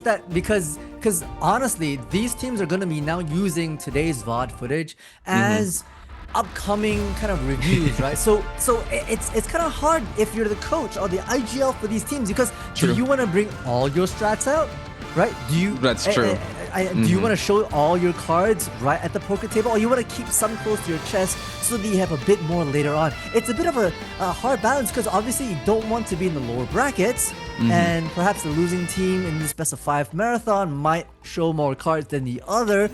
that because honestly, these teams are going to be now using today's VOD footage as upcoming kind of reviews, right? So it's kind of hard if you're the coach or the IGL for these teams, because do you want to bring all your strats out, right? Do you? That's true. Do you want to show all your cards right at the poker table, or you want to keep some close to your chest so that you have a bit more later on? It's a bit of a hard balance, because obviously you don't want to be in the lower brackets, and perhaps the losing team in this best of 5 marathon might show more cards than the other,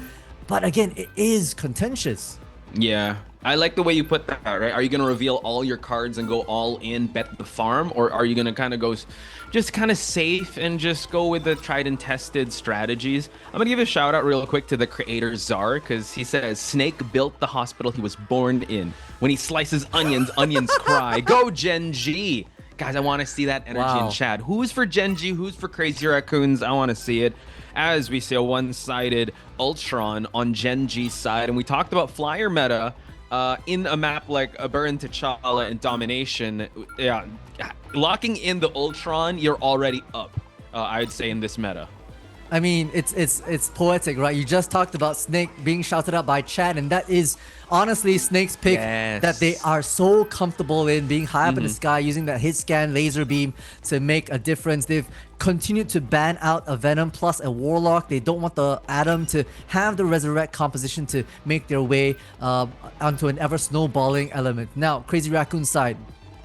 but again, it is contentious. Yeah, I like the way you put that, right? Are you going to reveal all your cards and go all in, bet the farm? Or are you going to kind of go just kind of safe and just go with the tried and tested strategies? I'm going to give a shout out real quick to the creator Czar, because he says, Snake built the hospital he was born in. When he slices onions, onions cry. Go Gen.G! Guys, I want to see that energy in chat. Who's for Gen.G? Who's for Crazy Raccoons? I want to see it. As we see a one-sided Ultron on Gen.G's side. And we talked about flyer meta in a map like Burn T'Challa and Domination. Yeah, locking in the Ultron, you're already up, I'd say, in this meta. I mean, it's poetic, right? You just talked about Snake being shouted out by chat, and that is honestly Snake's pick that they are so comfortable in, being high up in the sky, using that hit scan laser beam to make a difference. They've continued to ban out a Venom plus a Warlock. They don't want the Atom to have the Resurrect composition to make their way onto an ever snowballing element. Now, Crazy Raccoon's side,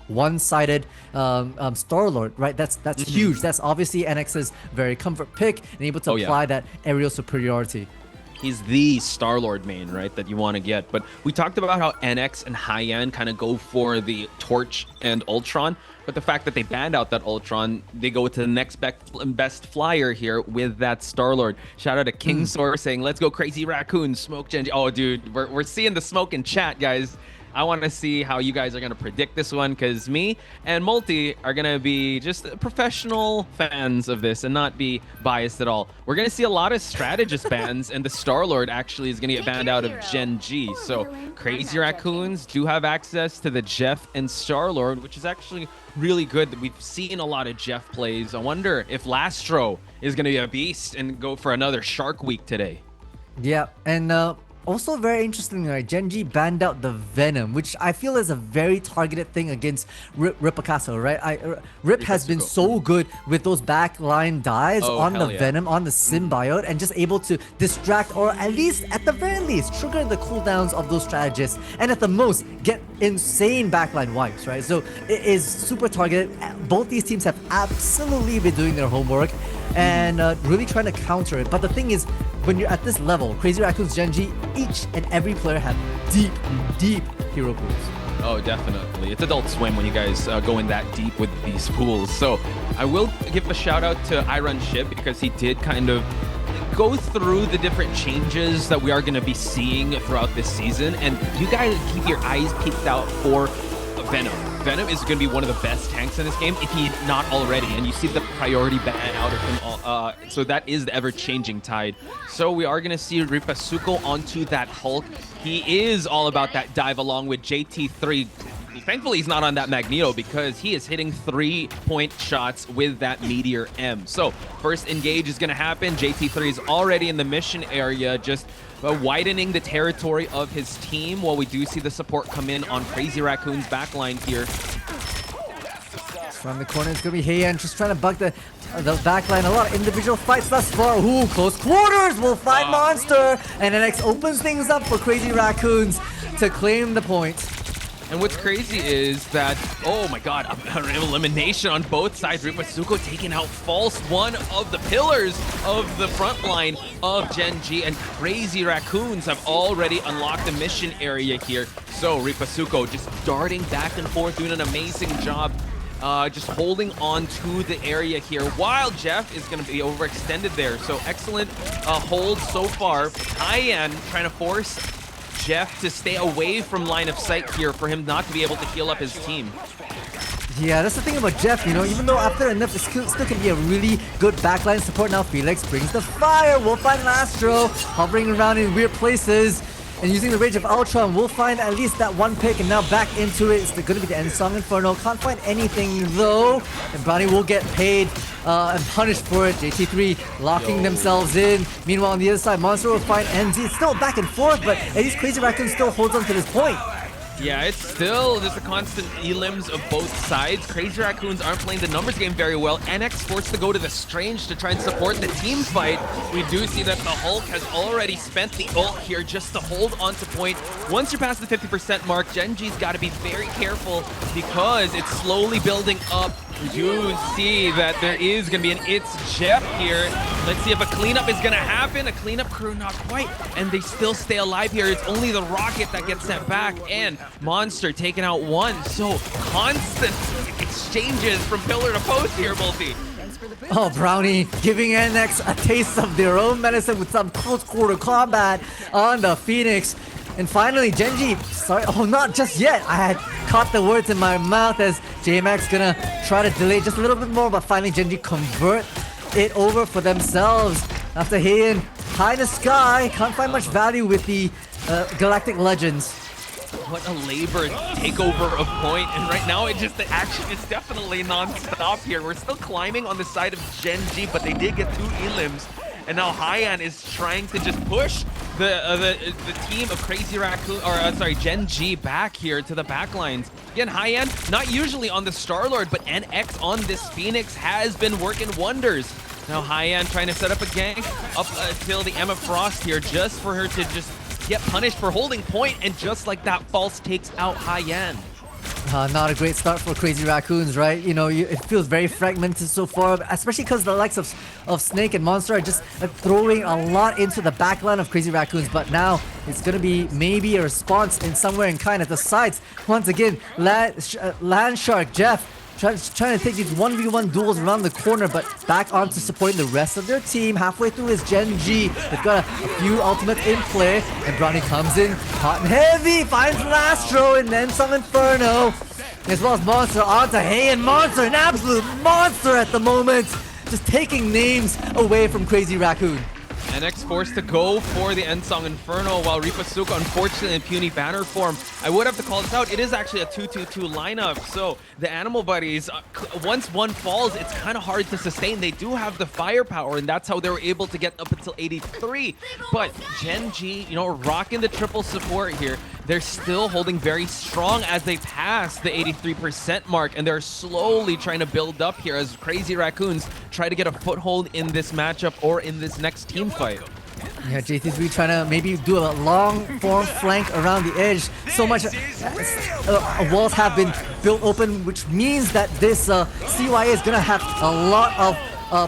one-sided Star-Lord, right? That's huge. That's obviously NX's very comfort pick, and able to apply that aerial superiority. He's the Star-Lord main, right, that you want to get. But we talked about how NX and High-End kind of go for the Torch and Ultron. But the fact that they banned out that Ultron, they go to the next best flyer here with that Star-Lord. Shout out to King Soar saying, let's go Crazy Raccoon, smoke Gen.G. Oh, dude, we're seeing the smoke in chat, guys. I want to see how you guys are going to predict this one, because me and Multi are going to be just professional fans of this and not be biased at all. We're going to see a lot of strategist bans, and the Star-Lord actually is going to get banned out of Gen.G. So Crazy Raccoons do have access to the Jeff and Star-Lord, which is actually really good. We've seen a lot of Jeff plays. I wonder if Lastro is going to be a beast and go for another Shark Week today. Yeah, and also very interesting, right? Gen.G banned out the Venom, which I feel is a very targeted thing against Rip Picasso, right? Rip has been so good with those backline dives on the Venom, on the symbiote, and just able to distract, or at least, at the very least, trigger the cooldowns of those strategists, and at the most, get insane backline wipes, right? So it is super targeted. Both these teams have absolutely been doing their homework and really trying to counter it. But the thing is, when you're at this level, Crazy Raccoons, Gen.G, each and every player have deep hero pools. Oh, definitely. It's Adult Swim when you guys go in that deep with these pools. So I will give a shout out to Iron Ship, because he did kind of go through the different changes that we are going to be seeing throughout this season. And you guys keep your eyes peeked out for Venom. Venom is going to be one of the best tanks in this game, if he not already. And you see the priority ban out of him. So that is the ever-changing tide. So we are going to see Ripasuko onto that Hulk. He is all about that dive along with JT3. Thankfully, he's not on that Magneto, because he is hitting 3-point shots with that Meteor M. So first engage is going to happen. JT3 is already in the mission area, just widening the territory of his team, while we do see the support come in on Crazy Raccoon's backline here. From the corner, it's going to be Heian just trying to bug the backline. A lot of individual fights thus far. Ooh, close quarters will find Monster. And NX opens things up for Crazy Raccoons to claim the point. And what's crazy is that, oh my god, an elimination on both sides. Ripasuko taking out False, one of the pillars of the front line of Gen.G, and Crazy Raccoons have already unlocked the mission area here. So Ripasuko just darting back and forth, doing an amazing job. Just holding on to the area here, while Jeff is going to be overextended there. So excellent hold so far. High-End trying to force Jeff to stay away from line of sight here for him not to be able to heal up his team. Yeah, that's the thing about Jeff, you know, even though after enough, it still can be a really good backline support. Now Felix brings the fire. We'll find Lastro hovering around in weird places. And using the Rage of Ultron, we'll find at least that one pick, and now back into it. It's going to be the Ensong Inferno. Can't find anything though. And Brownie will get paid and punished for it. JT3 locking themselves in. Meanwhile, on the other side, Monster will find NZ. It's still back and forth, but at least Crazy Raccoon still holds on to this point. Yeah, it's still just a constant elims of both sides. Crazy Raccoons aren't playing the numbers game very well. NX forced to go to the Strange to try and support the team fight. We do see that the Hulk has already spent the ult here just to hold on to point. Once you're past the 50% mark, Gen.G's got to be very careful because it's slowly building up. We do see that there is going to be an It's Jeff here. Let's see if a cleanup is going to happen. A cleanup crew, not quite. And they still stay alive here. It's only the Rocket that gets sent back. And Monster taking out one. So constant exchanges from pillar to post here, Multi. Oh, Brownie giving NX a taste of their own medicine with some close quarter combat on the Phoenix. And finally, Gen.G, sorry, oh, not just yet. I had caught the words in my mouth as JMax gonna try to delay just a little bit more, but finally Gen.G convert it over for themselves. After Heian high in the sky, can't find much value with the Galactic Legends. What a labor takeover of point, and right now the action is definitely non-stop here. We're still climbing on the side of Gen.G, but they did get 2 elims. And now Haiyan is trying to just push the team of Crazy Raccoon, or sorry, Gen.G back here to the back lines. Again, Haiyan, not usually on the Star-Lord, but NX on this Phoenix has been working wonders. Now Haiyan trying to set up a gank up till the Emma Frost here, just for her to just get punished for holding point, and just like that, False takes out Haiyan. Not a great start for Crazy Raccoons, right? You know, it feels very fragmented so far, especially because the likes of Snake and Monster are just throwing a lot into the backline of Crazy Raccoons. But now it's going to be maybe a response in somewhere in kind at the sides. Once again, Land Shark Jeff trying to take these 1v1 duels around the corner, but back onto supporting the rest of their team. Halfway through is Gen.G. They've got a few ultimates in play, and Brownie comes in hot and heavy, finds Lastro, and then some Inferno. As well as Monster onto Heian. Monster, an absolute monster at the moment, just taking names away from Crazy Raccoon. NX forced to go for the Ensong Inferno, while Ripasuka, unfortunately, in puny banner form. I would have to call this out. It is actually a 2-2-2 lineup, so the Animal Buddies, once one falls, it's kind of hard to sustain. They do have the firepower, and that's how they were able to get up until 83. But Gen.G, you know, rocking the triple support here. They're still holding very strong as they pass the 83% mark, and they're slowly trying to build up here as Crazy Raccoons try to get a foothold in this matchup or in this next team fight. Yeah, JT3 trying to maybe do a long form flank around the edge. So much walls have been built open, which means that this CYA is going to have a lot of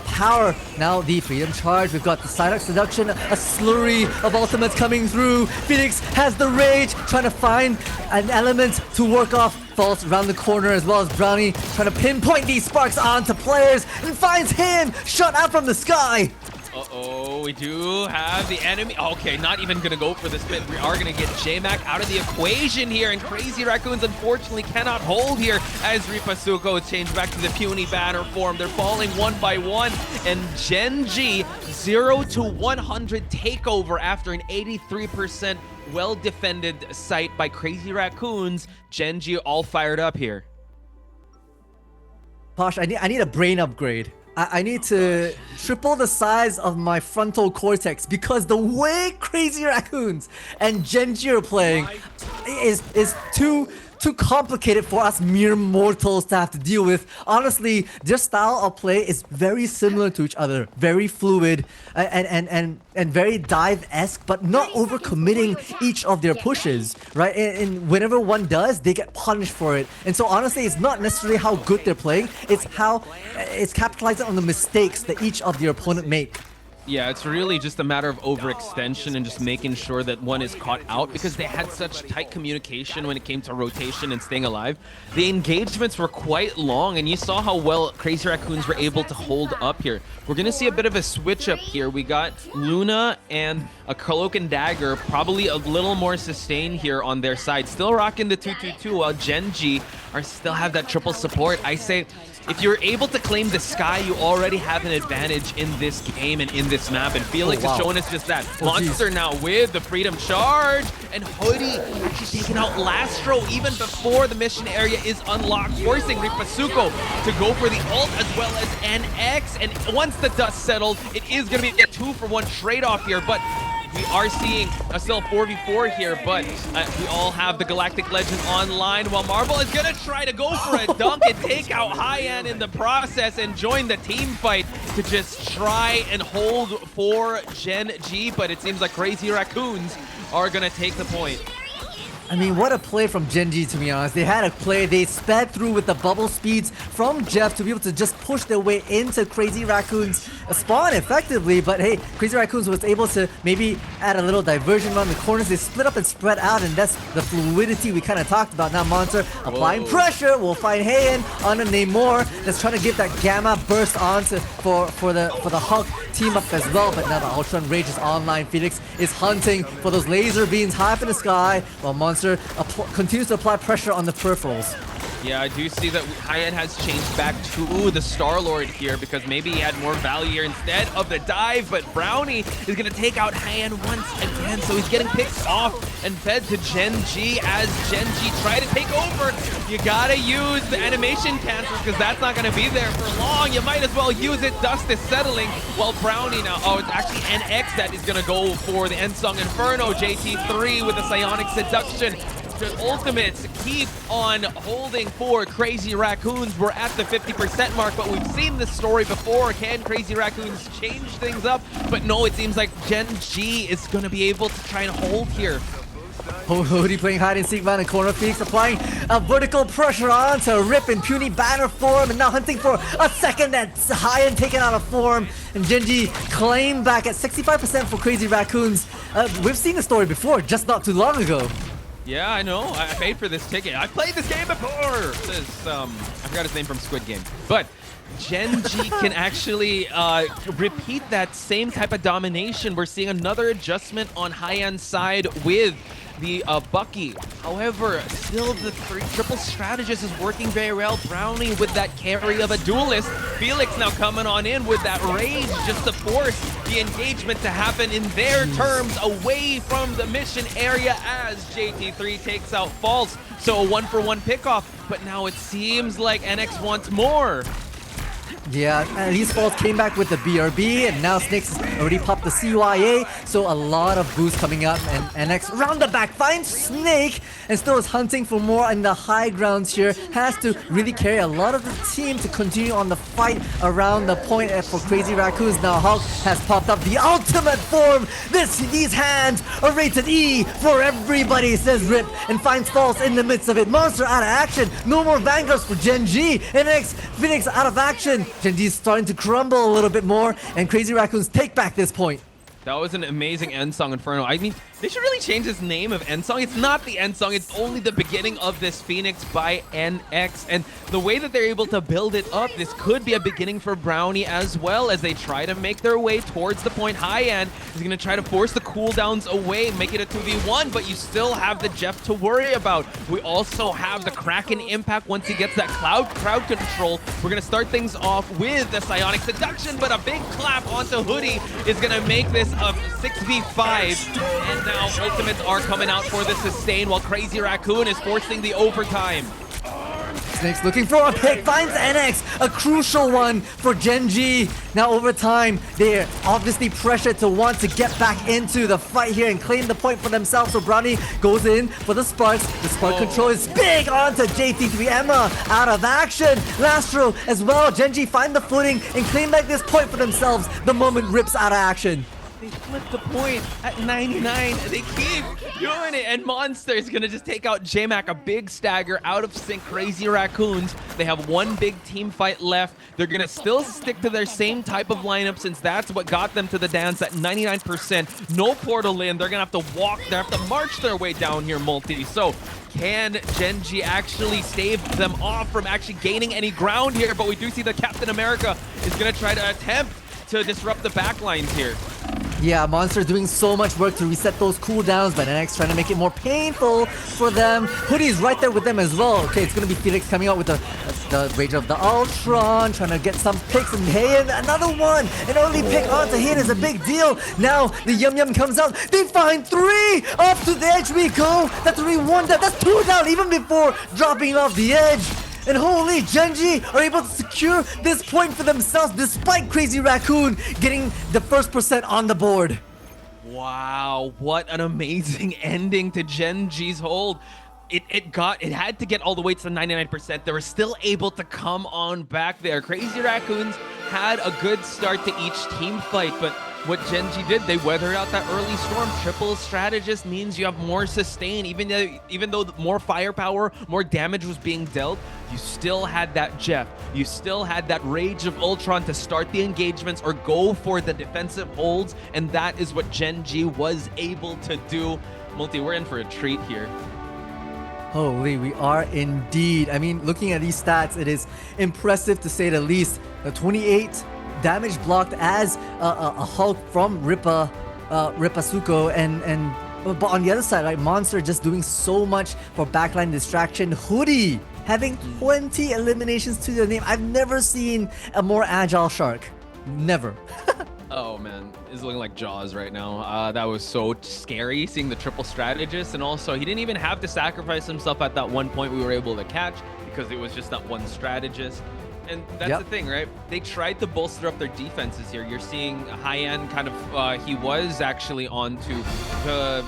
power. Now the Freedom Charge, we've got the Psyduck Seduction, a slurry of ultimates coming through. Phoenix has the Rage, trying to find an element to work off False around the corner, as well as Brownie trying to pinpoint these sparks onto players, and finds him shot out from the sky. Uh-oh, we do have the enemy. Okay, not even gonna go for this bit. We are gonna get J-Mac out of the equation here, and Crazy Raccoons unfortunately cannot hold here as Ripasuko is changed back to the puny banner form. They're falling one by one, and Gen.G 0 to 100 takeover after an 83% well-defended site by Crazy Raccoons. Gen.G all fired up here. Posh, I need a brain upgrade. I need to triple the size of my frontal cortex, because the way Crazy Raccoons and Gen.G are playing is too complicated for us mere mortals to have to deal with. Honestly, their style of play is very similar to each other, very fluid and very dive-esque, but not overcommitting each of their pushes, right? And whenever one does, they get punished for it. And so honestly, it's not necessarily how good they're playing, it's how it's capitalizing on the mistakes that each of their opponent make. Yeah, it's really just a matter of overextension and just making sure that one is caught out, because they had such tight communication when it came to rotation and staying alive. The engagements were quite long, and you saw how well Crazy Raccoons were able to hold up here. We're going to see a bit of a switch up here. We got Luna and a Cloak and Dagger, probably a little more sustained here on their side. Still rocking the 2-2-2, while Gen.G are still have that triple support. I say if you're able to claim the sky, you already have an advantage in this game and in this map. And Felix is showing us just that. Monster now with the Freedom Charge, and Hoodie actually taking out Lastro even before the mission area is unlocked, forcing Ripasuko to go for the ult as well as NX. And once the dust settled, it is going to be a 2-for-1 trade-off here, but we are seeing a still 4v4 here, but we all have the Galactic Legend online, while Marvel is going to try to go for a dunk and take out Hyan in the process and join the team fight to just try and hold for Gen.G, but it seems like Crazy Raccoons are going to take the point. I mean, what a play from Gen.G, to be honest. They had a play, they sped through with the bubble speeds from Jeff to be able to just push their way into Crazy Raccoon's spawn effectively, but hey, Crazy Raccoons was able to maybe add a little diversion around the corners. They split up and spread out, and that's the fluidity we kind of talked about. Now Monster applying pressure, we'll find Hayen on a Namor that's trying to give that Gamma burst onto for the Hulk team up as well, but now the Ultron Rage is online. Felix is hunting for those laser beams high up in the sky, while Monster continues to apply pressure on the peripherals. Yeah, I do see that Hyan has changed back to the Star-Lord here because maybe he had more value here instead of the dive, but Brownie is going to take out Hyan once again, so he's getting picked off and fed to Gen.G as Gen.G try to take over. You gotta use the animation cancels because that's not going to be there for long. You might as well use it. Dust is settling while Brownie now, oh, it's actually NX that is going to go for the Ensong Inferno. JT3 with the Psionic Seduction. The ultimates keep on holding for Crazy Raccoons. We're at the 50% mark, but we've seen this story before. Can Crazy Raccoons change things up? But no, it seems like Gen.G is going to be able to try and hold here. Hoodie playing hide and seek behind the corner. Felix applying a vertical pressure on to Rip in puny banner form, and now hunting for a second that's high and taken out of form. And Gen.G claim back at 65% for Crazy Raccoons. We've seen the story before, just not too long ago. Yeah, I know. I paid for this ticket. I played this game before. Says, I forgot his name from Squid Game. But Gen.G can actually repeat that same type of domination. We're seeing another adjustment on Hyan's side with the Bucky. However, still the triple strategist is working very well. Brownie with that carry of a duelist. Felix now coming on in with that rage just to force the engagement to happen in their terms away from the mission area as JT3 takes out False. So a 1-for-1 pickoff, but now it seems like NX wants more. Yeah, at least Falls came back with the BRB, and now Snakes already popped the CYA, so a lot of boost coming up, and NX round the back finds Snake, and still is hunting for more in the high grounds here. Has to really carry a lot of the team to continue on the fight around the point for Crazy Raccoons. Now Hulk has popped up the ultimate form. These hands are rated E for everybody, says Rip, and finds Falls in the midst of it. Monster out of action, no more Vanguards for Gen.G, NX, Phoenix out of action. Gen.G is starting to crumble a little bit more, and Crazy Raccoons take back this point. That was an amazing Ensong Inferno. I mean, they should really change this name of Ensong. It's not the Ensong, it's only the beginning of this Phoenix by NX. And the way that they're able to build it up, this could be a beginning for Brownie as well as they try to make their way towards the point. Hyan is going to try to force the cooldowns away, make it a 2v1, but you still have the Jeff to worry about. We also have the Kraken impact once he gets that crowd control. We're going to start things off with the Psionic Seduction, but a big clap onto Hoodie is going to make this a 6v5, and now ultimates are coming out for the sustain while Crazy Raccoon is forcing the overtime. Snakes looking for a pick, finds NX, a crucial one for Gen.G. Now over time, they're obviously pressured to want to get back into the fight here and claim the point for themselves. So Brownie goes in for the Sparks. The Spark control is big onto JT3. Emma out of action. Lastro as well. Gen.G find the footing and claim back this point for themselves the moment Rip's out of action. They flip the point at 99. They keep doing it. And Monster is going to just take out J-Mac, a big stagger, out of sync. Crazy Raccoons. They have one big team fight left. They're going to still stick to their same type of lineup since that's what got them to the dance at 99%. No portal in. They're going to have to walk. They have to march their way down here, multi. So can Gen.G actually stave them off from actually gaining any ground here? But we do see that Captain America is going to try to attempt to disrupt the backlines here. Yeah, Monster doing so much work to reset those cooldowns, but NX trying to make it more painful for them. Hoodie's right there with them as well. Okay, it's gonna be Felix coming out with the Rage of the Ultron, trying to get some picks, and hey, and another one! An early pick onto hit is a big deal. Now the Yum Yum comes out. They find 3! Off to the edge we go! That's only 1 down, that's 2 down even before dropping off the edge. And holy, Gen.G are able to secure this point for themselves despite Crazy Raccoon getting the first percent on the board. Wow, what an amazing ending to Gen.G's hold. It had to get all the way to the 99%. They were still able to come on back there. Crazy Raccoons had a good start to each team fight, but what Gen.G did, they weathered out that early storm. Triple strategist means you have more sustain. Even though more firepower, more damage was being dealt, you still had that Jeff. You still had that Rage of Ultron to start the engagements or go for the defensive holds, and that is what Gen.G was able to do. Multi, we're in for a treat here. Holy, we are indeed. I mean, looking at these stats, it is impressive to say the least. The 28 damage blocked as a Hulk from Ripasuko, but on the other side, right, Monster just doing so much for backline distraction. Hoodie having 20 eliminations to their name. I've never seen a more agile Shark. Never. Oh man, it's looking like Jaws right now. That was so scary seeing the triple strategist, and also he didn't even have to sacrifice himself at that one point we were able to catch because it was just that one strategist. And that's the thing, right? They tried to bolster up their defenses here. You're seeing high-end kind of, he was actually onto the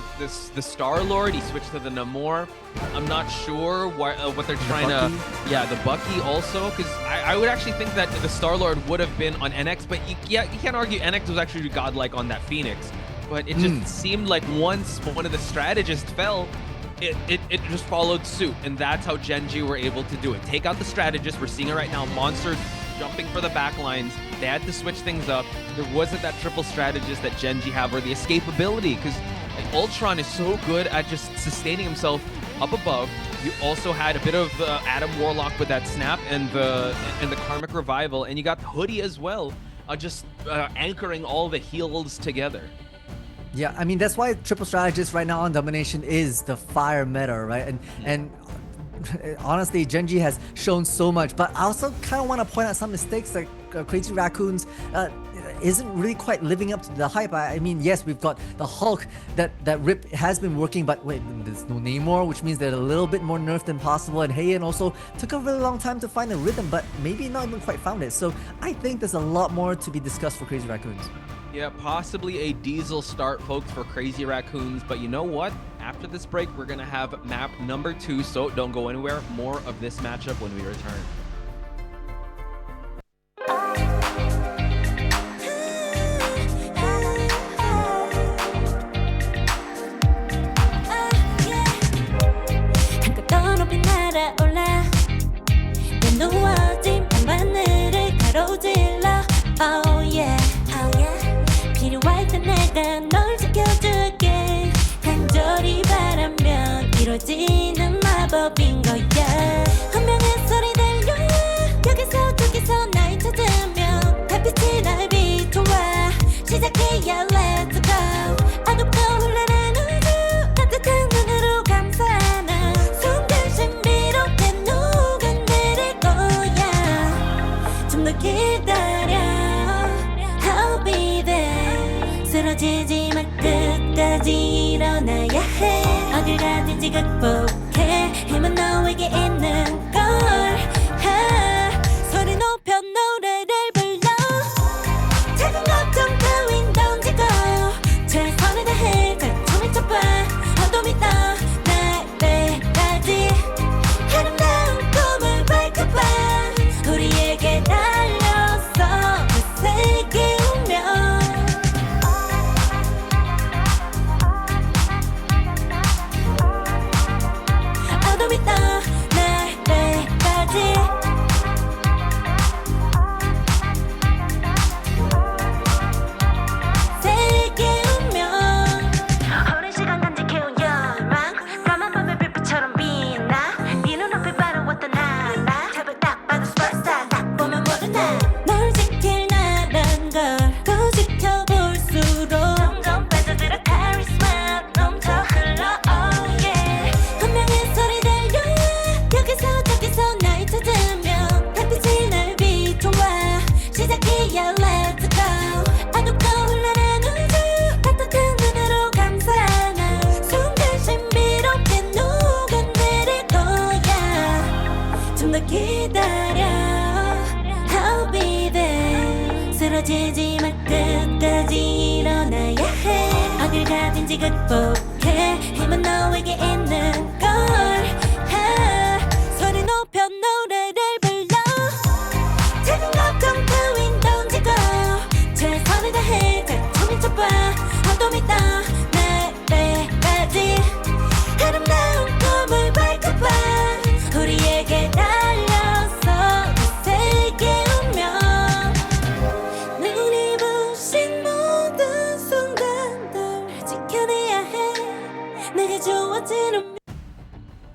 Star-Lord. He switched to the Namor. I'm not sure what they're trying to... Yeah, the Bucky also, because I would actually think that the Star-Lord would have been on NX, but you can't argue NX was actually godlike on that Phoenix. But it just seemed like once one of the strategists fell, it just followed suit, and that's how Gen.G were able to do it. Take out the strategist. We're seeing it right now. Monster jumping for the back lines. They had to switch things up. There wasn't that triple strategist that Gen.G have, or the escapability, because Ultron is so good at just sustaining himself up above. You also had a bit of Adam Warlock with that snap and the Karmic Revival, and you got Hoodie as well, just anchoring all the heals together. Yeah, I mean, that's why triple strategist right now on domination is the fire meta, right? And honestly, Gen.G has shown so much, but I also kind of want to point out some mistakes like Crazy Raccoons isn't really quite living up to the hype. I mean, yes, we've got the Hulk that Rip has been working, but wait, there's no Namor, which means they're a little bit more nerfed than possible, and Heian also took a really long time to find the rhythm, but maybe not even quite found it. So I think there's a lot more to be discussed for Crazy Raccoons. Yeah, possibly a diesel start, folks, for Crazy Raccoons. But you know what? After this break, we're going to have map number 2, so don't go anywhere. More of this matchup when we return. Oh yeah, oh yeah. 필요할 때 내가 널 지켜줄게. 간절히 바라면 이루어지는 마법인 거야. 운명의 소리 들려. 여기서 저기서 날 찾으면 달빛이 날 비춰와. 시작해야 let's go. 어둡고 흘러는 우주 따뜻한 눈으로 감싸는 순간 신비롭게 녹아내릴 거야. 좀 더 기다려. 쓰러지지 마 끝까지 일어나야 해 어딜 가든지 극복해 힘은 너에게 있는 걸 소리 높여 노래를 불러 작은 걱정 따윈 던지고 최선을 다해 자충을 쳐봐 어둠이 떠 날 때까지 아름다운 꿈을 밝혀봐 우리에게 달려서 그 세계 오면 어둠이 떠 날 어디까든지 극복해 힘은 너에게 있는 걸 소리 높여 노래를 불러 작은 걱정 따윈 던지고 최선을 다해 작품을 쳐봐 어둠이 떠 내배까지 아름다운 꿈을 밝혀봐 우리에게 달려서 그 세계 운명 눈이 부신 모든 순간들 지켜내야 해 내게 주어지는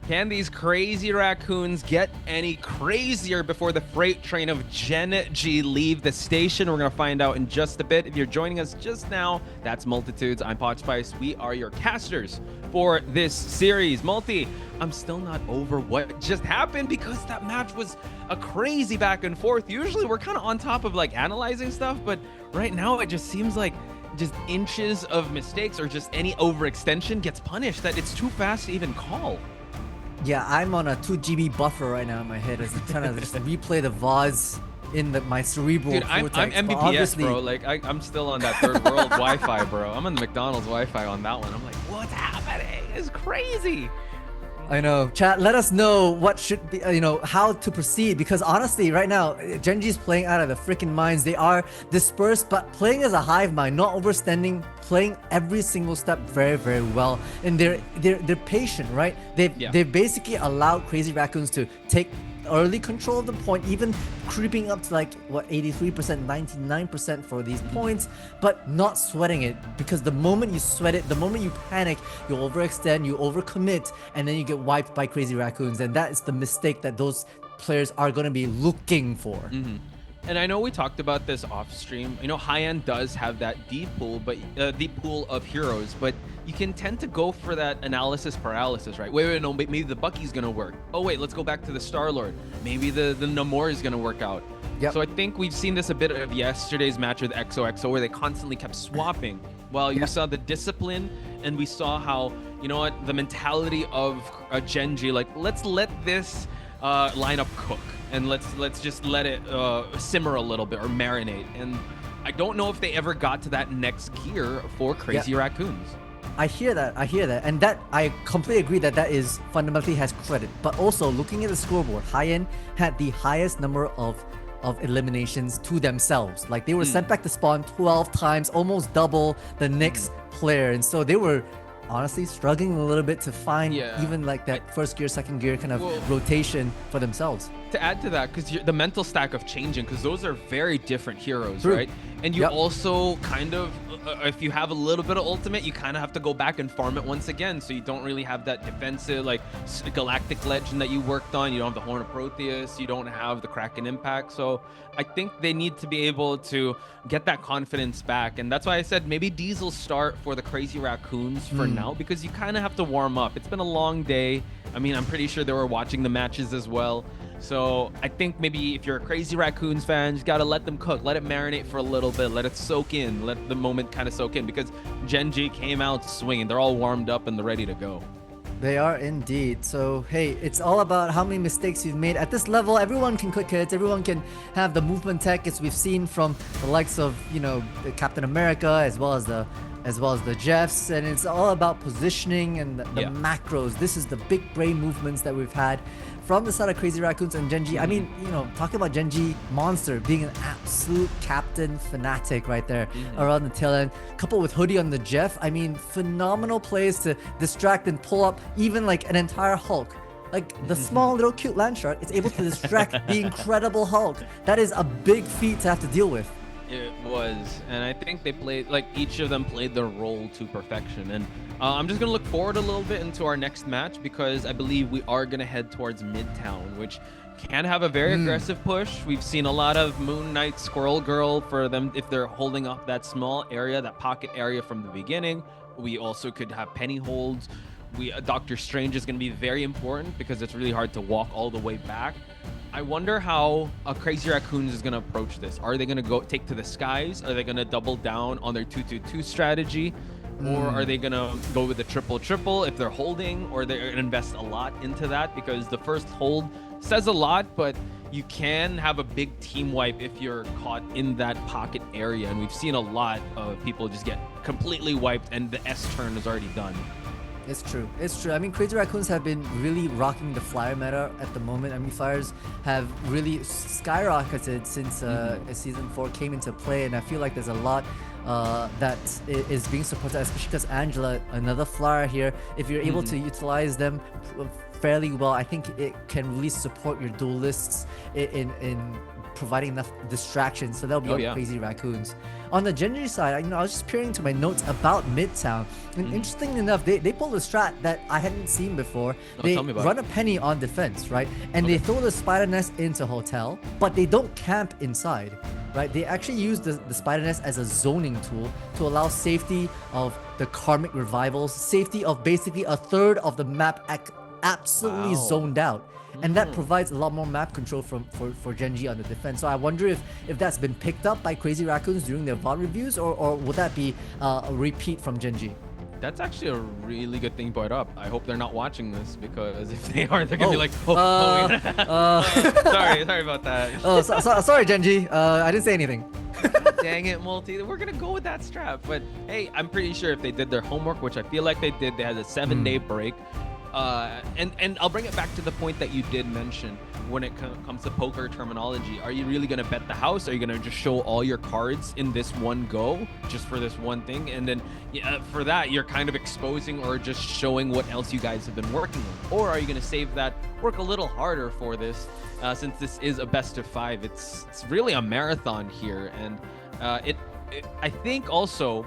Can these crazy raccoons get any crazier before the freight train of Gen.G leave the station? We're going to find out in just a bit. If you're joining us just now, that's Multitudes. I'm Potspice. We are your casters for this series. Multi, I'm still not over what just happened because that match was a crazy back and forth. Usually we're kind of on top of like analyzing stuff, but right now it just seems like just inches of mistakes or just any overextension gets punished, that it's too fast to even call. Yeah, I'm on a 2 GB buffer right now in my head as I'm trying to just replay the VODs in my cerebral Dude, cortex. I'm but MBPS, obviously- bro. Like, I'm still on that third world Wi-Fi, bro. I'm on the McDonald's Wi-Fi on that one. I'm like, what's happening? It's crazy. I know. Chat, let us know what should be, how to proceed. Because honestly, right now, Gen.G's playing out of the freaking minds. They are dispersed, but playing as a hive mind, not overstanding, playing every single step very, very well. And they're patient, right? They've basically allowed Crazy Raccoons to take early control of the point, even creeping up to like what 83%, 99% for these points, but not sweating it, because the moment you sweat it, the moment you panic, you overextend, you overcommit, and then you get wiped by Crazy Raccoons, and that is the mistake that those players are going to be looking for. And I know we talked about this off stream. You know, high end does have that deep pool, but deep pool of heroes, but you can tend to go for that analysis paralysis, right? Wait, no, maybe the Bucky's gonna work. Oh wait, let's go back to the Star-Lord. Maybe the Namor is gonna work out. Yep. So I think we've seen this a bit of yesterday's match with XOXO, where they constantly kept swapping. Well, you saw the discipline, and we saw how, you know what, the mentality of Gen.G, like, let's let this lineup cook, and let's just let it simmer a little bit or marinate. And I don't know if they ever got to that next gear for Crazy Raccoons. I hear that, and that I completely agree that is fundamentally has credit. But also looking at the scoreboard, High-End had the highest number of eliminations to themselves. Like they were sent back to spawn 12 times, almost double the next player, and so they were honestly struggling a little bit to find even like that first gear, second gear kind of rotation for themselves. To add to that, because the mental stack of changing, because those are very different heroes, right? And you also kind of, if you have a little bit of ultimate, you kind of have to go back and farm it once again, so you don't really have that defensive, like, Galactic Legend that you worked on. You don't have the Horn of Proteus, you don't have the Kraken Impact, so I think they need to be able to get that confidence back, and that's why I said maybe Diesel start for the Crazy Raccoons for now, because you kind of have to warm up. It's been a long day. I mean, I'm pretty sure they were watching the matches as well. So I think maybe if you're a Crazy Raccoons fan, you just gotta let them cook, let it marinate for a little bit, let it soak in, let the moment kind of soak in, because Gen.G came out swinging. They're all warmed up and they're ready to go. They are indeed. So hey, it's all about how many mistakes you've made. At this level, everyone can click hits, everyone can have the movement tech, as we've seen from the likes of, the Captain America as well as the Jeffs, and it's all about positioning and the macros. This is the big brain movements that we've had from the side of Crazy Raccoons and Gen.G. I mean, talking about Gen.G Monster being an absolute captain fanatic right there around the tail end, coupled with Hoodie on the Jeff. I mean, phenomenal plays to distract and pull up even like an entire Hulk. Like the small little cute land shark is able to distract the incredible Hulk. That is a big feat to have to deal with. It was, and I think they played, like, each of them played their role to perfection. And I'm just gonna look forward a little bit into our next match, because I believe we are gonna head towards Midtown, which can have a very aggressive push. We've seen a lot of Moon Knight, Squirrel Girl for them if they're holding up that small area, that pocket area from the beginning. We also could have penny holds. Doctor Strange is going to be very important, because it's really hard to walk all the way back. I wonder how Crazy Raccoons is going to approach this. Are they going to go take to the skies? Are they going to double down on their 2-2-2 strategy? Or are they going to go with the triple if they're holding? Or they're going to invest a lot into that? Because the first hold says a lot, but you can have a big team wipe if you're caught in that pocket area, and we've seen a lot of people just get completely wiped and the S turn is already done. It's true. It's true. I mean, Crazy Raccoons have been really rocking the flyer meta at the moment. I mean, flyers have really skyrocketed since Season 4 came into play, and I feel like there's a lot that is being supported, especially because Angela, another flyer here, if you're able to utilize them fairly well, I think it can really support your duelists in providing enough distractions. So that'll be Crazy Raccoons. On the Gen.G side, I was just peering to my notes about Midtown, and interestingly enough, they pulled a strat that I hadn't seen before. They run a penny on defense, right? And they throw the spider nest into hotel, but they don't camp inside, right? They actually use the spider nest as a zoning tool to allow safety of the karmic revivals, safety of basically a third of the map absolutely zoned out. And that provides a lot more map control for Gen.G on the defense. So I wonder if that's been picked up by Crazy Raccoons during their VOD reviews, or would that be a repeat from Gen.G? That's actually a really good thing you brought up. I hope they're not watching this, because if they are, they're gonna be like, sorry about that. Sorry, Gen.G. I didn't say anything. Dang it, Multi. We're gonna go with that strap. But hey, I'm pretty sure if they did their homework, which I feel like they did, they had a 7-day break. And I'll bring it back to the point that you did mention when it comes to poker terminology. Are you really going to bet the house? Are you going to just show all your cards in this one go just for this one thing? And then for that, you're kind of exposing or just showing what else you guys have been working on. Or are you going to save that, work a little harder for this, since this is a best of 5? It's really a marathon here. And I think also,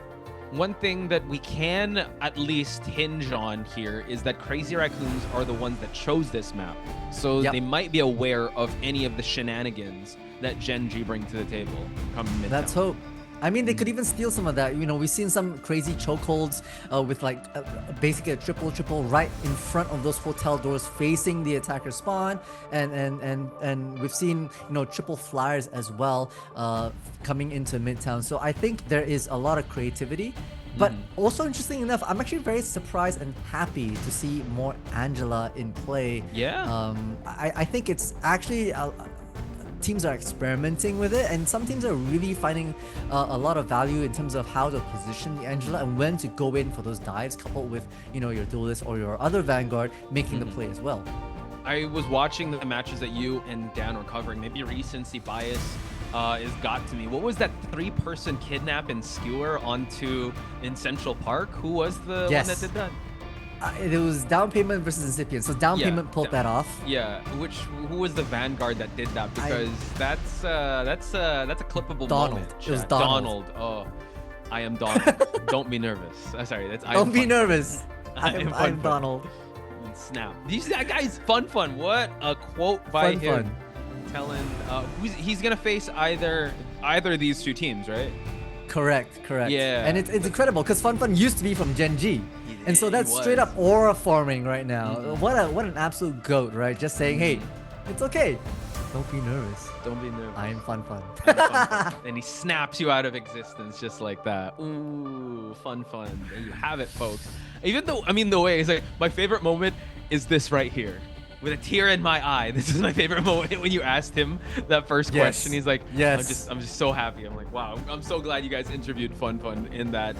one thing that we can at least hinge on here is that Crazy Raccoons are the ones that chose this map. So they might be aware of any of the shenanigans that Gen.G bring to the table come Midtown. Let's hope. I mean, they could even steal some of that. We've seen some crazy chokeholds with basically a triple right in front of those hotel doors facing the attacker spawn, and we've seen triple flyers as well coming into Midtown. So I think there is a lot of creativity. But also, interesting enough, I'm actually very surprised and happy to see more Angela in play. Yeah. I think it's actually teams are experimenting with it, and some teams are really finding a lot of value in terms of how to position the Angela and when to go in for those dives, coupled with your duelist or your other Vanguard making the play as well. I was watching the matches that you and Dan were covering. Maybe recency bias is got to me. What was that 3-person kidnap and skewer in Central Park? Who was the one that did that? It was Down Payment versus Incipient. So Down Payment pulled that off. Yeah, who was the Vanguard that did that? Because that's a clippable moment. It was Donald. Oh, I am Donald. Don't be nervous. Sorry, Don't be nervous. I'm Donald. Snap. Do you see that guy's fun? What a quote by him. Telling he's gonna face either of these two teams, right? Correct. Yeah. And it's incredible because Fun used to be from Gen.G. And so that's straight up aura forming right now. What an absolute goat, right? Just saying, hey, it's okay. Don't be nervous. Don't be nervous. I am Fun. And he snaps you out of existence just like that. Ooh, Fun. There you have it, folks. Even though, the way it's like, my favorite moment is this right here. With a tear in my eye. This is my favorite moment when you asked him that first question. He's like, yes. I'm just so happy. I'm like, wow, I'm so glad you guys interviewed Fun in that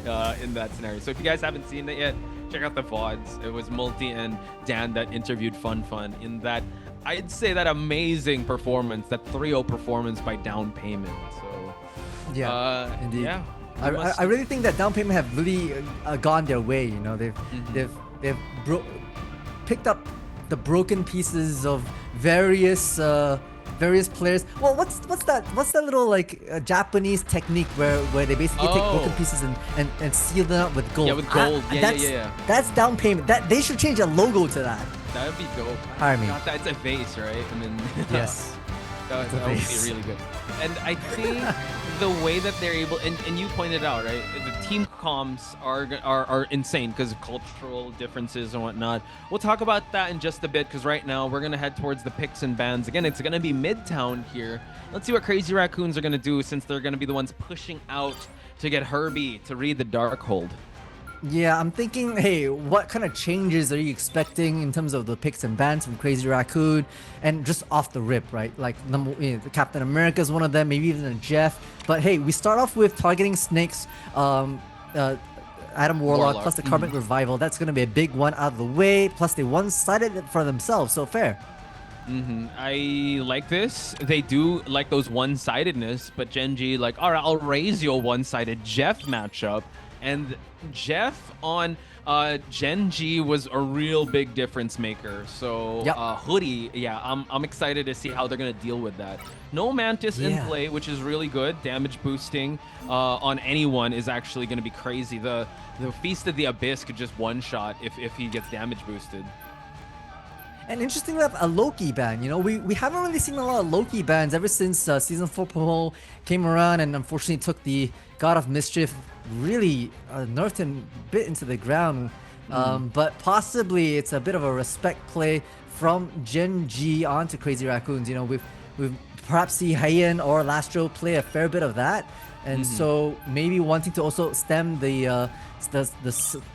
scenario. So if you guys haven't seen it yet, check out the VODs. It was Multi and Dan that interviewed Fun in that, I'd say, that amazing performance, that 3-0 performance by Down Payment. So yeah, indeed. Yeah. I really think that Down Payment have really gone their way. They've picked up the broken pieces of various players. Well, what's that little Japanese technique where they basically take broken pieces and seal them up with gold? Yeah, with gold. That's Down Payment. That they should change a logo to that. That would be dope. Hire me. Not that it's a vase, right? And then yes. That would be really good. And I think the way that they're able, and you pointed out, right, the team comms are insane because of cultural differences and whatnot. We'll talk about that in just a bit, because right now we're going to head towards the picks and bans. Again, it's going to be Midtown here. Let's see what Crazy Raccoons are going to do, since they're going to be the ones pushing out to get Herbie to read the Darkhold. Yeah, I'm thinking, hey, what kind of changes are you expecting in terms of the picks and bans from Crazy Raccoon, and just off the rip, right? Like the Captain America is one of them, maybe even a Jeff. But hey, we start off with targeting Snakes, Adam Warlock, plus the Carbon Revival. That's gonna be a big one out of the way. Plus they one-sided it for themselves, so fair. I like this. They do like those one-sidedness, but Gen.G like, all right, I'll raise you a one-sided Jeff matchup. And Jeff on Gen.G was a real big difference maker. So Yep. Hoodie, yeah, I'm excited to see how they're gonna deal with that. No Mantis in play, which is really good. Damage boosting on anyone is actually gonna be crazy. The Feast of the Abyss could just one-shot if he gets damage boosted. And interestingly enough, a Loki ban. You know, we haven't really seen a lot of Loki bans ever since Season 4 promo came around and unfortunately took the God of Mischief, really nerfed him a bit into the ground. But possibly it's a bit of a respect play from Gen.G onto Crazy Raccoons. You know, we've perhaps see Haiyan or Lastro play a fair bit of that. And so maybe wanting to also stem the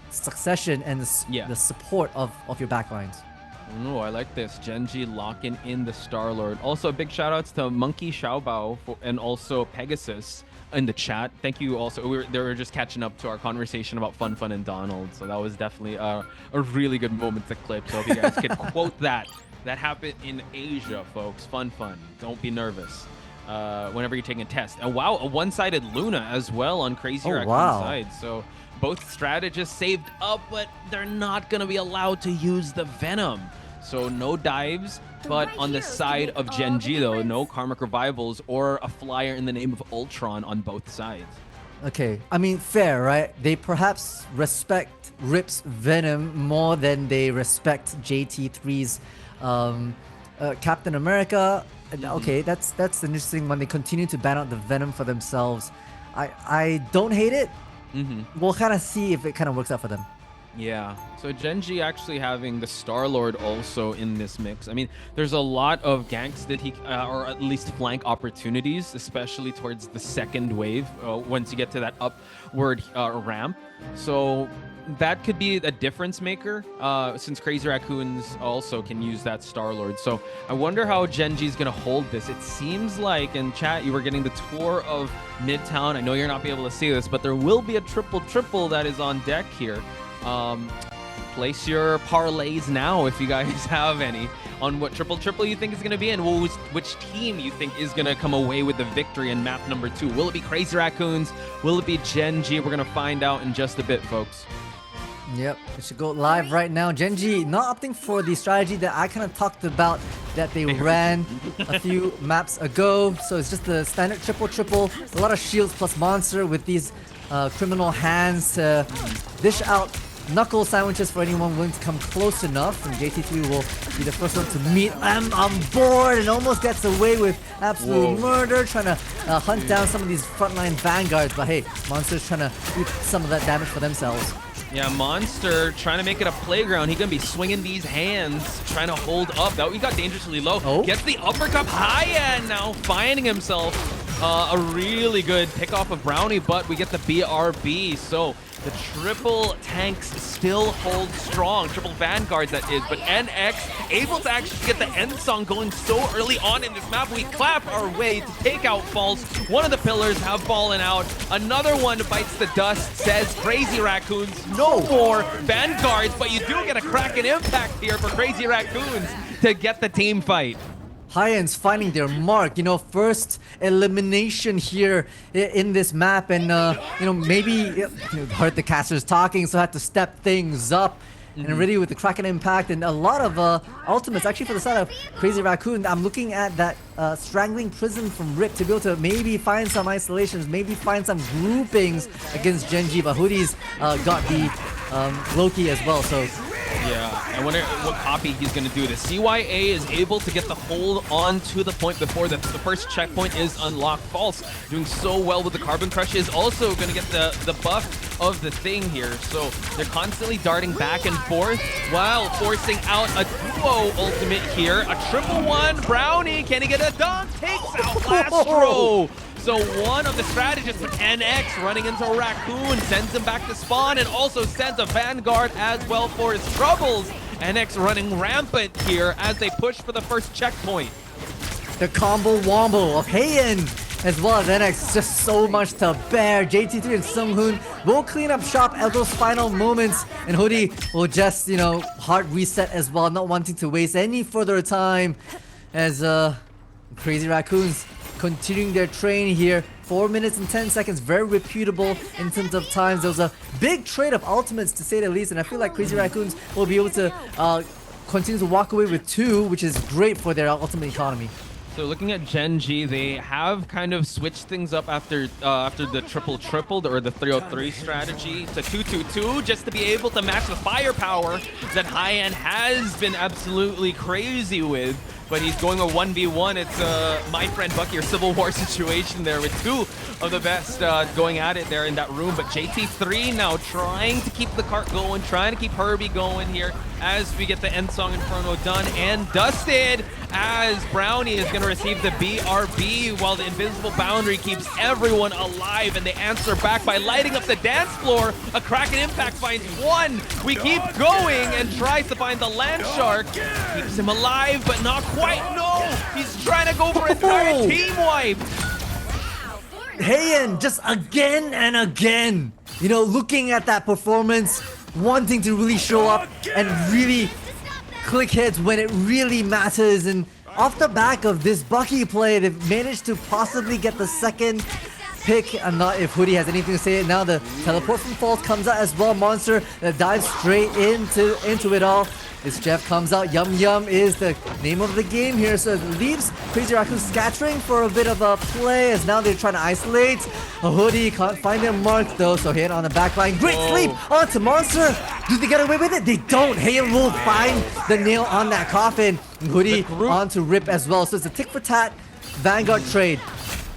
succession and the support of your backlines. Oh, I like this. Gen.G locking in the Star-Lord. Also, big shout-outs to Monkey Xiaobao and also Pegasus in the chat. Thank you also. They were just catching up to our conversation about Fun and Donald. So that was definitely a really good moment to clip. So if you guys could quote that. That happened in Asia, folks. Fun. Don't be nervous whenever you're taking a test. And wow, a one-sided Luna as well on Crazy Raccoon's side. So both strategists saved up, but they're not going to be allowed to use the Venom. So no dives, but on the side of Gen.G though, no Karmic Revivals or a flyer in the name of Ultron on both sides. Okay, I mean, fair, right? They perhaps respect Rip's Venom more than they respect JT3's Captain America. Okay, that's an interesting one. They continue to ban out the Venom for themselves. I don't hate it. We'll kind of see if it kind of works out for them. Yeah, so Gen.G actually having the Star-Lord also in this mix. I mean, there's a lot of ganks that he, or at least flank opportunities, especially towards the second wave, once you get to that upward ramp. So that could be a difference maker, since Crazy Raccoons also can use that Star-Lord. So I wonder how Gen.G is going to hold this. It seems like, in chat, you were getting the tour of Midtown. I know you're not be able to see this, but there will be a triple that is on deck here. Place your parlays now if you guys have any on what triple you think is going to be and which team you think is going to come away with the victory in map number 2. Will it be Crazy Raccoons? Will it be Gen.G? We're going to find out in just a bit, folks. Yep, it should go live right now. Gen.G not opting for the strategy that I kind of talked about that they ran a few maps ago. So it's just the standard triple, a lot of shields plus monster with these criminal hands to dish out knuckle sandwiches for anyone willing to come close enough, and JT3 will be the first one to meet them on board and almost gets away with absolute murder, trying to hunt down some of these frontline vanguards. But hey, Monster's trying to eat some of that damage for themselves. Yeah, Monster trying to make it a playground. He's gonna be swinging these hands, trying to hold up. That he got dangerously low. Gets the uppercut high and now finding himself a really good pick off of Brownie, but we get the BRB. So the triple tanks still hold strong. Triple vanguards, that is. But NX able to actually get the end song going so early on in this map. We clap our way to take out False. One of the pillars have fallen out. Another one bites the dust, says Crazy Raccoons. No more vanguards, but you do get a cracking impact here for Crazy Raccoons to get the team fight. Haiyan's finding their mark, you know, first elimination here in this map, and you know, maybe heard the casters talking, so had to step things up. And really with the Kraken impact and a lot of ultimates actually for the side of Crazy Raccoon. I'm looking at that strangling prison from Rip to be able to maybe find some isolations, maybe find some groupings against Gen.G, but Hoodie's got the Loki as well, so yeah, I wonder what copy he's going to do. The CYA is able to get the hold on to the point before the first checkpoint is unlocked. False doing so well with the Carbon Crush is also going to get the buff of the thing here. So they're constantly darting back and forth while forcing out a duo ultimate here. A triple one. Brownie, can he get a dunk? Takes out Lastro. So one of the strategists with NX running into Raccoon sends him back to spawn and also sends a Vanguard as well for his troubles. NX running rampant here as they push for the first checkpoint. The combo wombo of Heian as well as NX, just so much to bear. JT3 and Sunghoon will clean up shop at those final moments, and Hoodie will just, hard reset as well, not wanting to waste any further time as Crazy Raccoons continuing their train here. 4 minutes and 10 seconds, very reputable in terms of times. There was a big trade of ultimates to say the least, and I feel like Crazy Raccoons will be able to continue to walk away with 2, which is great for their ultimate economy. So looking at Gen.G, they have kind of switched things up after the triple or the 303 strategy to 222 just to be able to match the firepower that High-End has been absolutely crazy with. But he's going a 1v1. It's my friend Bucky or Civil War situation there with 2 of the best going at it there in that room. But JT3 now trying to keep the cart going, trying to keep Herbie going here as we get the end song Inferno done and dusted, as Brownie is going to receive the BRB while the invisible boundary keeps everyone alive, and they answer back by lighting up the dance floor. A Kraken Impact finds 1. We keep going and tries to find the Land Shark. Keeps him alive, but not quite. No! He's trying to go for an entire team wipe. Heian just again and again, looking at that performance, wanting to really show up and really click heads when it really matters. And off the back of this Bucky play, they've managed to possibly get the second pick. I'm not if Hoodie has anything to say. Now the teleport from Falls comes out as well. Monster that dives straight into it all. This Jeff comes out. Yum Yum is the name of the game here, so it leaves Crazy Raccoon scattering for a bit of a play as now they're trying to isolate. A Hoodie can't find their mark though, so Heian on the back line. Great sleep onto Monster. Do they get away with it? They don't. Heian will find the nail on that coffin. Hoodie onto Rip as well, so it's a tick for tat Vanguard trade.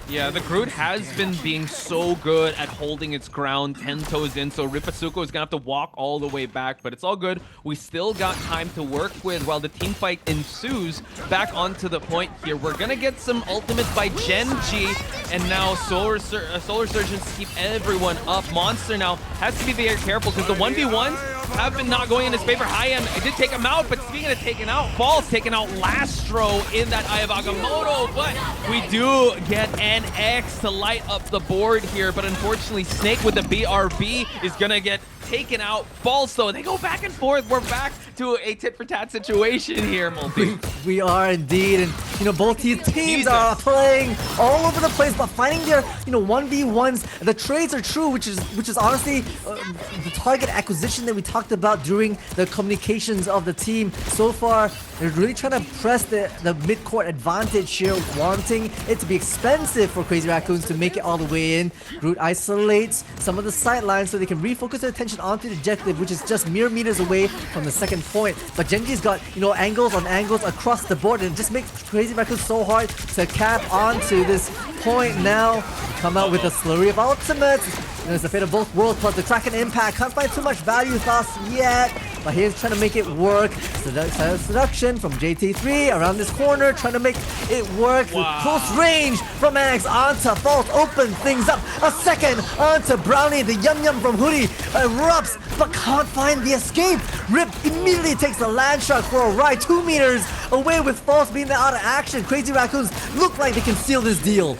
Yeah, the Groot has been being so good at holding its ground 10 toes in, so Ripasuko is gonna have to walk all the way back, but it's all good. We still got time to work with while the team fight ensues. Back onto the point here. We're gonna get some ultimates by Gen.G, and now Solar Surgeons to keep everyone up. Monster now has to be very careful because the 1v1s have been not going in his favor. High-End, I did take him out, but speaking of taking out, Falls taking out Lastro in that Eye of Agamotto, but we do get NX to light up the board here, but unfortunately Snake with the BRB is gonna get taken out. Falls though, they go back and forth. We're back to a tit-for-tat situation here, Multi. We are indeed, and both these teams are playing all over the place, but finding their 1v1s. The trades are true, which is honestly the target acquisition that we talked about during the communications of the team. So far, they're really trying to press the mid-court advantage here, wanting it to be expensive for Crazy Raccoons to make it all the way in. Groot isolates some of the sidelines so they can refocus their attention onto the objective, which is just mere meters away from the second point. But Gen.G's got angles on angles across the board, and it just makes Crazy Raccoons so hard to cap onto this point. Now come out with a slurry of ultimates. There's the fate of both worlds plus the Kraken Impact. Can't find too much value thus yet, but he's trying to make it work. Seduction from JT3 around this corner, trying to make it work. Wow. Close range from Max onto Fault, open things up. A second onto Brownie. The Yum Yum from Hoodie erupts, but can't find the escape. Rip immediately takes the Land Shark for a ride 2 meters away with False being out of action. Crazy Raccoons look like they can seal this deal.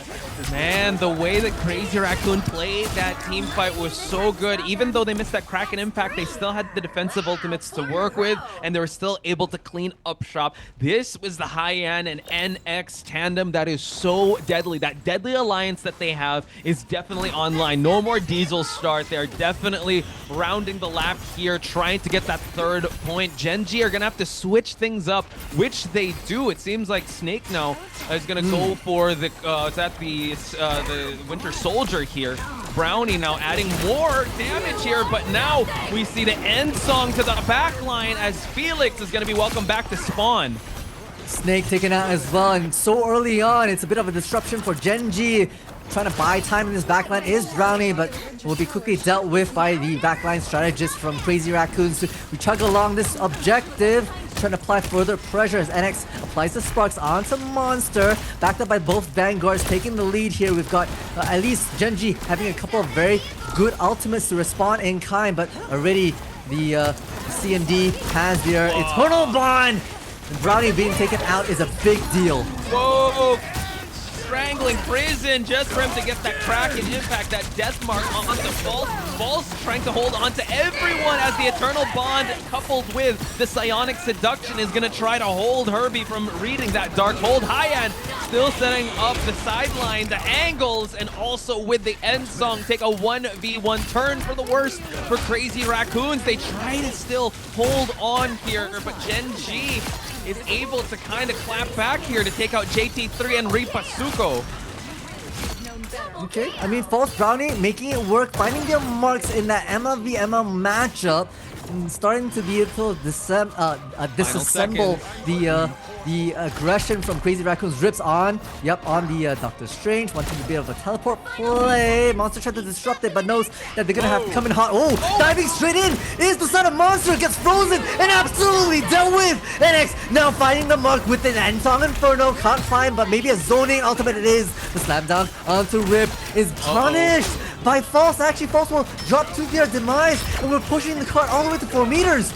Man, the way that Crazy Raccoon played that team fight was so good. Even though they missed that Kraken Impact, they still had the defensive ultimates to work with, and they were still able to clean up shop. This was the High-End and NX tandem that is so deadly. That deadly alliance that they have is definitely online. No more Diesel start. They're definitely rounding the lap here, trying to get that third point. Gen.G are going to have to switch things up, which they do. It seems like Snake now is going to go for the Winter Soldier here. Brownie now adding more damage here, but now we see the end song to the back line as Felix is going to be welcomed back to spawn. Snake taken out as well, and so early on, it's a bit of a disruption for Gen.G. Trying to buy time in this backline is Brownie, but will be quickly dealt with by the backline strategist from Crazy Raccoons. We chug along this objective, trying to apply further pressure as NX applies the sparks onto Monster. Backed up by both Vanguards taking the lead here. We've got at least Gen.G having a couple of very good ultimates to respond in kind, but already the C&D has their Eternal Bond. And Brownie being taken out is a big deal. Whoa! Strangling Prison just for him to get that crack and impact, that death mark onto False. False trying to hold on to everyone as the Eternal Bond coupled with the Psionic Seduction is going to try to hold Herbie from reading that Dark Hold. Hyan still setting up the sideline, the angles, and also with the end song take a 1v1 turn for the worst for Crazy Raccoons. They try to still hold on here, but Gen.G is able to kind of clap back here to take out JT3 and Ripasuko. Okay, I mean, False Brownie making it work, finding their marks in that MLV-ML matchup, and starting to be able to disassemble the aggression from Crazy Raccoons. Rips on, on the Doctor Strange, wanting a bit of a teleport play. Monster tried to disrupt it, but knows that they're gonna have to come in hot. Oh, diving straight in is the son of Monster, gets frozen and absolutely dealt with. NX now finding the mark with an Ansong Inferno, can't find, but maybe a zoning ultimate it is. The slam down onto Rip is punished by False. Actually, False will drop to their demise, and we're pushing the cart all the way to 4 meters.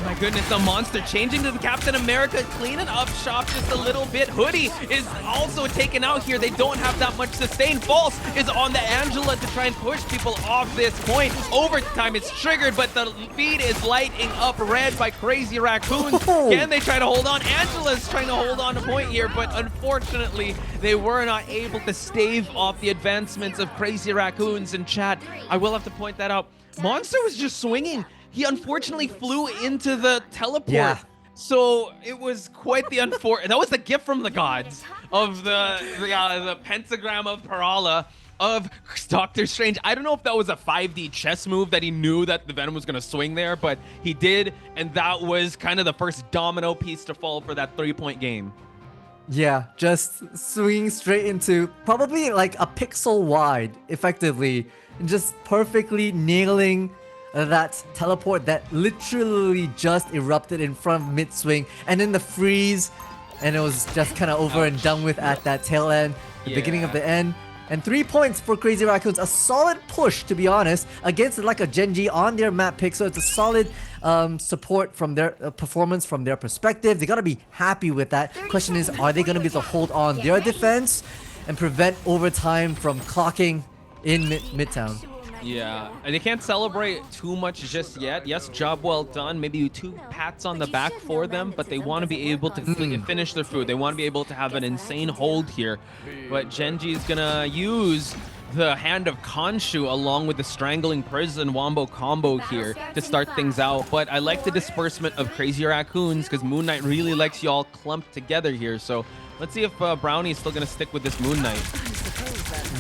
My goodness, the Monster changing to the Captain America, cleaning up shop just a little bit. Hoodie is also taken out here. They don't have that much sustain. False is on the Angela to try and push people off this point. Overtime is triggered, but the feed is lighting up red by Crazy Raccoons. Can they try to hold on? Angela's trying to hold on to point here, but unfortunately, they were not able to stave off the advancements of Crazy Raccoons. In chat, I will have to point that out. Monster was just swinging. He unfortunately flew into the teleport. Yeah. So it was quite the unfortunate. That was the gift from the gods of the pentagram of Parala of Doctor Strange. I don't know if that was a 5D chess move that he knew that the Venom was going to swing there, but he did. And that was kind of the first domino piece to fall for that 3-point game. Yeah, just swinging straight into probably like a pixel wide, effectively. And just perfectly nailing that teleport that literally just erupted in front of mid-swing, and then the freeze, and it was just kind of over and done with at that tail end, the beginning of the end. And 3 points for Crazy Raccoons, a solid push, to be honest, against like a Gen.G on their map pick. So it's a solid support from their performance from their perspective. They gotta be happy with that. Question is, are they gonna be able to hold on their defense and prevent overtime from clocking in Midtown? Yeah, and they can't celebrate too much just yet. Yes, job well done. Maybe 2 pats on the back for them, but they want to be able to finish their food. They want to be able to have an insane hold here. But Gen.G is going to use the Hand of Khonshu along with the Strangling Prison Wombo combo here to start things out. But I like the disbursement of Crazy Raccoons because Moon Knight really likes you all clumped together here. So let's see if Brownie is still going to stick with this Moon Knight.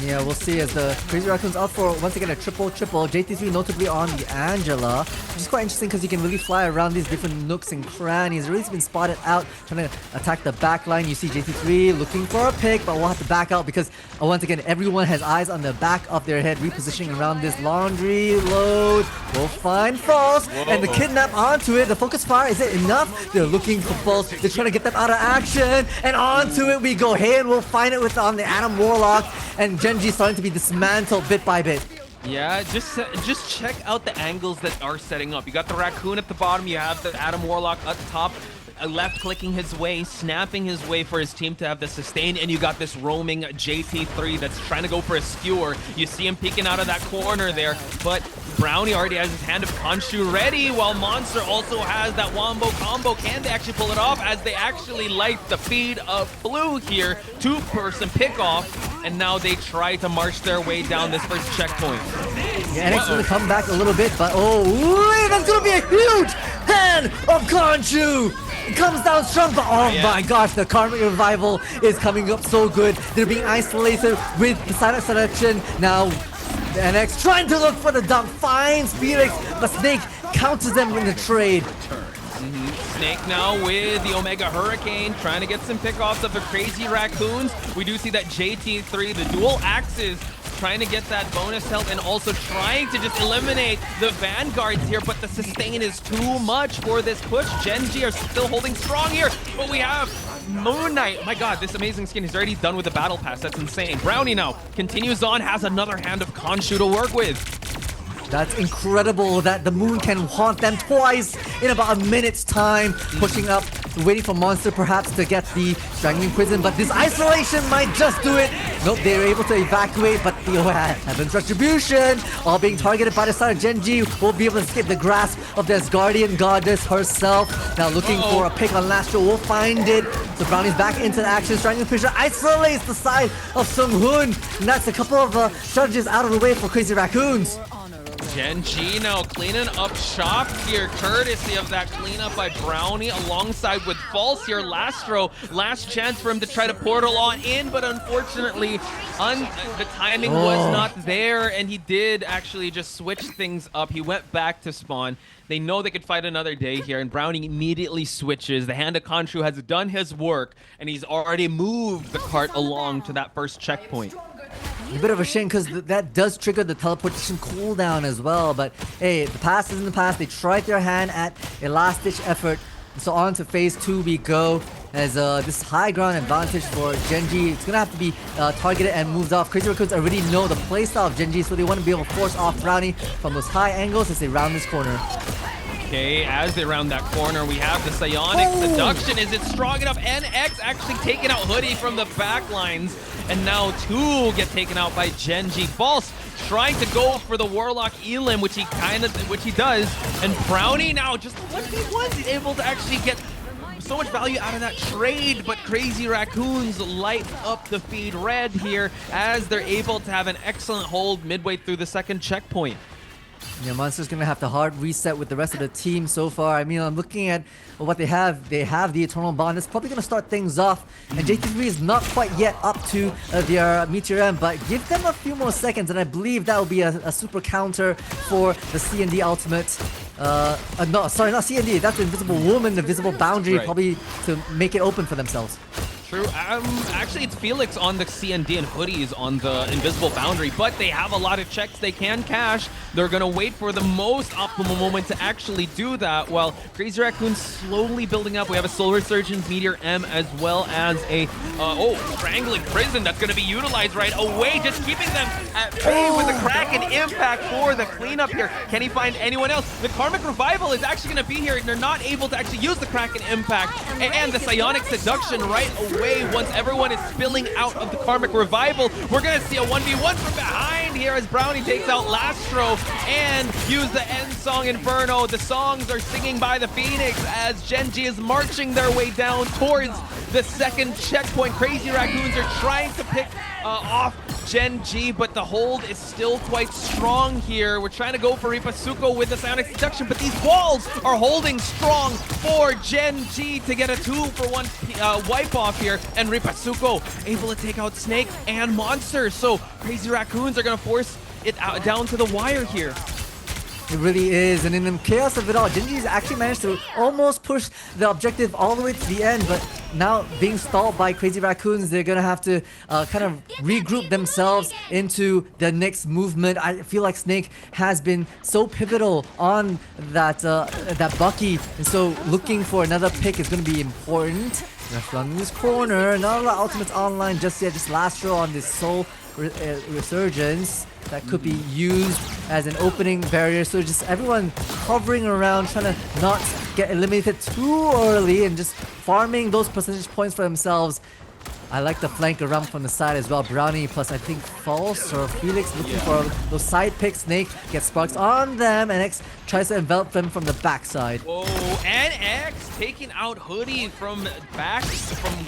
Yeah, we'll see as the Crazy Raccoons out for once again a triple. JT3 notably on the Angela, which is quite interesting because you can really fly around these different nooks and crannies. Really been spotted out trying to attack the back line. You see JT3 looking for a pick, but we'll have to back out because once again everyone has eyes on the back of their head, repositioning around this laundry load. We'll find False and the kidnap onto it. The focus fire, is it enough? They're looking for False. They're trying to get them out of action, and onto it we go. Hey, and we'll find it with on the Adam Warlock, and Gen.G starting to be dismantled bit by bit. Yeah, just check out the angles that are setting up. You got the Raccoon at the bottom, you have the Adam Warlock at the top, left clicking his way, snapping his way for his team to have the sustain, and you got this roaming JT3 that's trying to go for a skewer. You see him peeking out of that corner there, but Brownie already has his Hand of Khonshu ready, while Monster also has that Wombo combo. Can they actually pull it off as they actually light the feed of Blue here? 2-person pick off, and now they try to march their way down this first checkpoint. Yeah, NX gonna come back a little bit, but oh, wait, that's gonna be a huge Hand of Khonshu! It comes down strong, but oh my gosh, the Karmic Revival is coming up so good. They're being isolated with the Silent Selection. Now, the NX trying to look for the dump, finds Felix, but Snake counters them in the trade. Snake now with the Omega Hurricane, trying to get some pickoffs of the Crazy Raccoons. We do see that JT3, the dual axes, trying to get that bonus health and also trying to just eliminate the vanguards here, but the sustain is too much for this push. Gen.G are still holding strong here, but we have Moon Knight. My god, this amazing skin. He's already done with the battle pass. That's insane. Brownie now continues on, has another hand of Khonshu to work with. That's incredible that the moon can haunt them twice in about a minute's time, pushing up, waiting for Monster perhaps to get the Strangling Prison, but this isolation might just do it. Nope, they were able to evacuate, but the Heaven's Retribution, all being targeted by the side of Gen.G, will be able to escape the grasp of this Guardian Goddess herself. Now looking for a pick on Lastro, will find it. So Brownie's back into the action, Strangling Prison isolates the side of Sung-Hoon, and that's a couple of strategies out of the way for Crazy Raccoons. Gen.G now cleaning up shop here, courtesy of that cleanup by Brownie alongside with False here. Lastro, last chance for him to try to portal on in, but unfortunately the timing was not there, and he did actually just switch things up. He went back to spawn. They know they could fight another day here, and Brownie immediately switches. The hand of Khonshu has done his work, and he's already moved the cart along to that first checkpoint. A bit of a shame because that does trigger the teleportation cooldown as well, but hey, the past is in the past. They tried their hand at a last-ditch effort. So on to phase 2 we go, as this high ground advantage for Gen.G. It's gonna have to be targeted and moved off. Crazy Raccoons already know the playstyle of Gen.G, so they want to be able to force off Brownie from those high angles as they round this corner. Okay, as they round that corner, we have the Psionic Seduction. Is it strong enough? NX actually taking out Hoodie from the back lines, and now 2 get taken out by Gen.G. False trying to go for the Warlock Elim, which he does, and Brownie now just 1v1. He's able to actually get so much value out of that trade, but Crazy Raccoons light up the feed red here as they're able to have an excellent hold midway through the second checkpoint. Yeah, Monster's gonna have to hard reset with the rest of the team so far. I mean, I'm looking at what they have. They have the Eternal Bond. It's probably gonna start things off. And JT3 is not quite yet up to their Meteor M, but give them a few more seconds, and I believe that will be a super counter for the C&D ultimate. No, sorry, not C&D. That's the Invisible Woman, the Visible Boundary, probably to make it open for themselves. True. Actually, it's Felix on the CND and Hoodies on the Invisible Boundary, but they have a lot of checks they can cash. They're going to wait for the most optimal moment to actually do that, while Crazy Raccoon's slowly building up. We have a Soul Resurgence, Meteor M, as well as a, Strangling Prison that's going to be utilized right away, just keeping them at bay with the Kraken Impact for the cleanup here. Can he find anyone else? The Karmic Revival is actually going to be here, and they're not able to actually use the Kraken Impact, and the Psionic Seduction right away. Once everyone is spilling out of the Karmic Revival, we're going to see a 1v1 from behind here as Brownie takes out Lastro and use the end song Inferno. The songs are singing by the Phoenix as Gen.G is marching their way down towards the second checkpoint. Crazy Raccoons are trying to pick off Gen.G, but the hold is still quite strong here. We're trying to go for Ripasuko with the Psionic Seduction, but these walls are holding strong for Gen.G to get a 2-for-1 wipe off here, and Ripasuko able to take out Snake and Monster. So Crazy Raccoons are going to force it out down to the wire here. It really is, and in the chaos of it all, Gen.G's actually managed to almost push the objective all the way to the end, but now being stalled by Crazy Raccoons, they're gonna have to kind of regroup themselves into the next movement. I feel like Snake has been so pivotal on that Bucky, and so looking for another pick is gonna be important. Left on this corner, not a lot of ultimates online just yet, just Lastro on this Soul Resurgence that could be used as an opening barrier, so just everyone hovering around trying to not get eliminated too early and just farming those percentage points for themselves. I like the flank around from the side as well. Brownie plus I think False or Felix looking for those side picks. Snake gets sparks on them, and X tries to envelop them from the backside. Whoa, and X taking out Hoodie from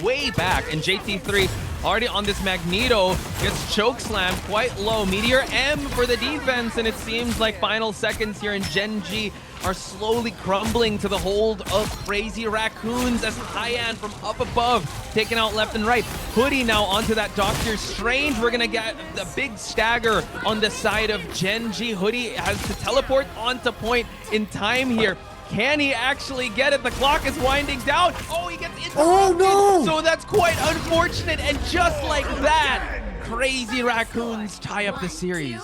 way back, and JT3 already on this Magneto gets chokeslammed quite low. Meteor M for the defense, and it seems like final seconds here in Gen.G are slowly crumbling to the hold of Crazy Raccoons as Tyan from up above taken out left and right. Hoodie now onto that Doctor Strange. We're gonna get the big stagger on the side of Gen.G. Hoodie has to teleport onto point in time here. Can he actually get it? The clock is winding down. Oh, he gets interrupted. Oh no! So that's quite unfortunate, and just like that, Crazy Raccoons tie up the series.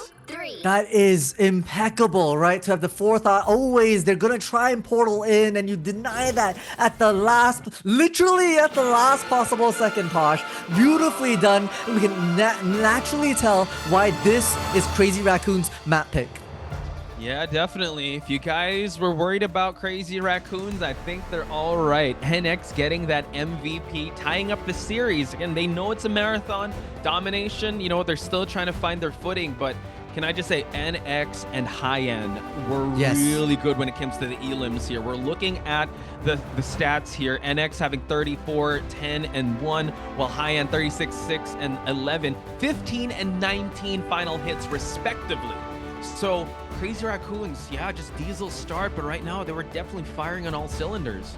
That is impeccable, right? To have the forethought, always they're gonna try and portal in, and you deny that at the last, literally at the last possible second, Posh. Beautifully done. We can naturally tell why this is Crazy Raccoon's map pick. Yeah, definitely. If you guys were worried about Crazy Raccoons, I think they're all right. NX getting that MVP, tying up the series. Again, they know it's a marathon domination. You know, they're still trying to find their footing, but can I just say NX and High-End were really good when it comes to the elims here. We're looking at the stats here. NX having 34, 10, and 1, while High-End 36, 6, and 11. 15 and 19 final hits respectively. So Crazy Raccoons, yeah, just diesel start, but right now they were definitely firing on all cylinders.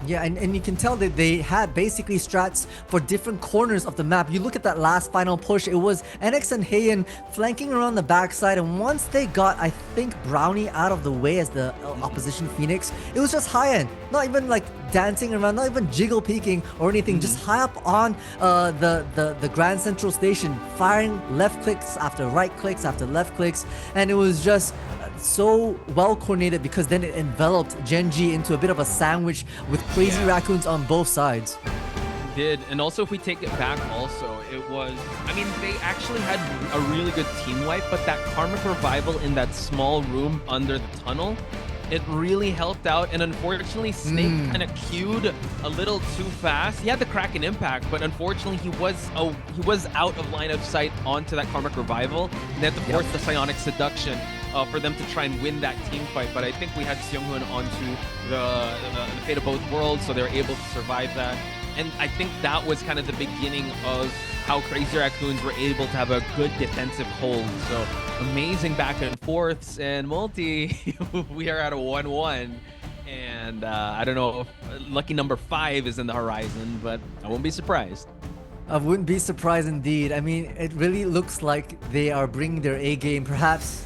Yeah, and you can tell that they had basically strats for different corners of the map. You look at that last final push, it was NX and Heian flanking around the backside, and once they got, I think, Brownie out of the way as the opposition Phoenix, it was just High-End. Not even like dancing around, not even jiggle peeking or anything, just high up on the Grand Central Station, firing left clicks after right clicks after left clicks, and it was just so well coordinated because then it enveloped Gen.G into a bit of a sandwich with Crazy Raccoons on both sides. Did, and also if we take it back also, it was, I mean, they actually had a really good team wipe, but that Karmic Revival in that small room under the tunnel, it really helped out, and unfortunately Snake kind of queued a little too fast. He had the Kraken impact, but unfortunately he was out of line of sight onto that Karmic Revival, and they had to force the Psionic Seduction for them to try and win that team fight. But I think we had Seonghun onto the Fate of Both Worlds, so they were able to survive that. And I think that was kind of the beginning of how Crazy Raccoons were able to have a good defensive hold. So amazing back and forths, and Multi, we are at a 1-1. And I don't know if lucky number 5 is in the horizon, but I won't be surprised. I wouldn't be surprised indeed. I mean, it really looks like they are bringing their A game. Perhaps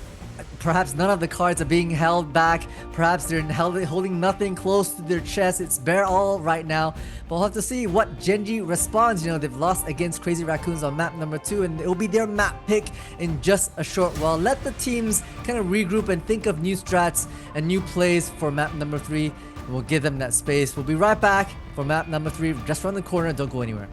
none of the cards are being held back. Perhaps they're holding nothing close to their chest. It's bare all right now. But we'll have to see what Gen.G responds. You know, they've lost against Crazy Raccoons on map number 2, and it will be their map pick in just a short while. Let the teams kind of regroup and think of new strats and new plays for map number 3. And we'll give them that space. We'll be right back for map number 3. Just around the corner. Don't go anywhere.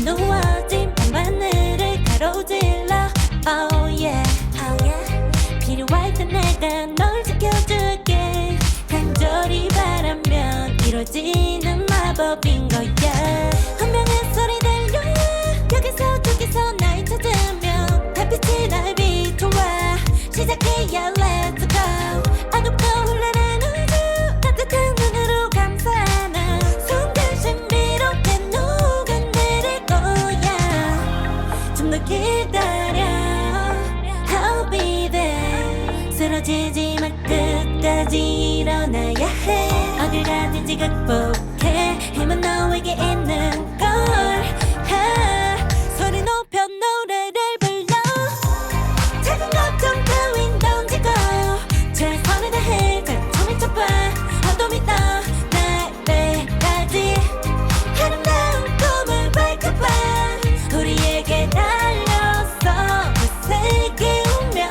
누워진 밤하늘을 가로질러 Oh yeah, oh yeah 필요할 때 내가 널 지켜줄게 간절히 바라면 이루어지는 마법인 거야 운명의 소리 들려 여기서 저기서 날 찾으면 달빛이 날 비춰와 시작이야 let's go 어둡고 혼란한 우주 따뜻한 눈으로 감싸는 순간 신비롭게 더 기다려 I'll be there 쓰러지지 마 끝까지 일어나야 해 어딜 가든지 극복해 힘은 너에게 있는 걸 소리 높여 노래를 불러 작은 걱정 따윈 던지고 최선을 다해 자초미 쳐봐 어둠이 떠 날 때까지 아름다운 꿈을 밝혀봐 우리에게 달려서 그 세계 운명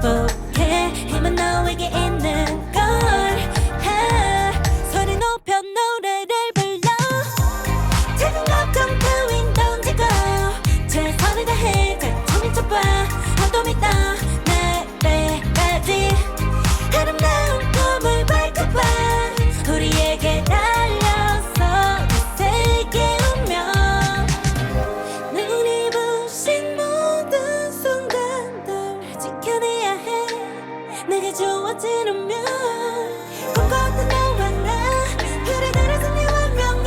극복해 힘은 너에게 있는 걸 소리 높여 노래를 불러 Taking off come to wind 던지고 최선을 다해 작품이 쳐봐 어둠이 떠 내래까지 아름다운 꿈을 밝혀봐 우리에게 달려서 그 세계 운명 눈이 부신 모든 순간들 지켜내야 해 내게 주어지는 꿈꿨던 너와 나 그래 나를 승리한 명예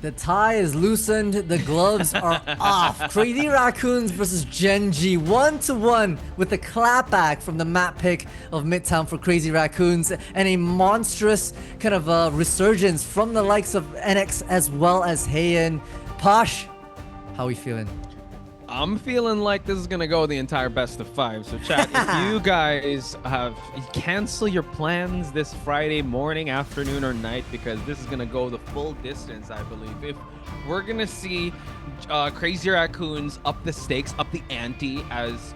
The tie is loosened, the gloves are off. Crazy Raccoons versus Gen.G 1-1 with the clapback from the map pick of Midtown for Crazy Raccoons and a monstrous kind of resurgence from the likes of NX as well as Heian. Posh, how we feeling? I'm feeling like this is gonna go the entire best of 5. So chat, if you guys cancel your plans this Friday morning, afternoon, or night, because this is gonna go the full distance, I believe. If we're gonna see Crazy Raccoons up the stakes, up the ante, as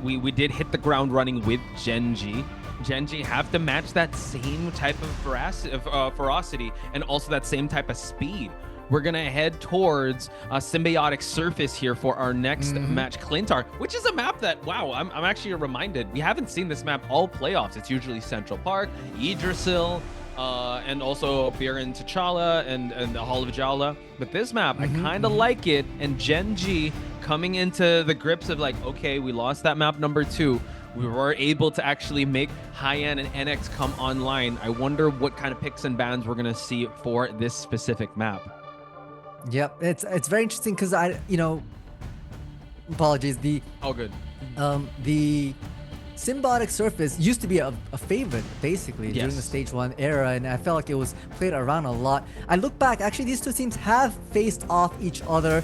we did hit the ground running with Gen.G. Gen.G have to match that same type of ferocity and also that same type of speed. We're gonna head towards Symbiotic Surface here for our next match, Clintar, which is a map that, wow, I'm actually reminded. We haven't seen this map all playoffs. It's usually Central Park, Yggdrasil, and also Baron T'Challa and the Hall of Jala. But this map, I kind of like it. And Gen.G coming into the grips of like, okay, we lost that map number 2. We were able to actually make Heian and NX come online. I wonder what kind of picks and bans we're gonna see for this specific map. Yep, it's very interesting because apologies, the Symbiotic Surface used to be a favorite basically during the stage 1 era, and I felt like it was played around a lot. I look back, actually these two teams have faced off each other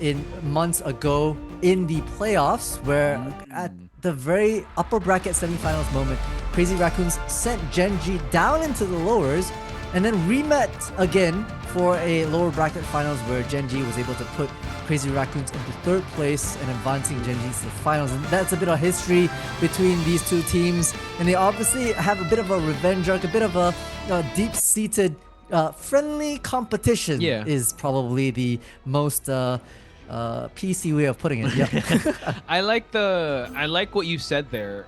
in months ago in the playoffs, where at the very upper bracket semifinals moment, Crazy Raccoons sent Gen.G down into the lowers and then remet again for a lower bracket finals where Gen.G was able to put Crazy Raccoons into 3rd place and advancing Gen.G to the finals. And that's a bit of history between these two teams. And they obviously have a bit of a revenge arc, a bit of a deep-seated friendly competition is probably the most PC way of putting it. Yep. I like what you said there,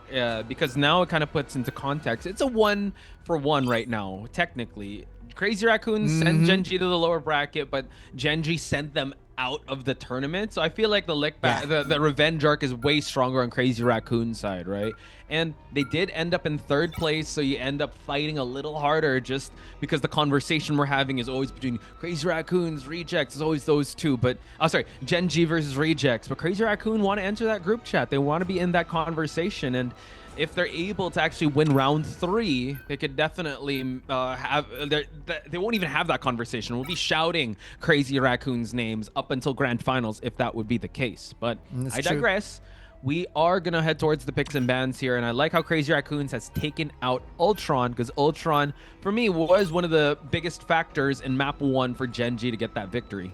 because now it kind of puts into context. It's a 1-for-1 right now, technically. Crazy Raccoons sent Gen.G to the lower bracket, but Gen.G sent them out of the tournament. So I feel like the revenge arc is way stronger on Crazy Raccoon's side, right? And they did end up in 3rd place, so you end up fighting a little harder just because the conversation we're having is always between Crazy Raccoons, Rejects, it's always those two. But, sorry, Gen.G versus Rejects. But Crazy Raccoon want to enter that group chat. They want to be in that conversation, and if they're able to actually win round 3, they could definitely they won't even have that conversation. We'll be shouting Crazy Raccoon's names up until grand finals if that would be the case. But I digress. We are going to head towards the picks and bans here, and I like how Crazy Raccoons has taken out Ultron, because Ultron, for me, was one of the biggest factors in map 1 for Gen.G to get that victory.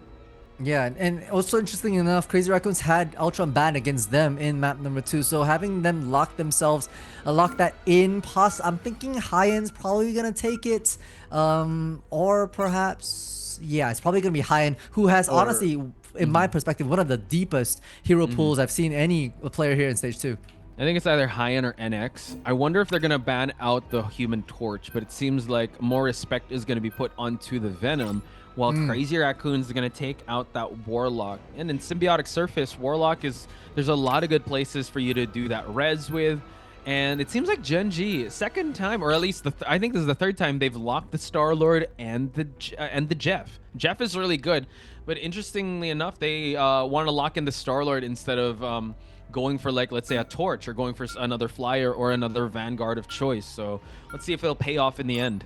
Yeah, and also interesting enough, Crazy Raccoons had Ultron banned against them in map number 2, so having them lock that in, I'm thinking Heian's probably gonna take it, or perhaps, it's probably gonna be Heian, who has honestly, in my perspective, one of the deepest hero pools I've seen any player here in stage 2. I think it's either Heian or NX. I wonder if they're going to ban out the Human Torch, but it seems like more respect is going to be put onto the Venom, while Crazy Raccoons are going to take out that Warlock. And in Symbiotic Surface, Warlock there's a lot of good places for you to do that res with. And it seems like Gen.G, second time, or at least I think this is the 3rd time they've locked the Star-Lord and the Jeff. Jeff is really good, but interestingly enough, they want to lock in the Star-Lord instead of going for, like, let's say a Torch, or going for another Flyer or another Vanguard of choice. So let's see if it'll pay off in the end.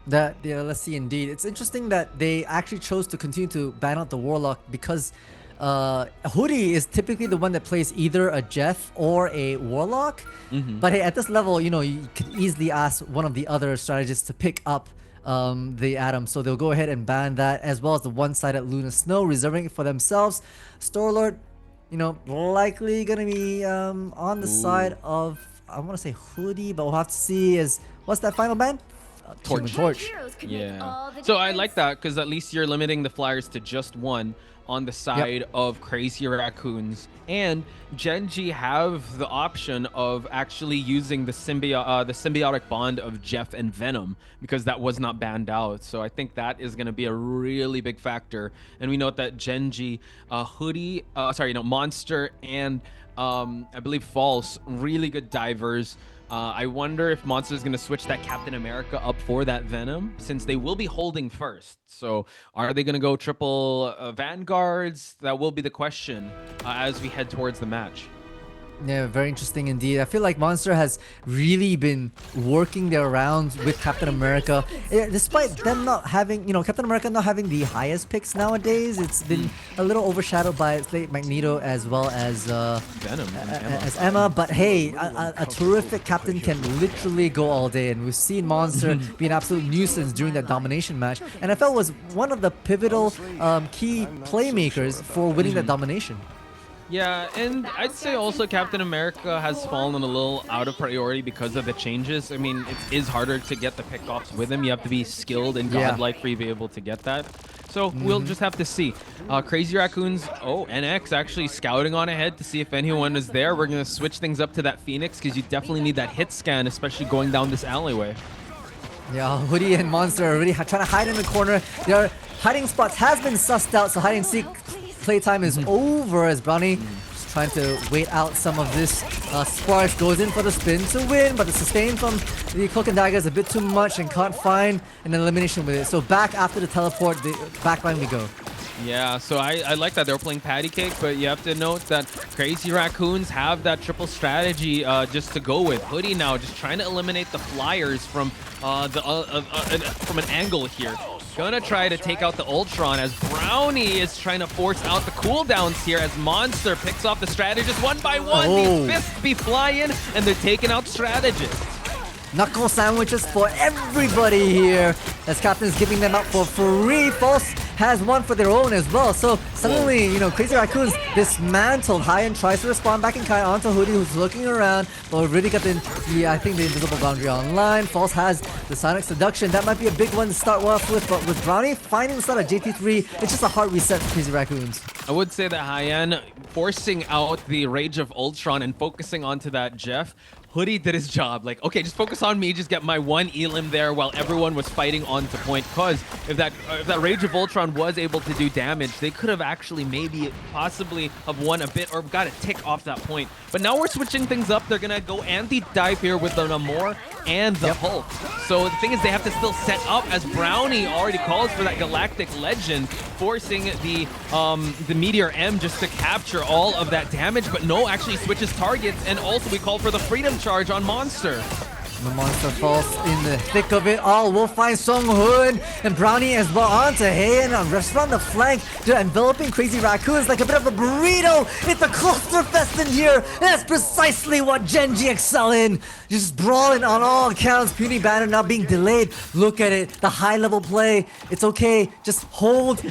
Let's see indeed. It's interesting that they actually chose to continue to ban out the Warlock, because Hoodie is typically the one that plays either a Jeff or a Warlock. But hey, at this level, you could easily ask one of the other strategists to pick up the Atom. So they'll go ahead and ban that, as well as the one-sided Luna Snow, reserving it for themselves. Star-Lord, you know, likely gonna be on the side of, I want to say Hoodie, but we'll have to see. Is what's that final ban? Torch. Torch. Yeah. So I like that because at least you're limiting the Flyers to just one on the side of Crazy Raccoons, and Gen.G have the option of actually using the symbiotic bond of Jeff and Venom, because that was not banned out. So I think that is going to be a really big factor. And we note that Gen.G, Hoodie, Monster, and I believe False, really good divers. I wonder if Monster is going to switch that Captain America up for that Venom, since they will be holding first. So are they going to go triple Vanguards? That will be the question as we head towards the match. Yeah, very interesting indeed. I feel like Monster has really been working their rounds with Captain America. Despite them not having, Captain America not having the highest picks nowadays, it's been a little overshadowed by Magneto as well as Venom as Emma. But hey, a terrific captain can literally go all day, and we've seen Monster be an absolute nuisance during that domination match. And I felt was one of the pivotal key playmakers for winning that domination. Yeah, and I'd say also Captain America has fallen a little out of priority because of the changes. I mean, it is harder to get the pickoffs with him. You have to be skilled and godlike for you to be able to get that. So we'll just have to see. Crazy Raccoons, NX actually scouting on ahead to see if anyone is there. We're going to switch things up to that Phoenix because you definitely need that hit scan, especially going down this alleyway. Yeah, Hoodie and Monster are already trying to hide in the corner. Their hiding spots has been sussed out, so hide and seek playtime is over as Brownie just trying to wait out some of this. Sparks goes in for the spin to win, but the sustain from the Cloak and Dagger is a bit too much and can't find an elimination with it. So back after the teleport, the backline we go. Yeah, so I like that they're playing patty cake, but you have to note that Crazy Raccoons have that triple strategy just to go with. Hoodie now just trying to eliminate the Flyers from from an angle here. Gonna try to take out the Ultron as Brownie is trying to force out the cooldowns here as Monster picks off the strategist one by one. These fists be flying and they're taking out strategists. Knuckle sandwiches for everybody here as Captain's giving them out for free. False has one for their own as well. So suddenly, Crazy Raccoons dismantled. High-End tries to respond back in kind onto Hoodie, who's looking around, but we've really got the invisible boundary online. False has the Sonic Seduction. That might be a big one to start off with, but with Brownie finding the start of JT3, it's just a hard reset for Crazy Raccoons. I would say that High-End forcing out the Rage of Ultron and focusing onto that Jeff. Hoodie did his job. Like, okay, just focus on me, just get my one elim there while everyone was fighting on to point. Because if that Rage of Ultron was able to do damage, they could have actually possibly have won a bit or got a tick off that point. But now we're switching things up. They're gonna go anti-dive here with the Namor and the Hulk. So the thing is, they have to still set up as Brownie already calls for that Galactic Legend, forcing the Meteor M just to capture all of that damage. But no, actually switches targets, and also we call for the Freedom Charge on Monster. The Monster falls in the thick of it all. We'll find Song Hoon and Brownie as well onto Heian on restaurant the flank. They're enveloping Crazy Raccoons like a bit of a burrito. It's a clusterfest in here. And that's precisely what Gen.G excel in. Just brawling on all accounts. Puny Banner now being delayed. Look at it. The high level play. It's okay. Just hold.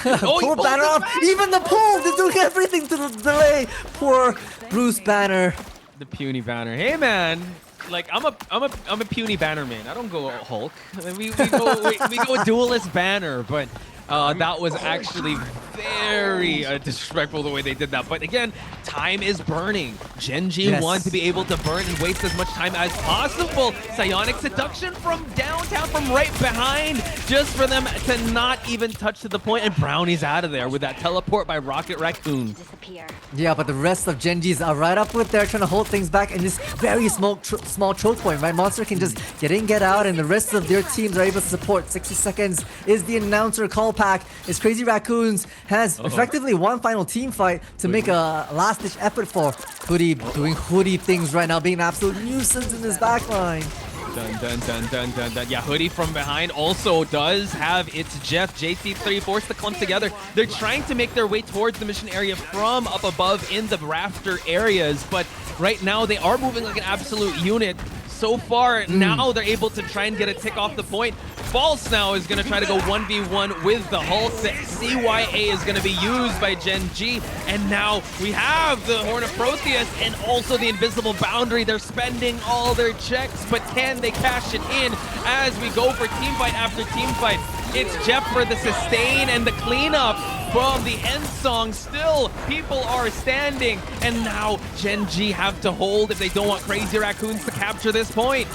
Pull Banner off. Even the pull. They're doing everything to the delay. Poor Bruce Banner. The Puny Banner. Hey man. Like I'm a Puny Banner man. I don't go Hulk. We go Duelist Banner, but that was actually very disrespectful the way they did that. But again, time is burning. Gen.G want to be able to burn and waste as much time as possible. Psionic Seduction from downtown, from right behind, just for them to not even touch to the point. And Brownie's out of there with that teleport by Rocket Raccoon. Yeah, but the rest of Gen.G's are right up with there, trying to hold things back in this very small choke point, right? Monster can just get in, get out, and the rest of their teams are able to support. 60 seconds is the announcer call pack. Is Crazy Raccoons has effectively one final team fight to make a last-ditch effort for Hoodie, doing Hoodie things right now, being an absolute nuisance in this backline. Dun. Yeah, Hoodie from behind also does have its Jeff. JT3 forced to clump together. They're trying to make their way towards the mission area from up above in the rafter areas, but right now they are moving like an absolute unit. So far, now they're able to try and get a tick off the point. False now is going to try to go 1v1 with the Hulk. The CYA is going to be used by Gen.G. And now we have the Horn of Proteus and also the Invisible Boundary. They're spending all their checks, but can they cash it in as we go for teamfight after teamfight? It's Jeff for the sustain and the cleanup from the end song. Still, people are standing, and now Gen.G have to hold if they don't want Crazy Raccoons to capture this point.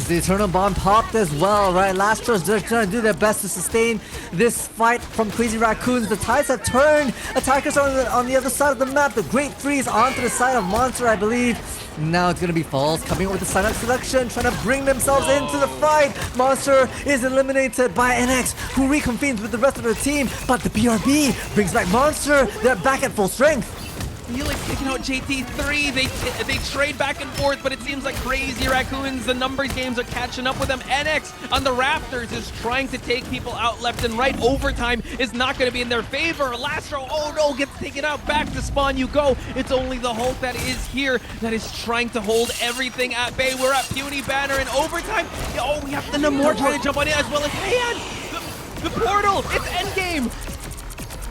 The Eternal Bomb popped as well, right? Lastros, they're trying to do their best to sustain this fight from Crazy Raccoons. The tides have turned. Attackers are on the other side of the map. The Great Freeze onto the side of Monster, I believe. Now it's going to be Falls coming up with the Silent Selection, trying to bring themselves into the fight. Monster is eliminated by NX, who reconvenes with the rest of the team. But the BRB brings back Monster. They're back at full strength. Helix taking out JT3. They trade back and forth, but it seems like Crazy Raccoons, the numbers games are catching up with them. NX on the Raptors is trying to take people out left and right. Overtime is not going to be in their favor. Lastro, oh no, gets taken out. Back to spawn you go. It's only the Hulk that is here that is trying to hold everything at bay. We're at Puny Banner in overtime. Oh, we have the Namor trying to jump on it as well as Heian. The portal, it's endgame.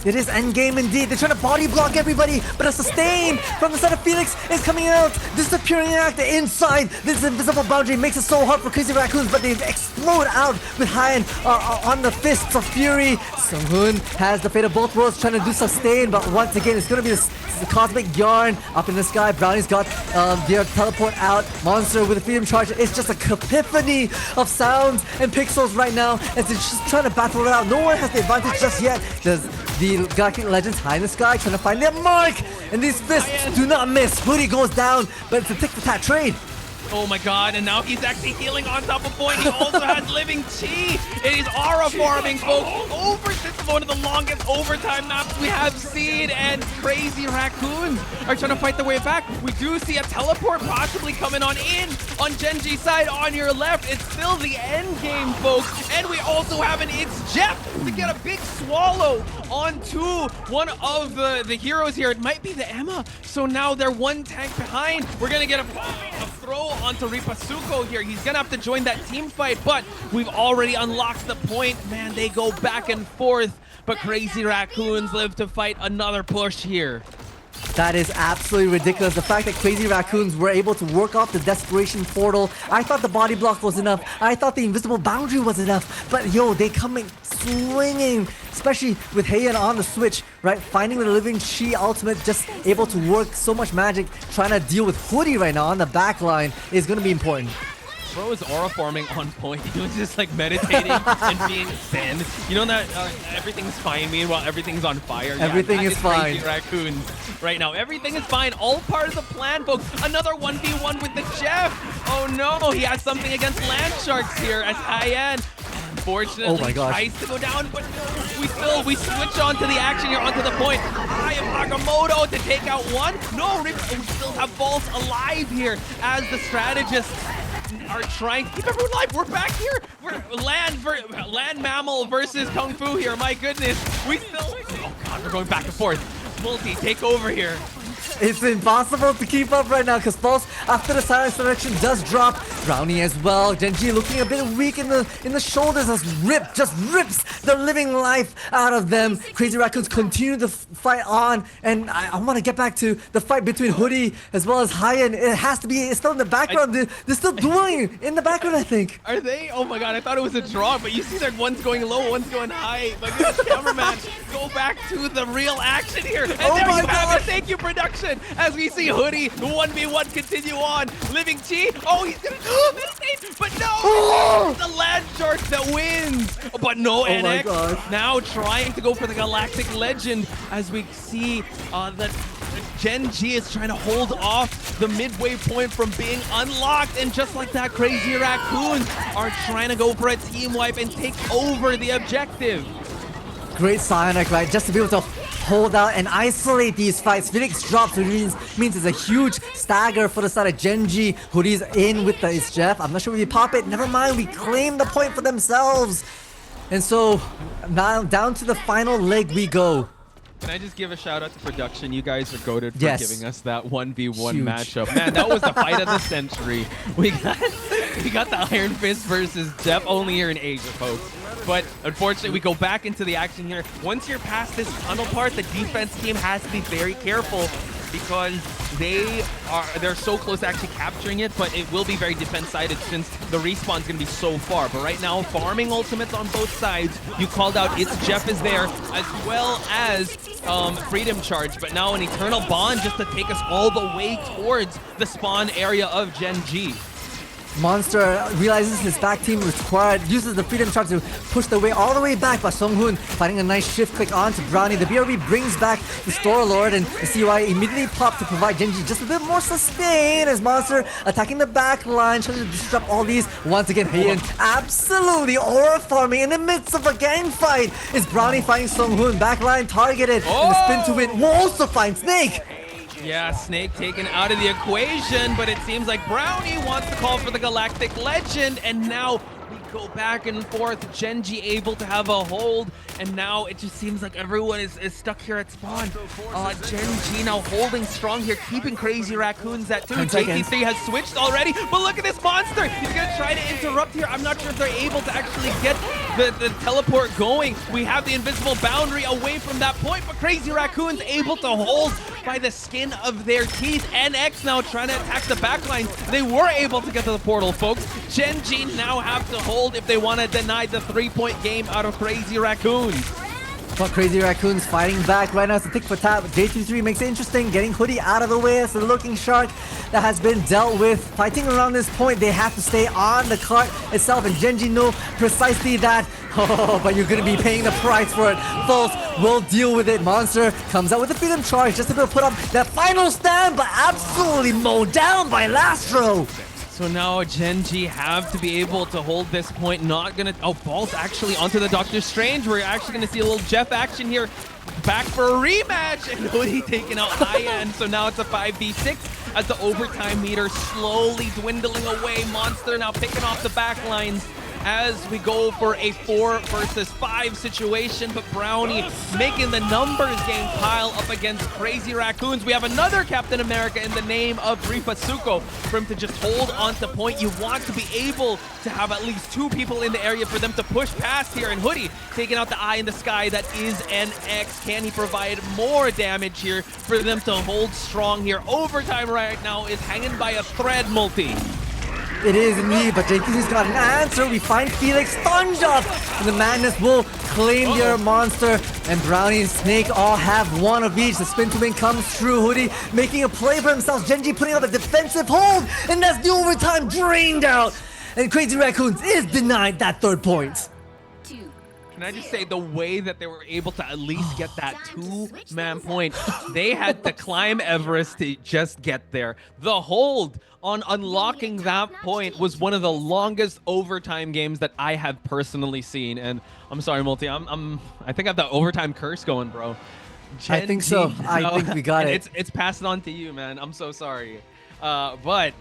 It is endgame indeed. They're trying to body block everybody, but a sustain from the side of Felix is coming out, disappearing out the inside. This invisible boundary makes it so hard for Crazy Raccoons, but they explode out with Heian on the fists of fury. Sung-hoon has the fate of both worlds, trying to do sustain, but once again, it's going to be this cosmic yarn up in the sky. Brownie's got their teleport out. Monster with a freedom charge. It's just a cacophony of sounds and pixels right now as they're just trying to battle it out. No one has the advantage just yet. The Galactic Legends high in the sky trying to find their mark, and these fists do not miss. Hoodie goes down, but it's a tick-for-tat trade. Oh my god, and now he's actually healing on top of point. He also has Living Chi. It is aura farming, folks. This is one of the longest overtime maps we have seen, and Crazy Raccoons are trying to fight their way back. We do see a teleport possibly coming on in on Gen.G's side on your left. It's still the end game, folks. And we also have an It's Jeff to get a big swallow onto one of the heroes here. It might be the Emma. So now they're one tank behind. We're going to get a throw onto Ripasuko here. He's gonna have to join that team fight, but we've already unlocked the point. Man, they go back and forth, but Crazy Raccoons live to fight another push here. That is absolutely ridiculous. The fact that Crazy Raccoons were able to work off the Desperation Portal. I thought the body block was enough. I thought the Invisible Boundary was enough. But yo, they coming swinging, especially with Heian on the switch, right? Finding the Living Chi ultimate, just able to work so much magic. Trying to deal with Hoodie right now on the back line is going to be important. Bro is aura farming on point. He was just like meditating and being zen. You know that everything's fine meanwhile everything's on fire. Everything is fine. Crazy Raccoons right now. Everything is fine. All part of the plan, folks. Another 1v1 with the Jeff. Oh no, he has something against Land Sharks here as Heian unfortunately tries to go down, but no, we switch on to the action here, onto the point. I am Nagamoto to take out one. No, we still have Vault alive here as the strategists are trying to keep everyone alive. We're back here. We're land mammal versus Kung Fu here. My goodness. We still, oh god, we're going back and forth. Multi, take over here. It's impossible to keep up right now because False, after the silent selection, does drop. Brownie as well. Gen.G looking a bit weak in the shoulders as Rip just rips the living life out of them. Crazy Raccoons continue to fight on, and I want to get back to the fight between Hoodie as well as Heian. It has to be, it's still in the background. They're still dueling in the background, I think. Are they? Oh my god, I thought it was a draw, but you see that one's going low, one's going high. My goodness, cameraman, go back to the real action here. And there you have it. Thank you, production. As we see Hoodie 1v1 continue on. Living Chi. Oh, he's gonna meditate, but no! It's the Land Shark that wins. But no, NX now trying to go for the Galactic Legend as we see that Gen.G is trying to hold off the midway point from being unlocked, and just like that, Crazy Raccoons are trying to go for a team wipe and take over the objective. Great Psionic, right? Just to be able to hold out and isolate these fights. Felix drops, which means it's a huge stagger for the side of Gen.G. Hoodie's in with the It's Jeff. I'm not sure if we pop it. Never mind, we claim the point for themselves. And so now down to the final leg we go. Can I just give a shout out to production? You guys are goated for Yes. giving us that 1v1 Huge. matchup. Man, that was the fight of the century. We got the Iron Fist versus Jeff only here in Asia, folks. But unfortunately, we go back into the action here. Once you're past this tunnel part, the defense team has to be very careful because they're so close to actually capturing it, but it will be very defense-sided since the respawn's going to be so far. But right now, farming ultimates on both sides. You called out It's Jeff is there, as well as Freedom Charge, but now an Eternal Bond just to take us all the way towards the spawn area of Gen.G. Monster realizes his back team is required, uses the Freedom Charge to push the way all the way back, but Sunghoon finding a nice shift click onto Brownie. The BRB brings back the Store Lord, and the CY immediately pop to provide Gen.G just a bit more sustain as Monster attacking the back line, trying to disrupt all these. Once again, Heian absolutely aura farming in the midst of a gang fight. Is Brownie finding Sunghoon, back line targeted, and the spin to win will also find Snake. Yeah, Snake taken out of the equation, but it seems like Brownie wants to call for the Galactic Legend, and now we go back and forth. Gen.G able to have a hold, and now it just seems like everyone is stuck here at spawn. Gen.G now holding strong here, keeping Crazy Raccoons at 2. JT3 has switched already, but look at this monster. He's going to try to interrupt here. I'm not sure if they're able to actually get the teleport going. We have the invisible boundary away from that point, but Crazy Raccoons able to hold by the skin of their teeth. NX now trying to attack the backline. They were able to get to the portal, folks. Gen.G now have to hold if they want to deny the 3-point game out of Crazy Raccoons. But Crazy Raccoons fighting back right now. It's a tick for tap. J23 makes it interesting, getting Hoodie out of the way as the looking shark that has been dealt with. Fighting around this point, they have to stay on the cart itself, and Gen.G know precisely that. Oh, but you're gonna be paying the price for it. False will deal with it. Monster comes out with the Freedom Charge just to be able to put up that final stand, but absolutely mowed down by Lastro. So now Gen.G have to be able to hold this point. Not gonna. Oh, falls actually onto the Doctor Strange. We're actually gonna see a little Jeff action here. Back for a rematch, and Hoodie taking out High-End. So now it's a 5v6 as the overtime meter slowly dwindling away. Monster now picking off the back lines as we go for a 4 versus 5 situation, but Brownie making the numbers game pile up against Crazy Raccoons. We have another Captain America in the name of Rifasuko for him to just hold on to point. You want to be able to have at least 2 people in the area for them to push past here, and Hoodie taking out the eye in the sky. That is NX. Can he provide more damage here for them to hold strong here? Overtime right now is hanging by a thread, Multi. It is indeed, but JTC's got an answer. We find Felix sponge up, and the Madness will claim their monster, and Brownie and Snake all have one of each. The spin to win comes through. Hoodie making a play for himself. Gen.G putting up a defensive hold, and that's the overtime drained out. And Crazy Raccoons is denied that 3rd point. Can I just say the way that they were able to at least get that 2-man point, they had to climb Everest to just get there. The hold on unlocking that point was one of the longest overtime games that I have personally seen. And I'm sorry, Multi, I think I have that overtime curse going, bro. I think so. I think we got it. It's passed on to you, man. I'm so sorry. But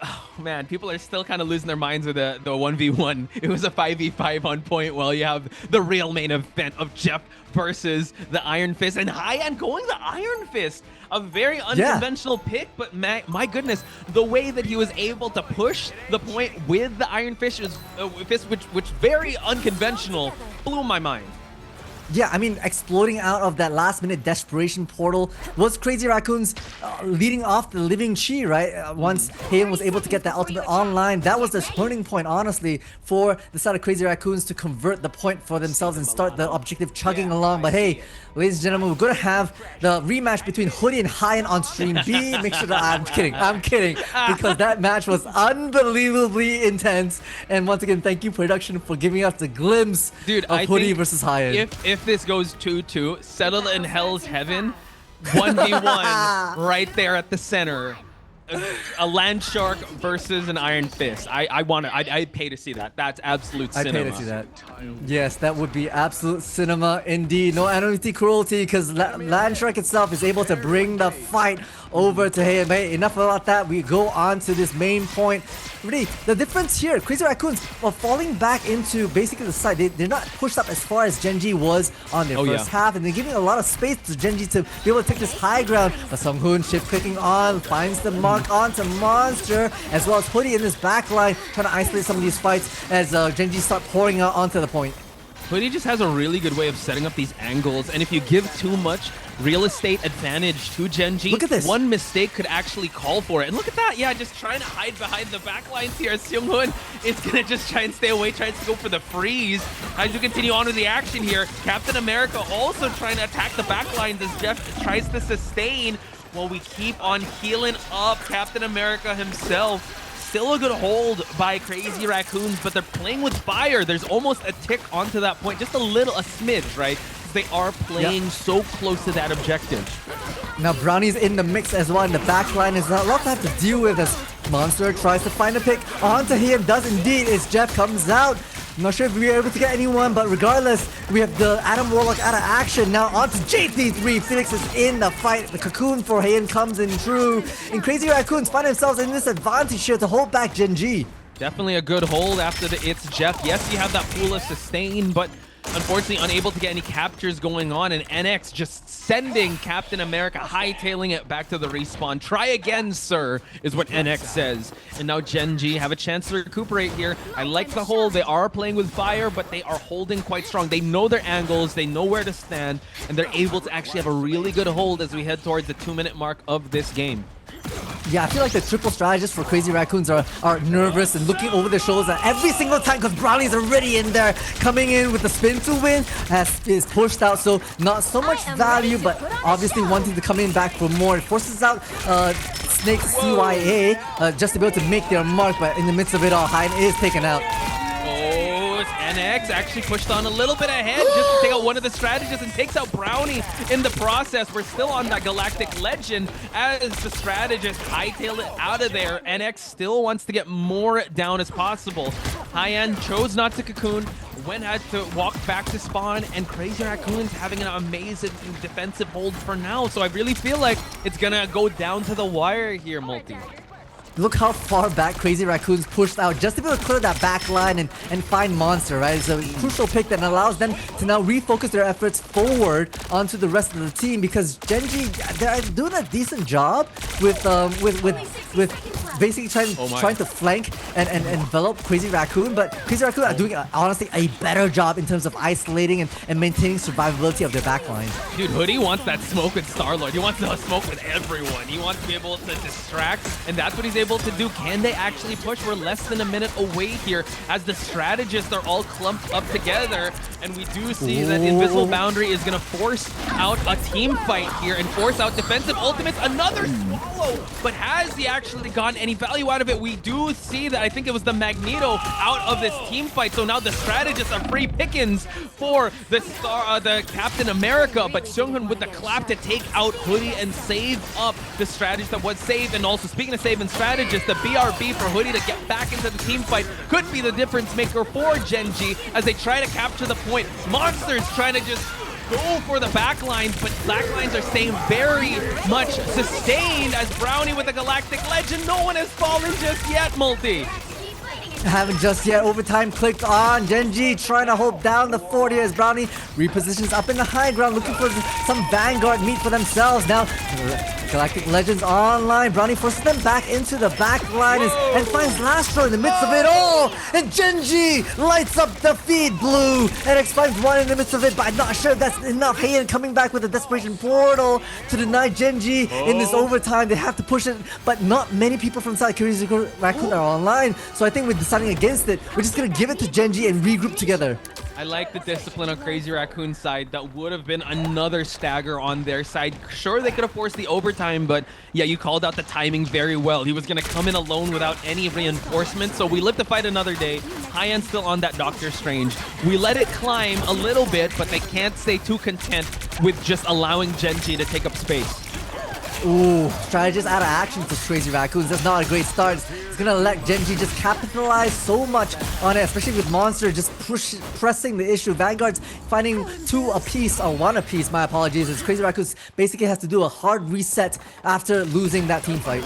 oh, man, people are still kind of losing their minds with the 1v1. It was a 5v5 on point while you have the real main event of Jeff versus the Iron Fist, and High-End going the Iron Fist. A very unconventional pick, but my goodness, the way that he was able to push the point with the Iron Fist, which very unconventional, blew my mind. Yeah, I mean, exploding out of that last-minute desperation portal was Crazy Raccoons leading off the living chi, right? Once Heian was able to get that ultimate online, that was the turning point, honestly, for the side of Crazy Raccoons to convert the point for themselves and start the objective chugging along. But hey, ladies and gentlemen, we're going to have the rematch between Hoodie and Heian on stream B. Make sure that I'm kidding, because that match was unbelievably intense. And once again, thank you, production, for giving us the glimpse of Hoodie versus Heian. If this goes 2-2, settle in Hell's Heaven, 1v1 right there at the center. a land shark versus an iron fist. I'd pay to see that. That's absolute cinema. I'd pay to see that. Yes, that would be absolute cinema indeed. No anonymity cruelty, because Land Shark itself is able to bring the fight over to Heian. But enough about that. We go on to this main point. Really, the difference here, Crazy Raccoons are falling back into basically the side. They're not pushed up as far as Gen.G was on their first half, and they're giving a lot of space to Gen.G to be able to take this high ground. But Sung-hoon shift clicking on, finds the mark onto Monster, as well as Hoodie in this back line, trying to isolate some of these fights as Gen.G start pouring out onto the point. Hoodie just has a really good way of setting up these angles, and if you give too much real estate advantage to Gen.G, look at this. One mistake could actually call for it. And look at that, yeah, just trying to hide behind the back lines here. Seung-hoon is going to just try and stay away, tries to go for the freeze. As you continue on with the action here, Captain America also trying to attack the back lines as Jeff tries to sustain while we keep on healing up Captain America himself. Still a good hold by Crazy Raccoons, but they're playing with fire. There's almost a tick onto that point, just a smidge, right? They are playing so close to that objective. Now Brownie's in the mix as well, and the back line is not a lot to have to deal with as Monster tries to find a pick onto him. Does indeed, as Jeff comes out. I'm not sure if we were able to get anyone, but regardless, we have the Adam Warlock out of action. Now onto JT3. Phoenix is in the fight. The cocoon for Heian comes in true. And Crazy Raccoons find themselves in this advantage here to hold back Gen.G. Definitely a good hold after the It's Jeff. Yes, you have that pool of sustain, but unfortunately unable to get any captures going on, and NX just sending Captain America, hightailing it back to the respawn. Try again, sir, is what NX says. And now Gen.G have a chance to recuperate here. I like the hold. They are playing with fire, but they are holding quite strong. They know their angles, they know where to stand, and they're able to actually have a really good hold as we head towards the 2-minute mark of this game. Yeah, I feel like the triple strategists for Crazy Raccoons are nervous and looking over their shoulders every single time, because Brownie's already in there, coming in with the spin to win, is pushed out, so not so much value, but obviously wanting to come in back for more. It forces out Snake CYA just to be able to make their mark, but in the midst of it all, Hein is taken out. NX actually pushed on a little bit ahead just to take out one of the strategists and takes out Brownie in the process. We're still on that Galactic Legend as the strategist hightail it out of there. NX still wants to get more down as possible. High-End chose not to cocoon, had to walk back to spawn, and Crazy Raccoons having an amazing defensive hold for now. So I really feel like it's gonna go down to the wire here, Multi. Look how far back Crazy Raccoons pushed out just to be able to clear that back line and find Monster, right? It's a crucial pick that allows them to now refocus their efforts forward onto the rest of the team, because Gen.G, they're doing a decent job with basically trying to flank and envelop Crazy Raccoon, but Crazy Raccoon are doing honestly a better job in terms of isolating and maintaining survivability of their backline. Dude, Hoodie wants that smoke with Star-Lord. He wants to smoke with everyone. He wants to be able to distract, and that's what he's able to do. Can they actually push? We're less than a minute away here as the strategists are all clumped up together, and we do see that Invisible Boundary is going to force out a team fight here and force out defensive ultimates. Another swallow, but has he actually gotten any value out of it? We do see that I think it was the Magneto out of this team fight, so now the strategists are free pickings for the Captain America, but Seung-hoon with the clap to take out Hoodie and save up the strategist that was saved. And also, speaking of saving strategists, the BRB for Hoodie to get back into the team fight could be the difference maker for Gen.G as they try to capture the point. Monsters trying to just go for the backlines, but backlines are staying very much sustained as Brownie with the Galactic Legend. No one has fallen just yet, Multi. Haven't just yet. Overtime clicked on. Gen.G trying to hold down the fort here as Brownie repositions up in the high ground, looking for some Vanguard meat for themselves. Now, Galactic Legends online. Brownie forces them back into the back line and finds Lastro in the midst of it all. And Gen.G lights up the feed blue. And X finds one in the midst of it, but I'm not sure if that's enough. Heian coming back with a Desperation Portal to deny Gen.G in this overtime. They have to push it, but not many people from South Crazy Raccoon are online. So I think we're deciding against it. We're just going to give it to Gen.G and regroup together. I like the discipline on Crazy Raccoon's side. That would have been another stagger on their side. Sure, they could have forced the overtime, but yeah, you called out the timing very well. He was going to come in alone without any reinforcements, so we live to fight another day. High-End still on that Doctor Strange. We let it climb a little bit, but they can't stay too content with just allowing Gen.G to take up space. Ooh, strategist out of action for Crazy Raccoons. That's not a great start. It's gonna let Gen.G just capitalize so much on it, especially with Monster just pressing the issue. Vanguard's finding 2 apiece, or 1 apiece, my apologies, as Crazy Raccoons basically has to do a hard reset after losing that team fight.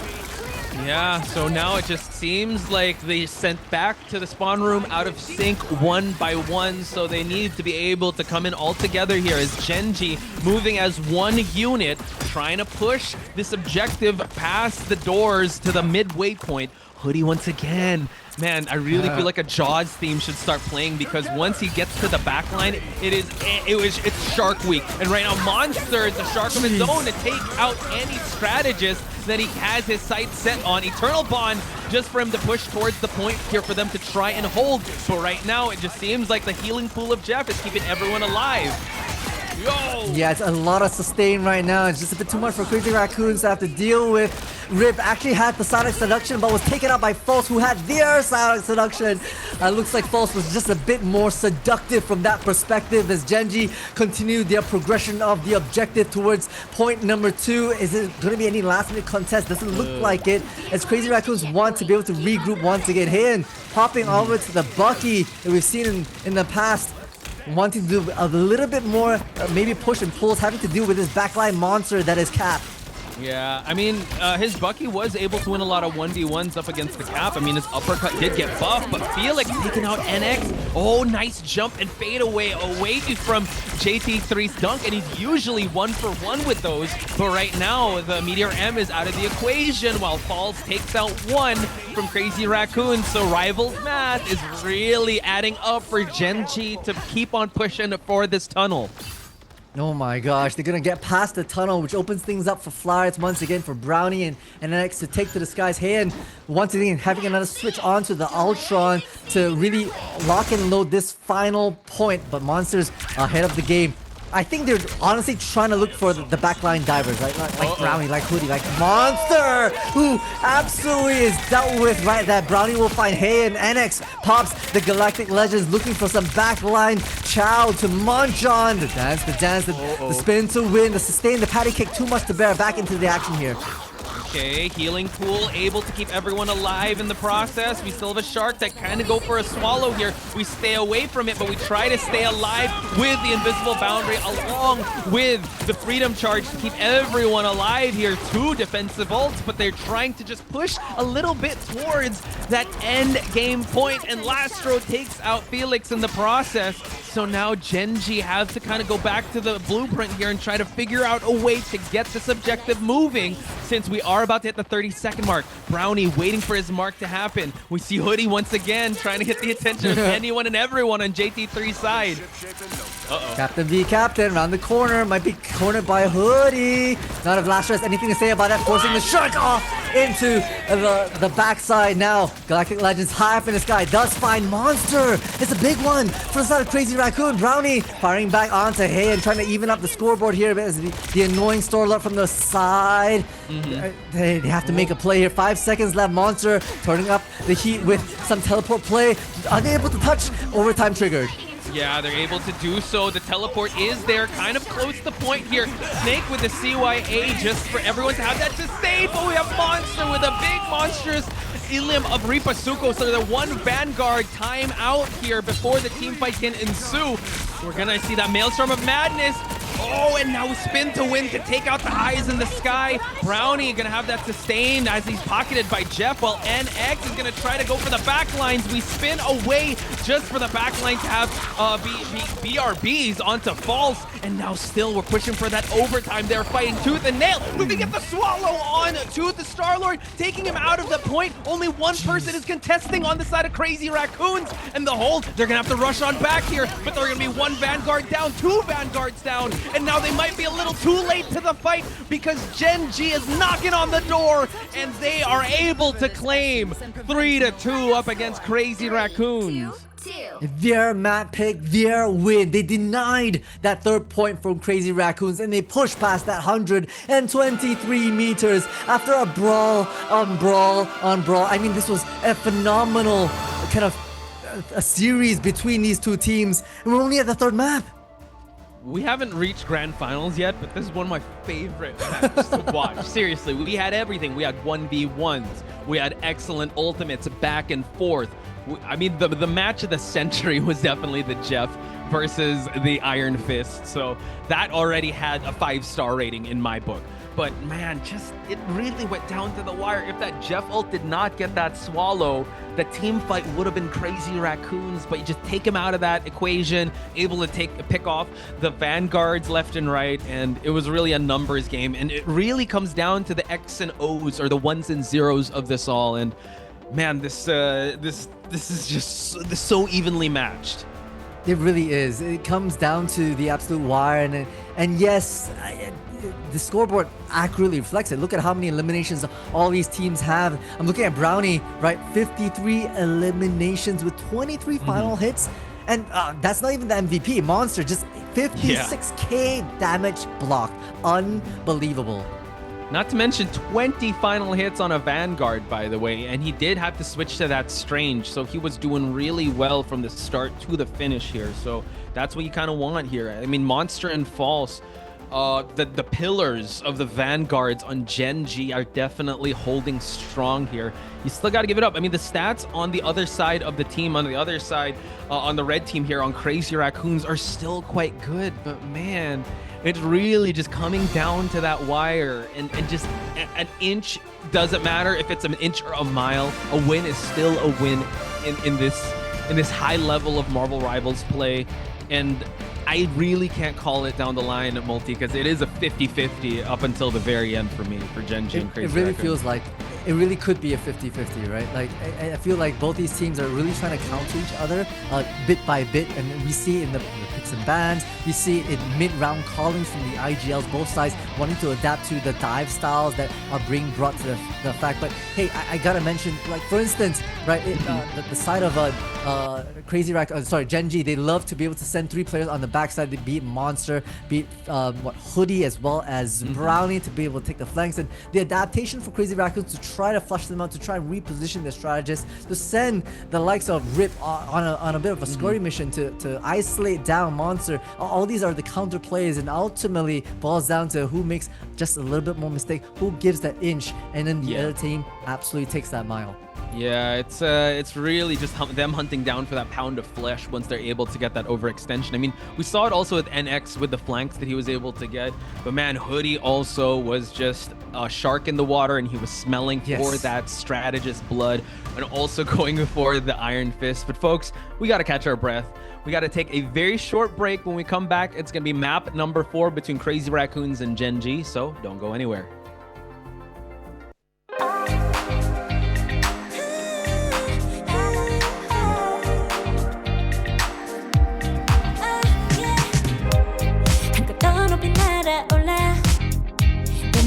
Yeah, so now it just seems like they sent back to the spawn room out of sync 1 by 1, so they need to be able to come in all together here as Gen.G moving as 1 unit, trying to push this objective past the doors to the midway point. Hoodie once again. Man, I really feel like a Jaws theme should start playing, because once he gets to the backline, it's Shark Week. And right now, Monster is a shark of his own to take out any strategist that he has his sights set on. Eternal Bond just for him to push towards the point here for them to try and hold. But right now, it just seems like the healing pool of Jeff is keeping everyone alive. Yo! Yeah, it's a lot of sustain right now. It's just a bit too much for Crazy Raccoons to have to deal with. Rip actually had the Sonic Seduction, but was taken out by False, who had their Sonic Seduction. Looks like False was just a bit more seductive from that perspective as Gen.G continued their progression of the objective towards point number 2. Is it going to be any last-minute contest? Doesn't look like it, as Crazy Raccoons want to be able to regroup once again. Hayan popping over to the Bucky that we've seen in the past, wanting to do a little bit more, maybe push and pulls, having to deal with this backline monster that is Cap. Yeah, I mean, his Bucky was able to win a lot of 1v1s up against the Cap. I mean, his uppercut did get buffed, but Felix taking out NX. Oh, nice jump and fade away from JT3's dunk, and he's usually 1-for-1 with those. But right now, the Meteor M is out of the equation, while Falls takes out 1 from Crazy Raccoon. So Rivals math is really adding up for Gen.G to keep on pushing for this tunnel. Oh my gosh, they're gonna get past the tunnel, which opens things up for Flyers once again for Brownie and NX to take to the skies. Hayan once again having another switch onto the Ultron to really lock and load this final point, but Monsters ahead of the game. I think they're honestly trying to look for the backline divers, right? Like Brownie, like Hoodie, like Monster, who absolutely is dealt with right there. Brownie will find Hayan, NX pops the Galactic Legends looking for some backline chow to munch on. The dance, the spin to win, the sustain, the patty kick, too much to bear. Back into the action here. Okay, healing pool, able to keep everyone alive in the process. We still have a shark that kind of go for a swallow here. We stay away from it, but we try to stay alive with the invisible boundary along with the freedom charge to keep everyone alive here. 2 defensive ults, but they're trying to just push a little bit towards that end game point, and Lastro takes out Felix in the process. So now Gen.G has to kind of go back to the blueprint here and try to figure out a way to get this objective moving, since we are about to hit the 30-second mark. Brownie waiting for his mark to happen. We see Hoodie once again trying to get the attention of anyone and everyone on JT3's side. Captain v Captain around the corner, might be cornered by Hoodie. Not if Lastro has anything to say about that, forcing the shark off into the backside. Now Galactic Legends high up in the sky, does find Monster. It's a big one for the side of Crazy Raccoon. Brownie firing back onto Hayan, trying to even up the scoreboard here as the annoying store alert from the side. They have to make a play here. 5 seconds left. Monster turning up the heat with some teleport play, unable to touch. Overtime triggered. Yeah, they're able to do so. The teleport is there, kind of close to point here. Snake with the CYA just for everyone to have that sustain, but we have Monster with a big monstrous Ilium of Ripasuko, so the 1 Vanguard time out here before the team fight can ensue. We're gonna see that Maelstrom of Madness. Oh, and now spin to win to take out the eyes in the sky. Brownie gonna have that sustained as he's pocketed by Jeff, while NX is gonna try to go for the backlines. We spin away just for the backline to have BRBs onto False, and now still we're pushing for that overtime. They're fighting tooth and nail. We can get the swallow on to the Star-Lord, taking him out of the point. Only 1 person is contesting on the side of Crazy Raccoons, and the hold, they're gonna have to rush on back here, but they're gonna be 1 Vanguard down, 2 Vanguards down, and now they might be a little too late to the fight because Gen.G is knocking on the door, and they are able to claim 3-2 up against Crazy Raccoons. Their map pick, their win. They denied that 3rd point from Crazy Raccoons, and they pushed past that 123 meters after a brawl on brawl on brawl. I mean, this was a phenomenal kind of a series between these 2 teams, and we're only at the 3rd map. We haven't reached grand finals yet, but this is one of my favorite matches to watch. Seriously, we had everything. We had 1v1s. We had excellent ultimates back and forth. I mean, the match of the century was definitely the Jeff versus the Iron Fist. So that already had a 5-star rating in my book. But man, it really went down to the wire. If that Jeff ult did not get that swallow, the team fight would have been Crazy Raccoons, but you just take him out of that equation, able to pick off the vanguards left and right, and it was really a numbers game. And it really comes down to the X and O's, or the ones and zeros of this all. And man, this is just so evenly matched. It really is. It comes down to the absolute wire, and yes, the scoreboard accurately reflects it. Look at how many eliminations all these teams have. I'm looking at Brownie, right? 53 eliminations with 23 final hits, and that's not even the MVP. Monster, just 56k damage blocked. Unbelievable. Not to mention 20 final hits on a Vanguard, by the way, and he did have to switch to that Strange, so he was doing really well from the start to the finish here. So that's what you kind of want here. I mean, Monster and False, the pillars of the Vanguards on Gen.G are definitely holding strong here. You still got to give it up. I mean, the stats on the other side of the team, on the other side, on the red team here, on Crazy Raccoons, are still quite good, but man, it's really just coming down to that wire, and just an inch doesn't matter if it's an inch or a mile. A win is still a win in this high level of Marvel Rivals play, and I really can't call it down the line at Multi, because it is a 50-50 up until the very end for me, for Gen.G and Crazy It really Raccoon. feels like it really could be a 50-50, right? Like, I feel like both these teams are really trying to counter each other bit by bit, and we see it in the picks and bans, we see it in mid-round callings from the IGLs, both sides wanting to adapt to the dive styles that are being brought to the fact. But hey, I gotta mention, like, for instance, right, the side of Crazy Raccoon, Gen.G, they love to be able to send 3 players on the backside, be it Monster, be it Hoodie, as well as Brownie, to be able to take the flanks. And the adaptation for Crazy Raccoons to try to flush them out, to try and reposition their strategists, to send the likes of Rip on a bit of a scurry mission to isolate down Monster. All these are the counter plays, and ultimately boils down to who makes just a little bit more mistake, who gives that inch, and then the other team absolutely takes that mile. Yeah, it's really just them hunting down for that pound of flesh once they're able to get that overextension. I mean, we saw it also with NX with the flanks that he was able to get, but man, Hoodie also was just a shark in the water, and he was smelling for that strategist blood, and also going for the Iron Fist. But folks, we got to catch our breath. We got to take a very short break. When we come back, it's going to be map number 4 between Crazy Raccoons and Gen.G, so don't go anywhere.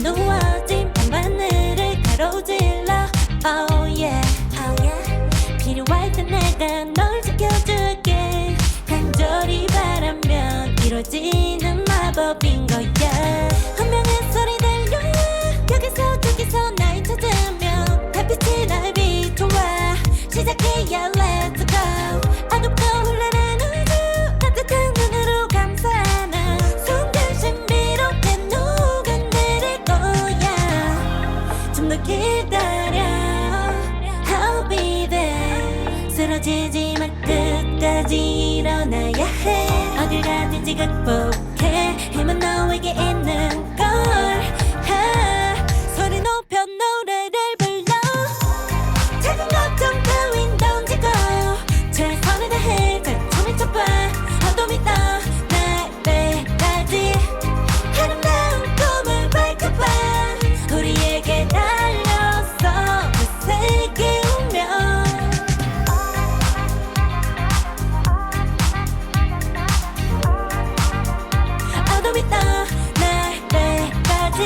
누워진 밤하늘을 가로질러 Oh yeah, oh yeah. 필요할 때 내가 널 지켜줄게 간절히 바라면 이루어지는 마법인 거야 운명의 소리 들려 여기서 저기서 날 찾으면 달빛이 날 비춰와 시작해야 let's go 어둡고 흘러는 우주 따뜻한 눈으로 감싸는 순간 신비롭게 기다려 I'll be there 쓰러지지 마 끝까지 일어나야 해 어딜 가든지 극복해 힘은 너에게 있는 걸 소리 높여 노래를 불러 작은 걱정 따윈 던지고 최선을 다해 작품을 쳐봐 어둠이 떠 날 때까지 아름다운 꿈을 밝혀봐 우리에게 달려서 그 세계 운명 어둠이 떠 날 때까지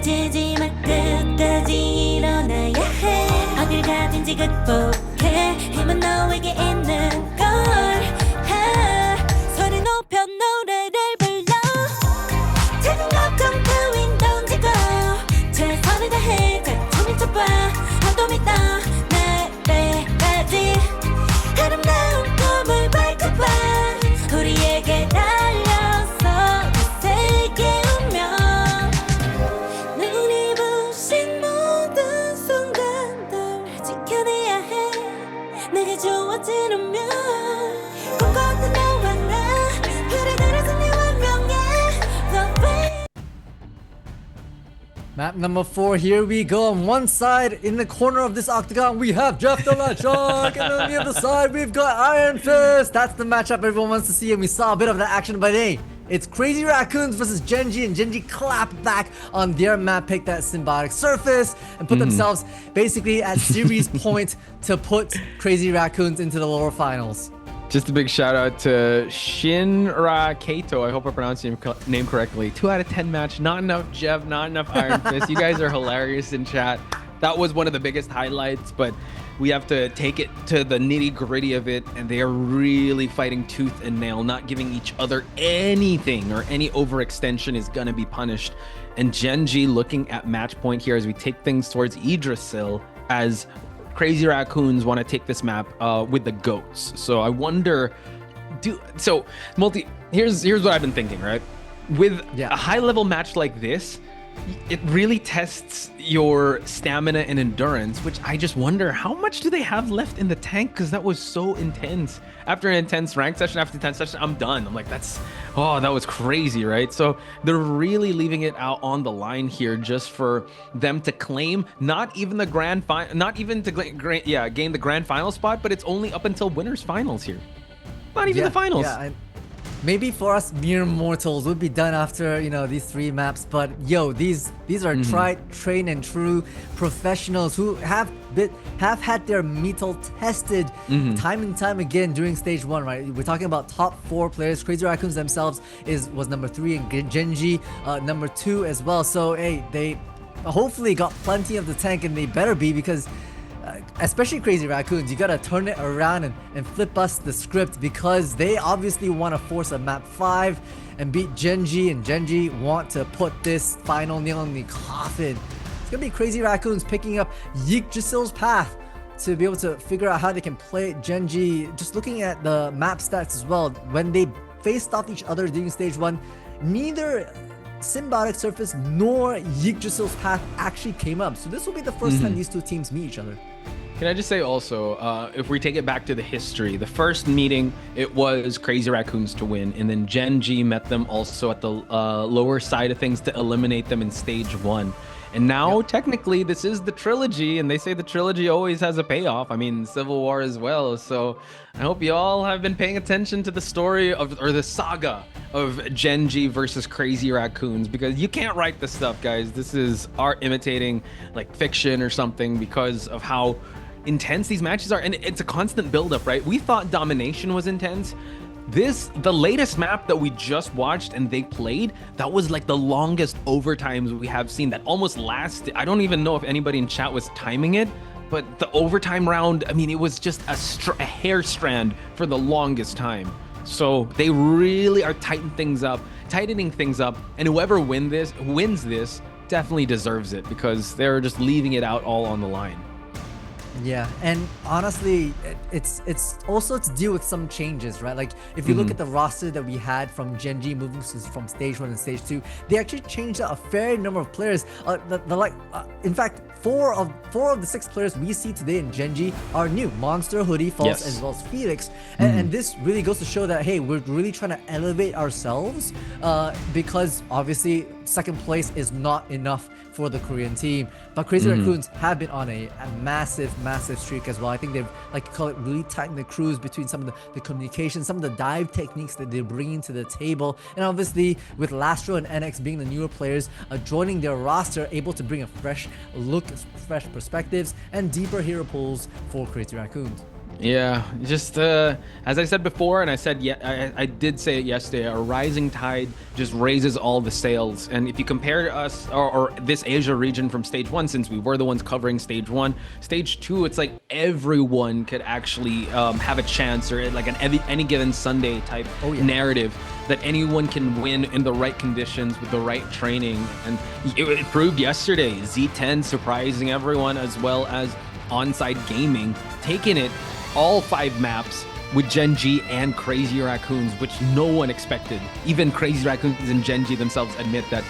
지지만 끝까지 일어나야 해 어딜 가든지 극복해 힘은 너에게 있는 걸 소리 높여 노래를 불러 Taking off comparing don't you go 최선을 다해 작품을 쳐봐 어둠 있다 날 때까지 아름다운 꿈을 밝혀봐 우리에게 달려서 그 세계 운명 눈이 부신 모든 순간들 지켜내야 해 내가 좋아지려면 꿈꿨던 너와 나 그래 그래서 내 운명에 The way Map number 4, here we go. On one side, in the corner of this octagon, we have Jeff the Lachok, and on the other side, we've got Iron Fist. That's the matchup everyone wants to see, and we saw a bit of that action, but hey, it's Crazy Raccoons versus Gen.G, and Gen.G clapped back on their map, picked that symbiotic surface, and put themselves basically at series point to put Crazy Raccoons into the lower finals. Just a big shout out to Shinra Kato. I hope I pronounced your name correctly. 2 out of 10 match. Not enough Jeff, not enough Iron Fist. You guys are hilarious in chat. That was one of the biggest highlights, but we have to take it to the nitty gritty of it. And they are really fighting tooth and nail, not giving each other anything, or any overextension is going to be punished. And Gen.G looking at match point here as we take things towards Yggdrasil, as Crazy Raccoons want to take this map with the goats. So I wonder, here's what I've been thinking, right? With a high level match like this, it really tests your stamina and endurance, which I just wonder how much do they have left in the tank, because that was so intense. After an intense rank session, after 10 session, I'm done. I'm like, that was crazy, right? So they're really leaving it out on the line here just for them to claim not even the grand final, not even to gain the grand final spot, but it's only up until winners finals here. Not even the finals. Yeah, maybe for us mere mortals, we'll be done after, you know, these 3 maps. But yo, these are tried, trained, and true professionals who have had their mettle tested time and time again during stage 1. Right, we're talking about top 4 players. Crazy Raccoons themselves was number 3, and Gen.G number 2 as well. So hey, they hopefully got plenty of the tank, and they better be, because especially Crazy Raccoons, you gotta turn it around and flip us the script, because they obviously want to force a map 5 and beat Gen.G, and Gen.G want to put this final nail in the coffin. It's gonna be Crazy Raccoons picking up Yggdrasil's path to be able to figure out how they can play Gen.G. Just looking at the map stats as well, when they faced off each other during stage 1, neither Symbiotic Surface nor Yggdrasil's path actually came up. So this will be the first time these 2 teams meet each other. Can I just say also, if we take it back to the history, the first meeting, it was Crazy Raccoons to win, and then Gen.G met them also at the lower side of things to eliminate them in stage 1. And now, technically, this is the trilogy, and they say the trilogy always has a payoff. I mean, Civil War as well. So I hope you all have been paying attention to the story of, or the saga of Gen.G versus Crazy Raccoons, because you can't write this stuff, guys. This is art imitating like fiction or something, because of how intense these matches are. And it's a constant buildup, right? We thought domination was intense. The latest map that we just watched and they played, that was like the longest overtimes we have seen, that almost lasted. I don't even know if anybody in chat was timing it, but the overtime round, I mean, it was just a hair strand for the longest time. So they really are tightening things up, and whoever wins this definitely deserves it, because they're just leaving it out all on the line. Yeah, and honestly, it's also to deal with some changes, right? Like if you look at the roster that we had from Gen.G moving from stage 1 and stage 2, they actually changed out a fair number of players. In fact, four of the 6 players we see today in Gen.G are new: Monster, Hoodie, False, as well as Felix. And this really goes to show that, hey, we're really trying to elevate ourselves, because obviously second place is not enough for the Korean team. But Crazy Raccoons have been on a massive streak as well. I think they've, like you call it, really tightened the crews between some of the communication, some of the dive techniques that they're bringing to the table. And obviously with Lastro and NX being the newer players joining their roster, able to bring a fresh look, fresh perspectives, and deeper hero pools for Crazy Raccoons. Yeah, just as I said before, and I said I did say it yesterday. A rising tide just raises all the sails. And if you compare us or this Asia region from stage 1, since we were the ones covering stage 1, stage 2, it's like everyone could actually have a chance, or like an any given Sunday type narrative that anyone can win in the right conditions with the right training. And it proved yesterday. Z10 surprising everyone, as well as Onside Gaming taking it all 5 maps with Gen.G and Crazy Raccoons, which no one expected. Even Crazy Raccoons and Gen.G themselves admit that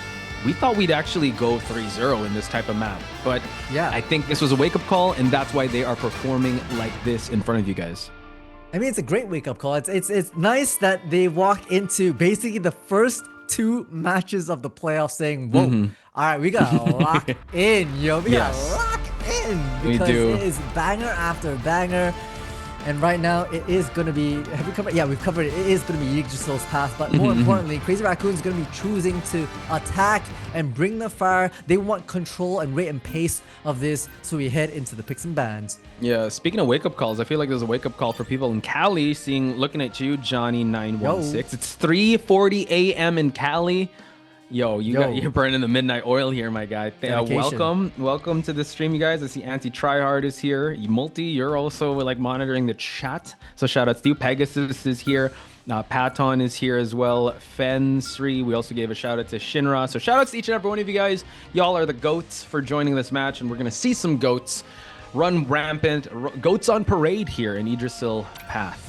we thought we'd actually go 3-0 in this type of map. But yeah, I think this was a wake-up call, and that's why they are performing like this in front of you guys. I mean, it's a great wake-up call. It's nice that they walk into basically the first 2 matches of the playoffs saying, whoa, all right, we gotta lock in, yo. We gotta lock in, because it is banger after banger. And right now, it is going to be... Have we covered? Yeah, we've covered it. It is going to be GEsports' path. But more importantly, Crazy Raccoon is going to be choosing to attack and bring the fire. They want control and rate and pace of this. So we head into the picks and bans. Yeah, speaking of wake-up calls, I feel like there's a wake-up call for people in Cali. Looking at you, Johnny916. It's 3:40 a.m. in Cali. You're burning the midnight oil here, my guy. Welcome to the stream, you guys. I see Anti-Tryhard is here. Multi, you're also like monitoring the chat, so shout outs to you. Pegasus is here. Paton is here as well. Fensri, we also gave a shout out to Shinra. So shout outs to each and every one of you guys. Y'all are the goats for joining this match, and we're gonna see some goats run rampant. Goats on parade here in Idrisil Path.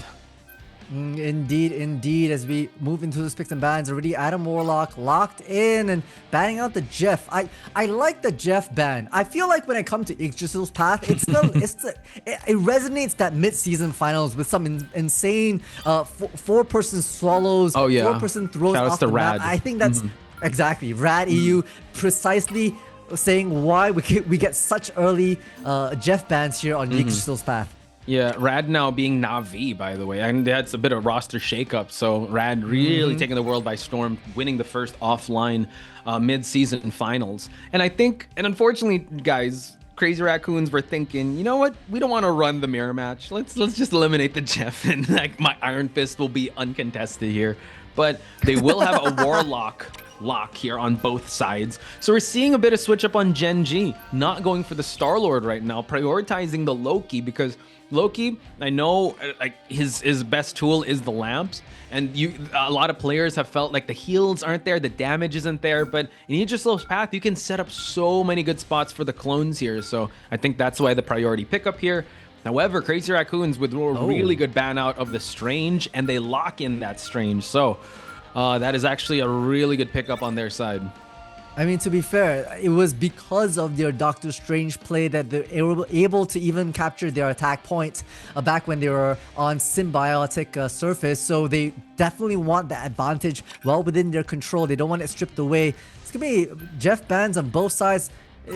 Indeed. As we move into the picks and bans, already Adam Warlock locked in and banning out the Jeff. I like the Jeff ban. I feel like when I come to Yggdrasil's path, it resonates that mid-season finals with some insane 4-person swallows. 4-person throws off the map. I think that's exactly Rad EU precisely saying why we get such early Jeff bans here on Yggdrasil's path. Yeah, Rad now being Na'Vi, by the way, and that's a bit of roster shakeup. So Rad really taking the world by storm, winning the first offline mid-season finals. And I think, and unfortunately, guys, Crazy Raccoons were thinking, you know what? We don't want to run the mirror match. Let's just eliminate the Jeff, and like my Iron Fist will be uncontested here. But they will have a Warlock lock here on both sides. So we're seeing a bit of switch up on Gen.G, not going for the Star-Lord right now, prioritizing the Loki, because Loki, I know like his best tool is the lamps, and a lot of players have felt like the heals aren't there, the damage isn't there, but in Yggdrasil's path, you can set up so many good spots for the clones here. So I think that's why the priority pickup here. However, Crazy Raccoons with a really good ban out of the Strange, and they lock in that Strange. So that is actually a really good pickup on their side. I mean, to be fair, it was because of their Doctor Strange play that they were able to even capture their attack point back when they were on symbiotic surface. So they definitely want the advantage well within their control. They don't want it stripped away. It's going to be Jeff bans on both sides.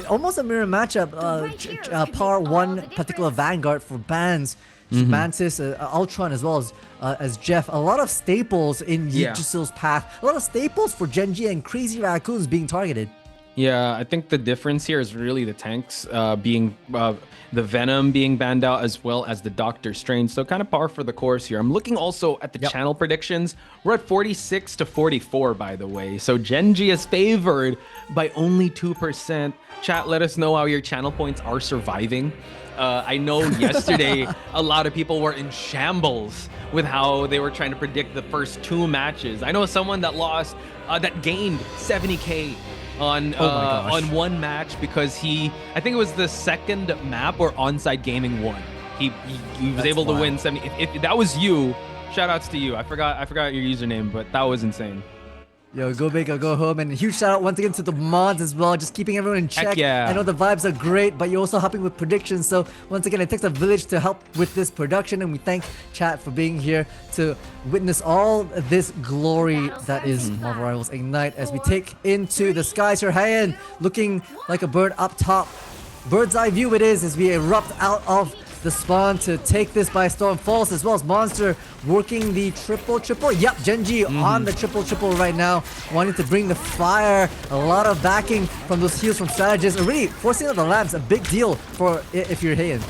Almost a mirror matchup. Par 1 particular Vanguard for bans. Mantis, Ultron, as well as Jeff. A lot of staples in Yggdrasil's path. A lot of staples for Gen.G and Crazy Raccoons being targeted. Yeah, I think the difference here is really the tanks being the Venom being banned out, as well as the Doctor Strange. So kind of par for the course here. I'm looking also at the channel predictions. We're at 46 to 44, by the way. So Gen.G is favored by only 2%. Chat, let us know how your channel points are surviving. I know yesterday a lot of people were in shambles with how they were trying to predict the first 2 matches. I know someone that lost, that gained 70K on one match because I think it was the second map where Onside Gaming won. He was able to win 70. If that was you, shout outs to you. I forgot your username, but that was insane. Yo, go big or go home, and huge shout out once again to the mods as well, just keeping everyone in check. Heck yeah. I know the vibes are great, but you're also helping with predictions, so once again, it takes a village to help with this production, and we thank chat for being here to witness all this glory that is Marvel Rivals Ignite as we take into the skies here. Hayan looking like a bird up top. Bird's eye view it is as we erupt out of the spawn to take this by storm. False as well as Monster working the triple. Yep, Gen.G on the triple right now, wanting to bring the fire. A lot of backing from those heals from strategists. Already forcing out the lamps, a big deal for if you're Hayan.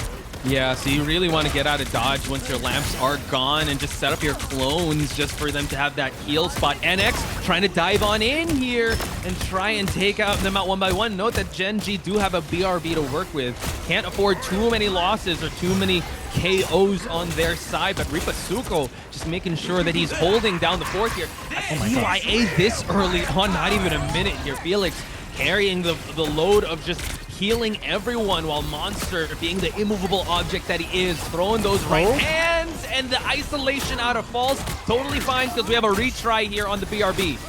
Yeah, so you really want to get out of dodge once your lamps are gone and just set up your clones just for them to have that heal spot. NX trying to dive on in here and try and take them out one by one. Note that Gen.G do have a BRB to work with. Can't afford too many losses or too many KOs on their side, but Ripasuko just making sure that he's holding down the fort here. CYA this early on, not even a minute here. Felix carrying the load of just healing everyone, while Monster, being the immovable object that he is, throwing those right hands, and the isolation out of falls. Totally fine, because we have a retry here on the BRB.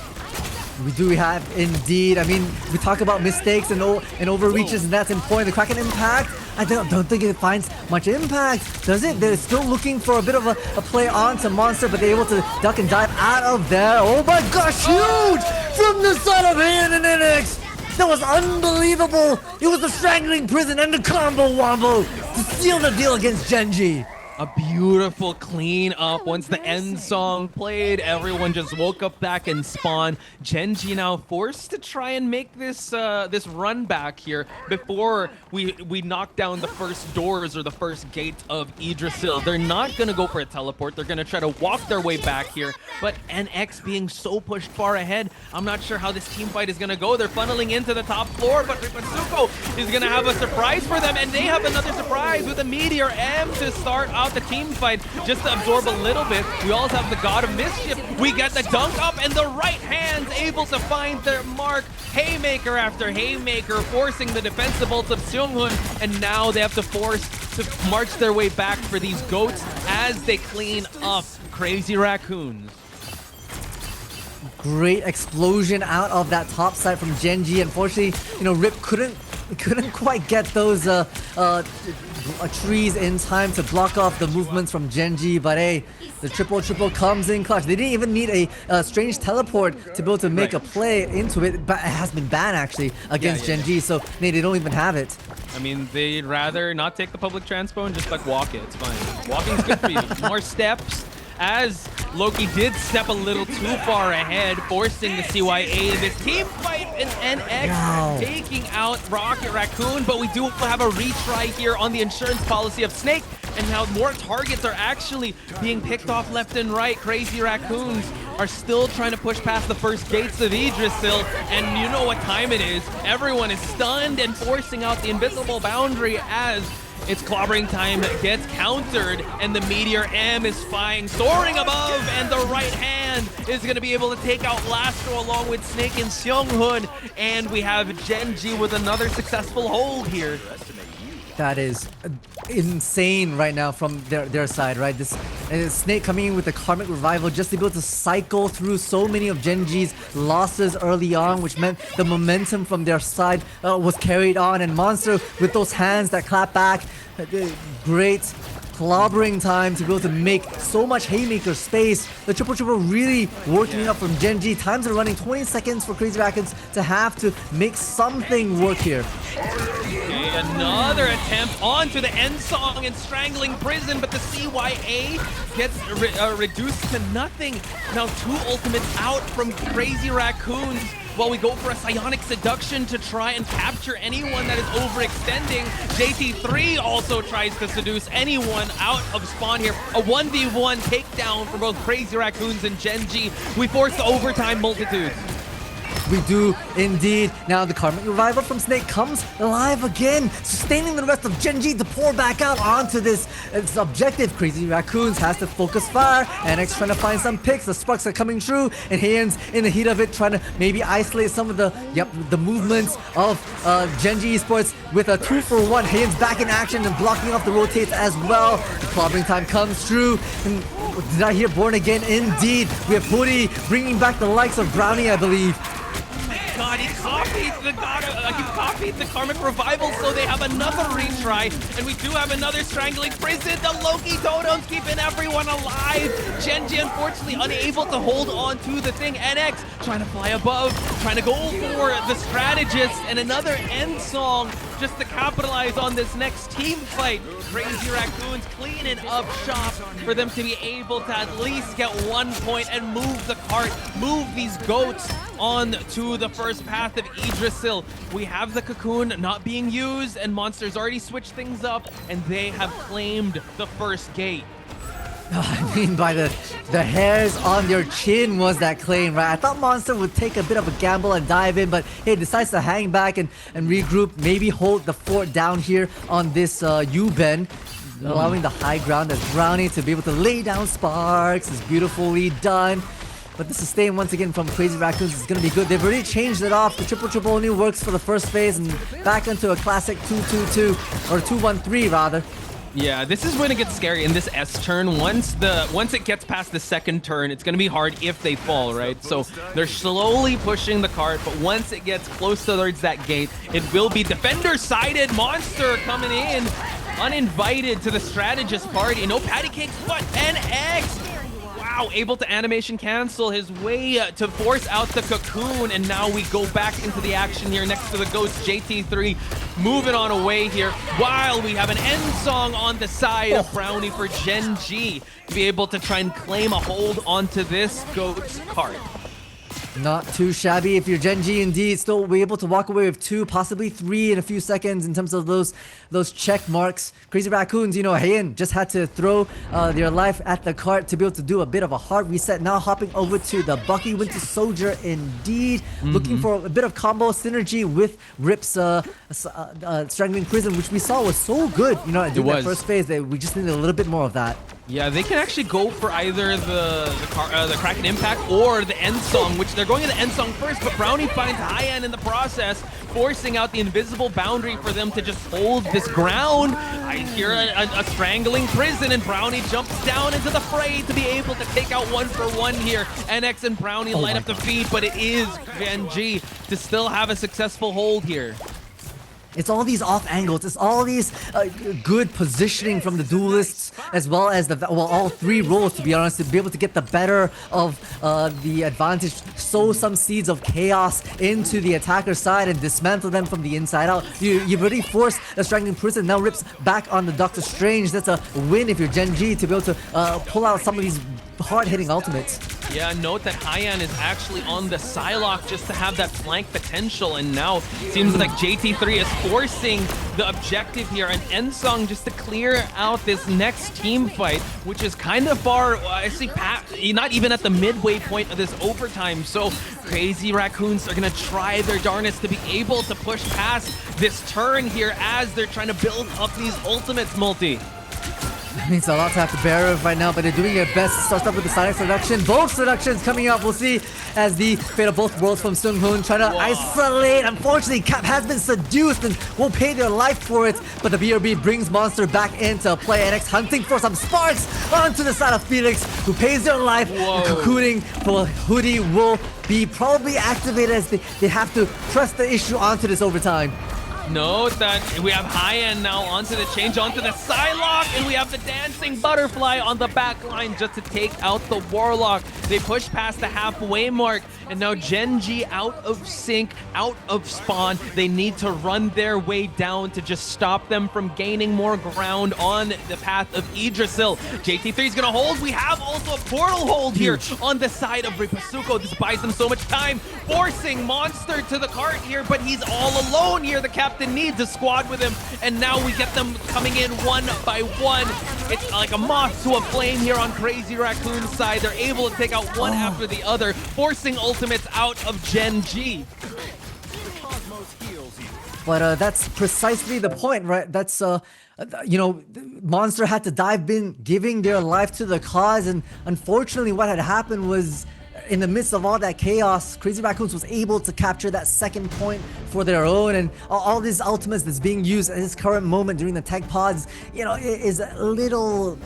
We do have indeed. I mean, we talk about mistakes and overreaches, and that's important. The Kraken impact, I don't think it finds much impact, does it? They're still looking for a bit of a play onto Monster, but they're able to duck and dive out of there. Oh my gosh, huge from the side of Hayan and NX. That was unbelievable. It was the strangling prison and the combo wombo to seal the deal against Gen.G. A beautiful clean up. Once the end song played, everyone just woke up back and spawned. Gen.G now forced to try and make this this run back here before we knock down the first doors or the first gate of Yggdrasil. They're not gonna go for a teleport. They're gonna try to walk their way back here. But NX being so pushed far ahead, I'm not sure how this team fight is gonna go. They're funneling into the top floor, but Ripasuko is gonna have a surprise for them, and they have another surprise with a Meteor M to start out the team fight, just to absorb a little bit. We also have the God of Mischief. We get the dunk up, and the right hand's able to find their mark. Haymaker after haymaker, forcing the defensive ults of Seonghun, and now they have to force to march their way back for these goats as they clean up Crazy Raccoons. Great explosion out of that top side from Gen.G. Unfortunately, you know, Rip couldn't quite get those trees in time to block off the movements from Gen.G, but hey, the triple comes in clutch. They didn't even need a strange teleport to be able to make a play into it, but it has been banned actually against Gen.G, so they don't even have it. I mean, they'd rather not take the public transpo and just like walk it. It's fine. Walking's good for you. More steps, as Loki did step a little too far ahead, forcing the CYA in this team fight, and NX taking out Rocket Raccoon, but we do have a retry here on the insurance policy of Snake, and now more targets are actually being picked off left and right. Crazy Raccoons are still trying to push past the first gates of Yggdrasil, and you know what time it is. Everyone is stunned and forcing out the invisible boundary as it's clobbering time gets countered, and the Meteor M is flying, soaring above, and the right hand is going to be able to take out Lastro along with Snake and Seonghun, and we have Gen.G with another successful hold here. That is insane right now from their side, right? This Snake coming in with the Karmic Revival just to be able to cycle through so many of Gen.G's losses early on, which meant the momentum from their side was carried on, and Monster with those hands that clap back, great clobbering time to be able to make so much haymaker space. The triple really working up from Gen.G. Times are running 20 seconds for Crazy Raccoons to have to make something work here. Okay, another attempt onto the end song and strangling prison, but the CYA gets reduced to nothing. Now 2 ultimates out from Crazy Raccoons, while we go for a Psionic Seduction to try and capture anyone that is overextending. JT3 also tries to seduce anyone out of spawn here. A 1v1 takedown for both Crazy Raccoons and Gen.G. We force the overtime multitudes. We do indeed. Now the Karmic Revival from Snake comes alive again, sustaining the rest of Gen.G to pour back out onto this objective. Crazy Raccoons has to focus fire. NX trying to find some picks. The sparks are coming through, and Hayan's in the heat of it trying to maybe isolate some of the movements of Gen.G Esports with a 2-for-1. Hayan's back in action and blocking off the rotates as well. The clobbering time comes through. And did I hear Born Again? Indeed. We have Puri bringing back the likes of Brownie, I believe. God, he copied the Karmic Revival, so they have another retry, and we do have another strangling prison. The Loki totems keeping everyone alive. Gen.G unfortunately unable to hold on to the thing. NX trying to fly above, trying to go for the strategist, and another end song just to capitalize on this next team fight. Crazy Raccoons cleaning up shop for them to be able to at least get 1 point and move the cart, move these goats on to the first path of Yggdrasil. We have the cocoon not being used, and Monster's already switched things up, and they have claimed the first gate. I mean, by the hairs on your chin was that claim, right? I thought Monster would take a bit of a gamble and dive in, but hey, decides to hang back and regroup, maybe hold the fort down here on this U-bend, allowing the high ground as Brownie to be able to lay down sparks. Is beautifully done. But the sustain once again from Crazy Raccoons is going to be good. They've already changed it off. The triple only works for the first phase and back into a classic 2-2-2 or 2-1-3 rather. Yeah, this is when it gets scary in this S turn. Once it gets past the second turn, it's going to be hard if they fall, right? So they're slowly pushing the cart, but once it gets close towards that gate, it will be defender-sided. Monster coming in, uninvited to the strategist party. No patty cakes, but an X. Wow, able to animation cancel his way to force out the cocoon, and now we go back into the action here next to the Ghost. JT3 moving on away here, while we have an end song on the side of Brownie for Gen.G to be able to try and claim a hold onto this Goat's cart. Not too shabby if you're Gen.G indeed. Still be able to walk away with 2, possibly 3 in a few seconds in terms of those check marks. Crazy Raccoons, you know, Heian just had to throw their life at the cart to be able to do a bit of a hard reset. Now hopping over to the Bucky Winter Soldier indeed. Looking for a bit of combo synergy with Rip's Strangling Prison, which we saw was so good, you know, during that first phase. We just needed a little bit more of that. Yeah, they can actually go for either the Kraken Impact or the End Song, which they're going to the End Song first, but Brownie finds high end in the process, forcing out the invisible boundary for them to just hold this ground. I hear a Strangling Prison, and Brownie jumps down into the fray to be able to take out 1-for-1 here. NX and Brownie light up the feed, but it is Gen.G to still have a successful hold here. It's all these off angles. It's all these good positioning from the duelists, as well as all 3 roles, to be honest, to be able to get the better of the advantage, sow some seeds of chaos into the attacker side and dismantle them from the inside out. You've already forced the Strangling Prison. Now Rips back on the Doctor Strange. That's a win if you're Gen.G to be able to pull out some of these hard-hitting ultimates. Yeah, note that Haiyan is actually on the Psylocke just to have that flank potential, and now it seems like JT3 is forcing the objective here, and Ensong just to clear out this next team fight, which is kind of far, I see, not even at the midway point of this overtime. So Crazy Raccoons are going to try their darnest to be able to push past this turn here as they're trying to build up these ultimates, Multi. That means a lot to have to bear with right now, but they're doing their best. Starts up with the Sonic Seduction. Both Seductions coming up. We'll see as the fate of both worlds from Sung Hoon trying to isolate. Unfortunately, Cap has been seduced and will pay their life for it, but the BRB brings Monster back into play. NX hunting for some sparks onto the side of Felix, who pays their life. Cocooning for Hoodie will be probably activated as they have to press the issue onto this overtime. Note that we have Haiyan now onto the change, onto the Psylocke, and we have the Dancing Butterfly on the back line just to take out the Warlock. They push past the halfway mark, and now Gen.G out of sync, out of spawn. They need to run their way down to just stop them from gaining more ground on the path of Yggdrasil. JT3 is going to hold. We have also a portal hold here on the side of Ripasuko. This buys them so much time, forcing Monster to the cart here, but he's all alone here. The captain needs a squad with him, and now we get them coming in one by one. It's like a moth to a flame here on Crazy Raccoon's side. They're able to take out one after the other, forcing ultimates out of Gen.G. But that's precisely the point, right? That's you know, Monster had to dive in, giving their life to the cause, and unfortunately what had happened was, in the midst of all that chaos, Crazy Raccoons was able to capture that second point for their own, and all these ultimates that's being used at this current moment during the tech pods, you know, is a little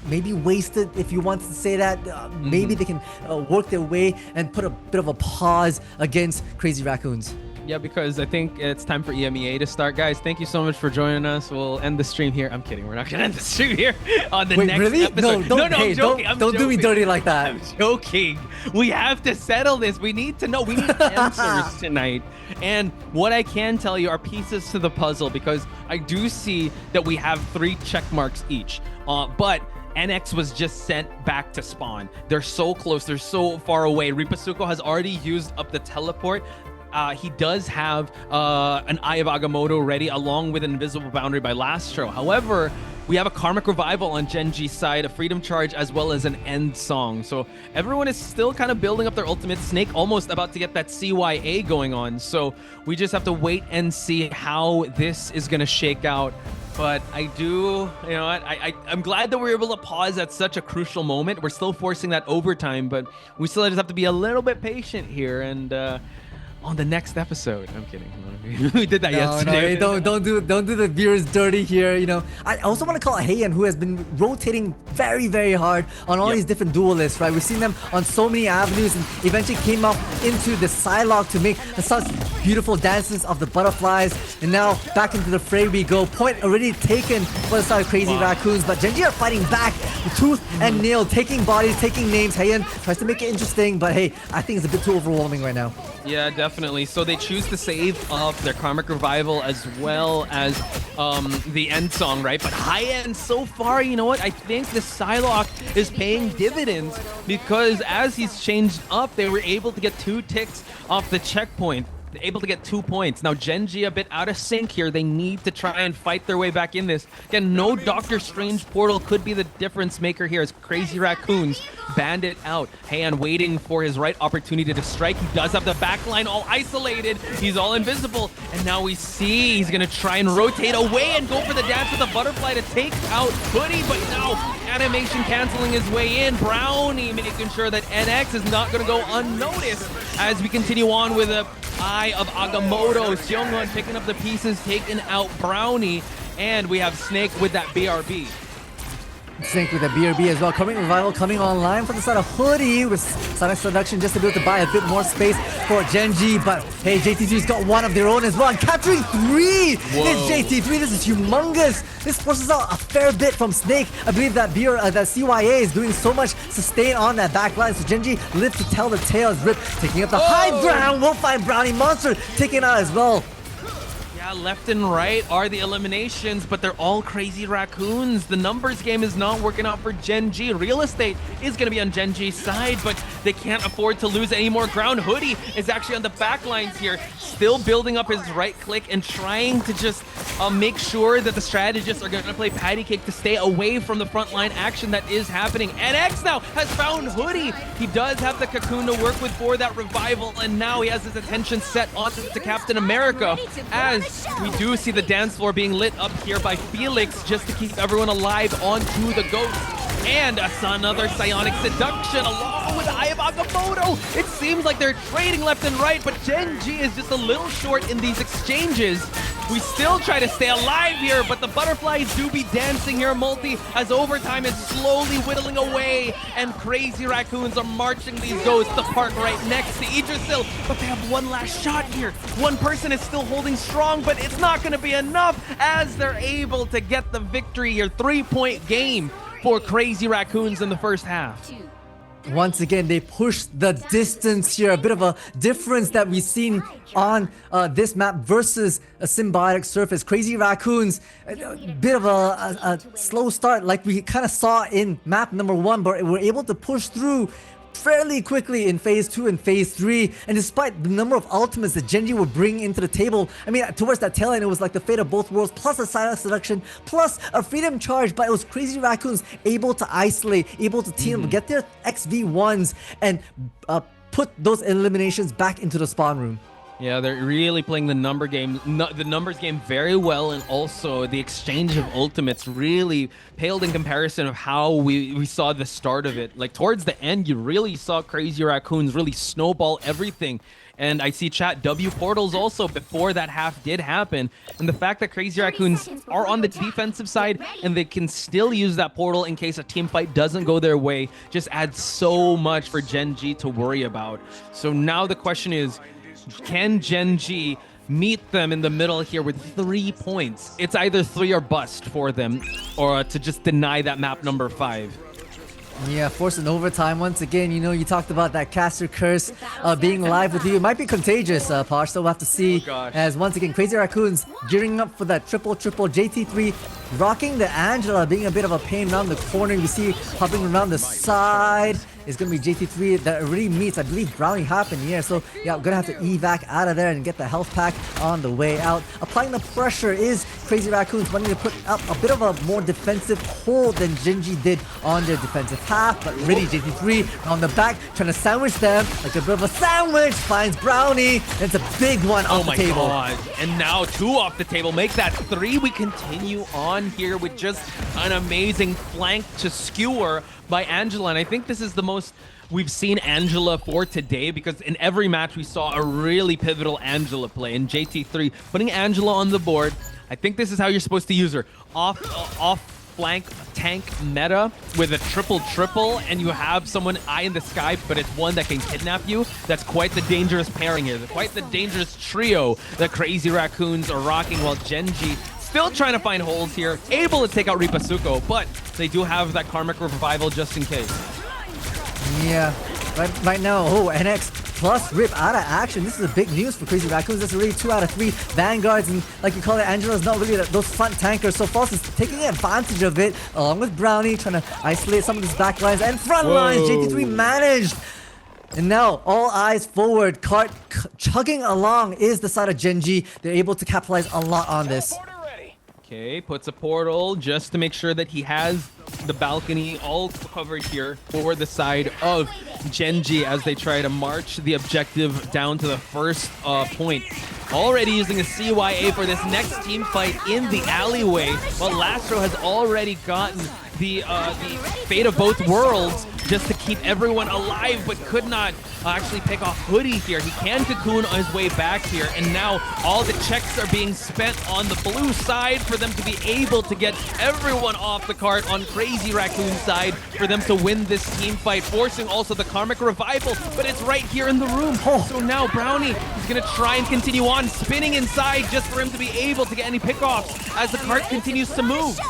maybe wasted, if you want to say that. Maybe they can work their way and put a bit of a pause against Crazy Raccoons. Yeah, because I think it's time for EMEA to start. Guys, thank you so much for joining us. We'll end the stream here. I'm kidding. We're not going to end the stream here on the Wait, next really? episode. No, I'm hey, joking. don't do me dirty like that. I'm joking. We have to settle this. We need to know. We need answers tonight. And what I can tell you are pieces to the puzzle, because I do see that we have 3 check marks each. But NX was just sent back to spawn. They're so close. They're so far away. Ripasuko has already used up the teleport. He does have an Eye of Agamotto ready, along with an Invisible Boundary by Lastro. However, we have a Karmic Revival on Gen.G's side, a Freedom Charge, as well as an End Song. So everyone is still kind of building up their ultimate. Snake almost about to get that CYA going on. So we just have to wait and see how this is going to shake out. But I do, you know what, I'm glad that we're able to pause at such a crucial moment. We're still forcing that overtime, but we still just have to be a little bit patient here. And on the next episode, I'm kidding. We did that yesterday. No, don't do the viewers dirty here. You know, I also want to call out Heian, who has been rotating very, very hard on all these different duelists. Right, we've seen them on so many avenues, and eventually came up into the Psylocke to make such beautiful dances of the butterflies. And now back into the fray we go. Point already taken for the side of Crazy Raccoons, but Gen.G are fighting back with tooth and nail, taking bodies, taking names. Heian tries to make it interesting, but hey, I think it's a bit too overwhelming right now. Yeah, definitely. So they choose to save up their Karmic Revival as well as the End Song, right? But high end so far, you know what? I think the Psylocke is paying dividends, because as he's changed up, they were able to get 2 ticks off the checkpoint. Able to get 2 points. Now Gen.G a bit out of sync here. They need to try and fight their way back in this. Again, no Doctor Strange portal could be the difference maker here as Crazy Raccoons band it out. Heian waiting for his right opportunity to strike. He does have the backline all isolated. He's all invisible. And now we see he's going to try and rotate away and go for the dance with the butterfly to take out Hoodie. But now animation canceling his way in. Brownie making sure that NX is not going to go unnoticed as we continue on with a Eye of Agamotto. Seonghun picking up the pieces, taking out Brownie, and we have Snake with that BRB. Snake with the BRB as well. Karmic Revival coming online for the side of Hoodie with Sonic Seduction just to be able to buy a bit more space for Gen.G. But hey, JT3's got one of their own as well. And capturing 3! It's JT3. This is humongous. This forces out a fair bit from Snake. I believe that that CYA is doing so much sustain on that back line. So Gen.G lives to tell the tale as Rip taking up the high ground. We'll find Brownie Monster taking out as well. Left and right are the eliminations, but they're all Crazy Raccoons. The numbers game is not working out for Gen.G. Real estate is going to be on Gen.G's side, but they can't afford to lose any more ground. Hoodie is actually on the back lines here, still building up his right click and trying to just make sure that the strategists are going to play patty cake to stay away from the front line action that is happening. NX now has found Hoodie. He does have the cocoon to work with for that revival, and now he has his attention set on to Captain America as we do see the dance floor being lit up here by Felix just to keep everyone alive onto the ghost. And another psionic seduction along with Eye of Agamotto. It seems like they're trading left and right, but Gen.G is just a little short in these exchanges. We still try to stay alive here, but the butterflies do be dancing here, Multi, as overtime is slowly whittling away, and Crazy Raccoons are marching these ghosts to park right next to Idrisil. But they have one last shot here. One person is still holding strong, but it's not going to be enough as they're able to get the victory here. 3-point game for Crazy Raccoons in the first half. Once again, they push the distance here. A bit of a difference that we've seen on this map versus a symbiotic surface. Crazy Raccoons, a bit of a slow start like we kind of saw in map number 1, but we're able to push through fairly quickly in phase 2 and phase 3, and despite the number of ultimates that Gen.G would bring into the table, I mean, towards that tail end, it was like the fate of both worlds, plus a silent seduction, plus a freedom charge, but it was Crazy Raccoons able to isolate, able to team, get their XV1s, and put those eliminations back into the spawn room. Yeah, they're really playing the numbers game very well, and also the exchange of ultimates really paled in comparison of how we saw the start of it. Like towards the end, you really saw Crazy Raccoons really snowball everything. And I see chat W portals also before that half did happen. And the fact that Crazy Raccoons are on the defensive side and they can still use that portal in case a team fight doesn't go their way just adds so much for Gen.G to worry about. So now the question is, Can Gen.G meet them in the middle here with 3 points? It's either 3 or bust for them, or to just deny that map number 5. Yeah, forced in overtime once again. You know, you talked about that caster curse being live with you. It might be contagious, Posh, so we'll have to see. gosh. As once again, Crazy Raccoons gearing up for that triple. JT3 rocking the Angela, being a bit of a pain around the corner. You see hopping around the side. It's going to be JT3 that already meets, I believe, Brownie half in the air. So, yeah, going to have to evac out of there and get the health pack on the way out. Applying the pressure is Crazy Raccoons wanting to put up a bit of a more defensive hold than Gen.G did on their defensive half. But really, JT3 on the back, trying to sandwich them like a bit of a sandwich. Finds Brownie. It's a big one off the table. Oh my god. And now 2 off the table. Make that 3. We continue on here with just an amazing flank to skewer by Angela, and I think this is the most we've seen Angela for today, because in every match we saw a really pivotal Angela play. And JT3 putting Angela on the board, I think this is how you're supposed to use her. Off flank tank meta with a triple, and you have someone eye in the sky, but it's one that can kidnap you. That's quite the dangerous pairing here. Quite the dangerous trio that Crazy Raccoons are rocking, while Gen.G still trying to find holes here, able to take out Ripasuko, but they do have that Karmic Revival just in case. Yeah, right now, NX plus Rip out of action. This is a big news for Crazy Raccoons. That's already 2 out of 3 Vanguards, and like you call it, Angela's not really those front tankers, so False is taking advantage of it, along with Brownie, trying to isolate some of his back lines and front lines. JT3 managed. And now, all eyes forward, cart chugging along is the side of Gen.G. They're able to capitalize a lot on this. Okay, puts a portal just to make sure that he has the balcony all covered here for the side of Gen.G as they try to march the objective down to the first point. Already using a CYA for this next team fight in the alleyway, while Lastro has already gotten the fate of both worlds just to keep everyone alive, but could not actually pick off Hoodie here. He can cocoon on his way back here, and now all the checks are being spent on the blue side for them to be able to get everyone off the cart on Crazy Raccoon's side for them to win this team fight, forcing also the Karmic Revival, but it's right here in the room. So now Brownie is going to try and continue on, spinning inside just for him to be able to get any pickoffs as the cart continues to move.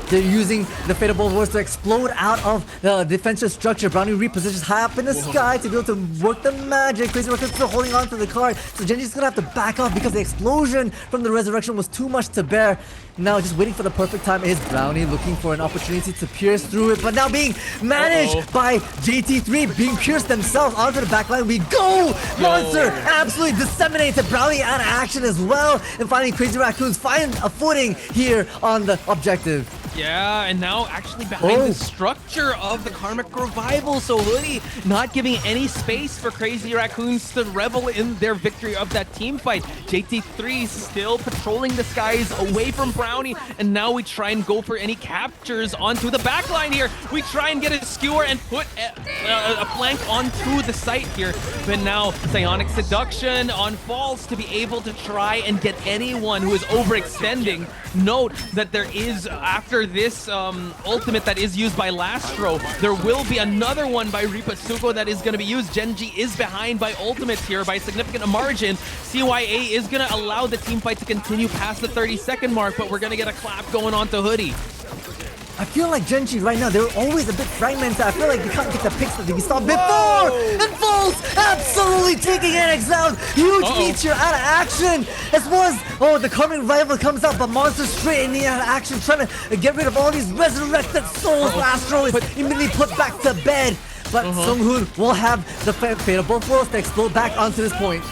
They're using the Fate of Both Worlds to explode out of the defensive structure. Brownie repositions high up in the sky to be able to work the magic. Crazy Raccoon still holding on to the card. So Gen.G's gonna have to back off because the explosion from the resurrection was too much to bear. Now just waiting for the perfect time is Brownie, looking for an opportunity to pierce through it, but now being managed by JT3, being pierced themselves onto the backline. We go! Monster absolutely disseminated. Brownie out of action as well. And finally Crazy Raccoons find a footing here on the objective. Yeah, and now actually behind the structure of the Karmic Revival, so Hoodie not giving any space for Crazy Raccoons to revel in their victory of that team fight. JT3 still patrolling the skies away from Brownie, and now we try and go for any captures onto the backline here. We try and get a skewer and put a flank onto the site here, but now Psionic Seduction on False to be able to try and get anyone who is overextending. Note that there is, after this ultimate that is used by Lastro, there will be another one by Ripasuko that is going to be used. Gen.G is behind by ultimates here by a significant margin. CYA is going to allow the team fight to continue past the 30-second mark, but we're going to get a clap going on to Hoodie. I feel like Gen.G right now, they're always a bit fragmented. I feel like they can't get the picks that we saw before. And False absolutely taking NX out. Huge feature out of action. As was, the Karmic Revival comes out, but Monster straight in the out of action, trying to get rid of all these resurrected souls. Lastro is immediately put back to bed. But Sunghoon will have the fate of both worlds to explode back onto this point.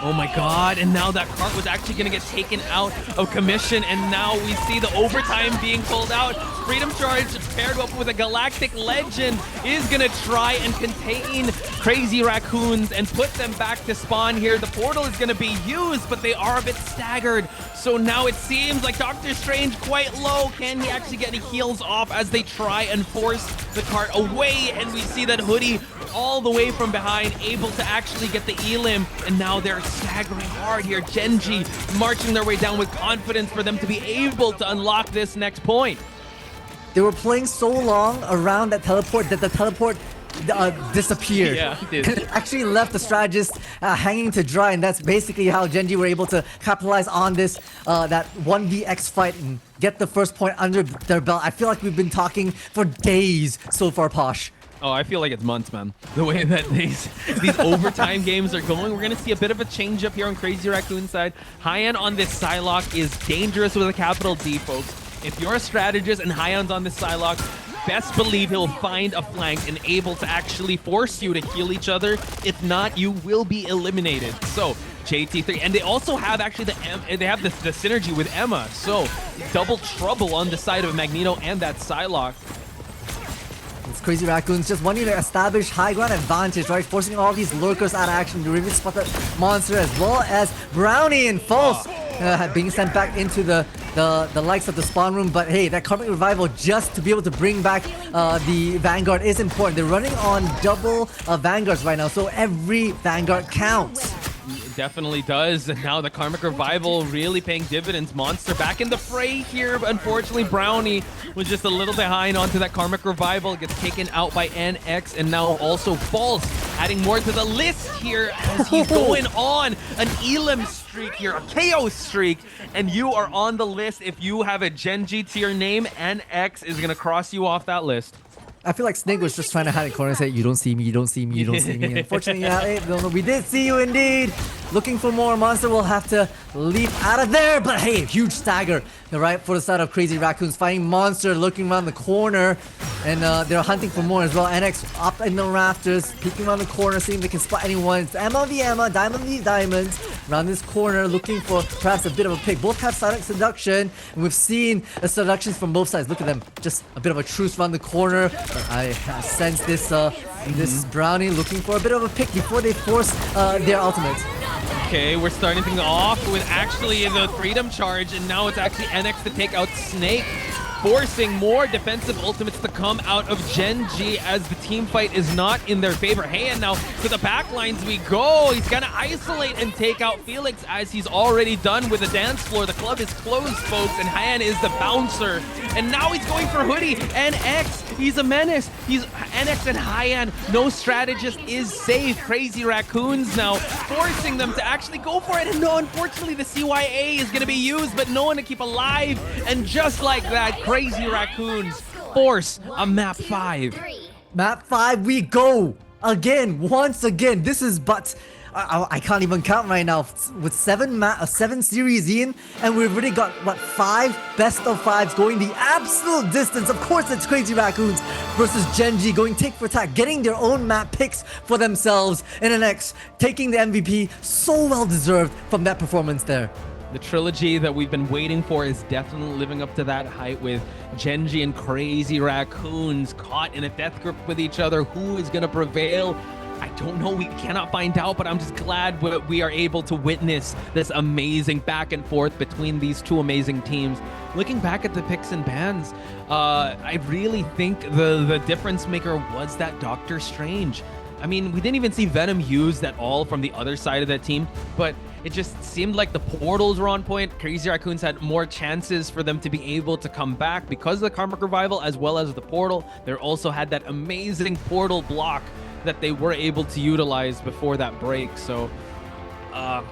Oh my god, and now that cart was actually going to get taken out of commission, and now we see the overtime being pulled out. Freedom Charge paired up with a Galactic Legend is going to try and contain Crazy Raccoons and put them back to spawn here. The portal is going to be used, but they are a bit staggered. So now it seems like Doctor Strange quite low. Can he actually get any heals off as they try and force the cart away? And we see that Hoodie all the way from behind, able to actually get the elim, and now they're staggering hard here. Gen.G marching their way down with confidence for them to be able to unlock this next point. They were playing so long around that teleport that the teleport disappeared. Yeah, it did. Actually left the strategist hanging to dry, and that's basically how Gen.G were able to capitalize on this that 1vx fight and get the first point under their belt. I feel like we've been talking for days so far, Posh. Oh, I feel like it's months, man. The way that these overtime games are going, we're going to see a bit of a change up here on Crazy Raccoon's side. High-end on this Psylocke is dangerous with a capital D, folks. If you're a strategist and High-end's on this Psylocke, best believe he'll find a flank and able to actually force you to heal each other. If not, you will be eliminated. So, JT3, and they also have actually the synergy with Emma. So, double trouble on the side of Magneto and that Psylocke. It's Crazy Raccoons just wanting to establish high ground advantage, right? Forcing all these lurkers out of action. The Riven spot the monster as well as Brownie and False being sent back into the likes of the spawn room. But hey, that Karmic Revival just to be able to bring back the Vanguard is important. They're running on double Vanguards right now, so every Vanguard counts. It definitely does. And now the Karmic Revival really paying dividends. Monster back in the fray here. But unfortunately, Brownie was just a little behind onto that Karmic Revival. Gets taken out by NX and now also False. Adding more to the list here as he's going on an Elam streak here, a KO streak. And you are on the list. If you have a Gen.G to your name, NX is going to cross you off that list. I feel like Snake was just trying to hide in the corner and say, you don't see me, you don't see me, you don't see me. Unfortunately, no, we did see you indeed. Looking for more. Monster will have to leap out of there. But hey, huge stagger, right, for the side of Crazy Raccoons. Fighting Monster, looking around the corner. And they're hunting for more as well. NX up in the rafters, peeking around the corner, seeing if they can spot anyone. It's Emma v Emma, Diamond v Diamonds. Around this corner, looking for perhaps a bit of a pick. Both have Silent Seduction. And we've seen the seductions from both sides. Look at them. Just a bit of a truce around the corner. But I sense this this is Brownie looking for a bit of a pick before they force their ultimate. Okay, we're starting things off with actually the Freedom Charge, and now it's actually NX to take out Snake, forcing more defensive ultimates to come out of Gen.G as the team fight is not in their favor. Hey, and now to the backlines we go. He's gonna isolate and take out Felix as he's already done with the dance floor. The club is closed, folks, and Han is the bouncer. And now he's going for Hoodie. NX, he's a menace. He's NX and Hyan. No strategist is safe. Crazy Raccoons now forcing them to actually go for it. And no, unfortunately, the CYA is going to be used, but no one to keep alive. And just like that, Crazy Raccoons force a map 5. Map 5 we go again, once again. This is but I can't even count right now. With 7 series in, and we've already got what 5 best of 5s going the absolute distance. Of course, it's Crazy Raccoons versus Gen.G going tick for tack, getting their own map picks for themselves. And NX taking the MVP, so well deserved from that performance there. The trilogy that we've been waiting for is definitely living up to that height with Gen.G and Crazy Raccoons caught in a death grip with each other. Who is going to prevail? I don't know, we cannot find out, but I'm just glad we are able to witness this amazing back and forth between these two amazing teams. Looking back at the picks and bans, I really think the difference maker was that Doctor Strange. I mean, we didn't even see Venom used at all from the other side of that team, but it just seemed like the portals were on point. Crazy Raccoons had more chances for them to be able to come back because of the Karmic Revival as well as the portal. They also had that amazing portal block that they were able to utilize before that break. So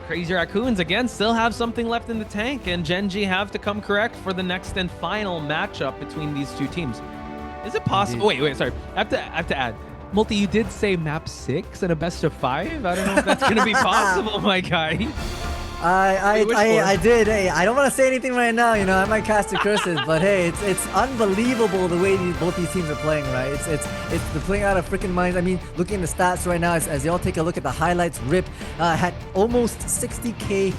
Crazy Raccoons again still have something left in the tank, and Gen.G have to come correct for the next and final matchup between these two teams. Is it possible? Wait, sorry. I have to add. Multi, you did say map 6 and a best of 5. I don't know if that's gonna be possible, my guy. I did. Hey, I don't want to say anything right now. You know, I might cast the curses, but hey, it's unbelievable the way both these teams are playing. Right? It's they're playing out of freaking minds. I mean, looking at the stats right now, as y'all take a look at the highlights, Rip had almost 60k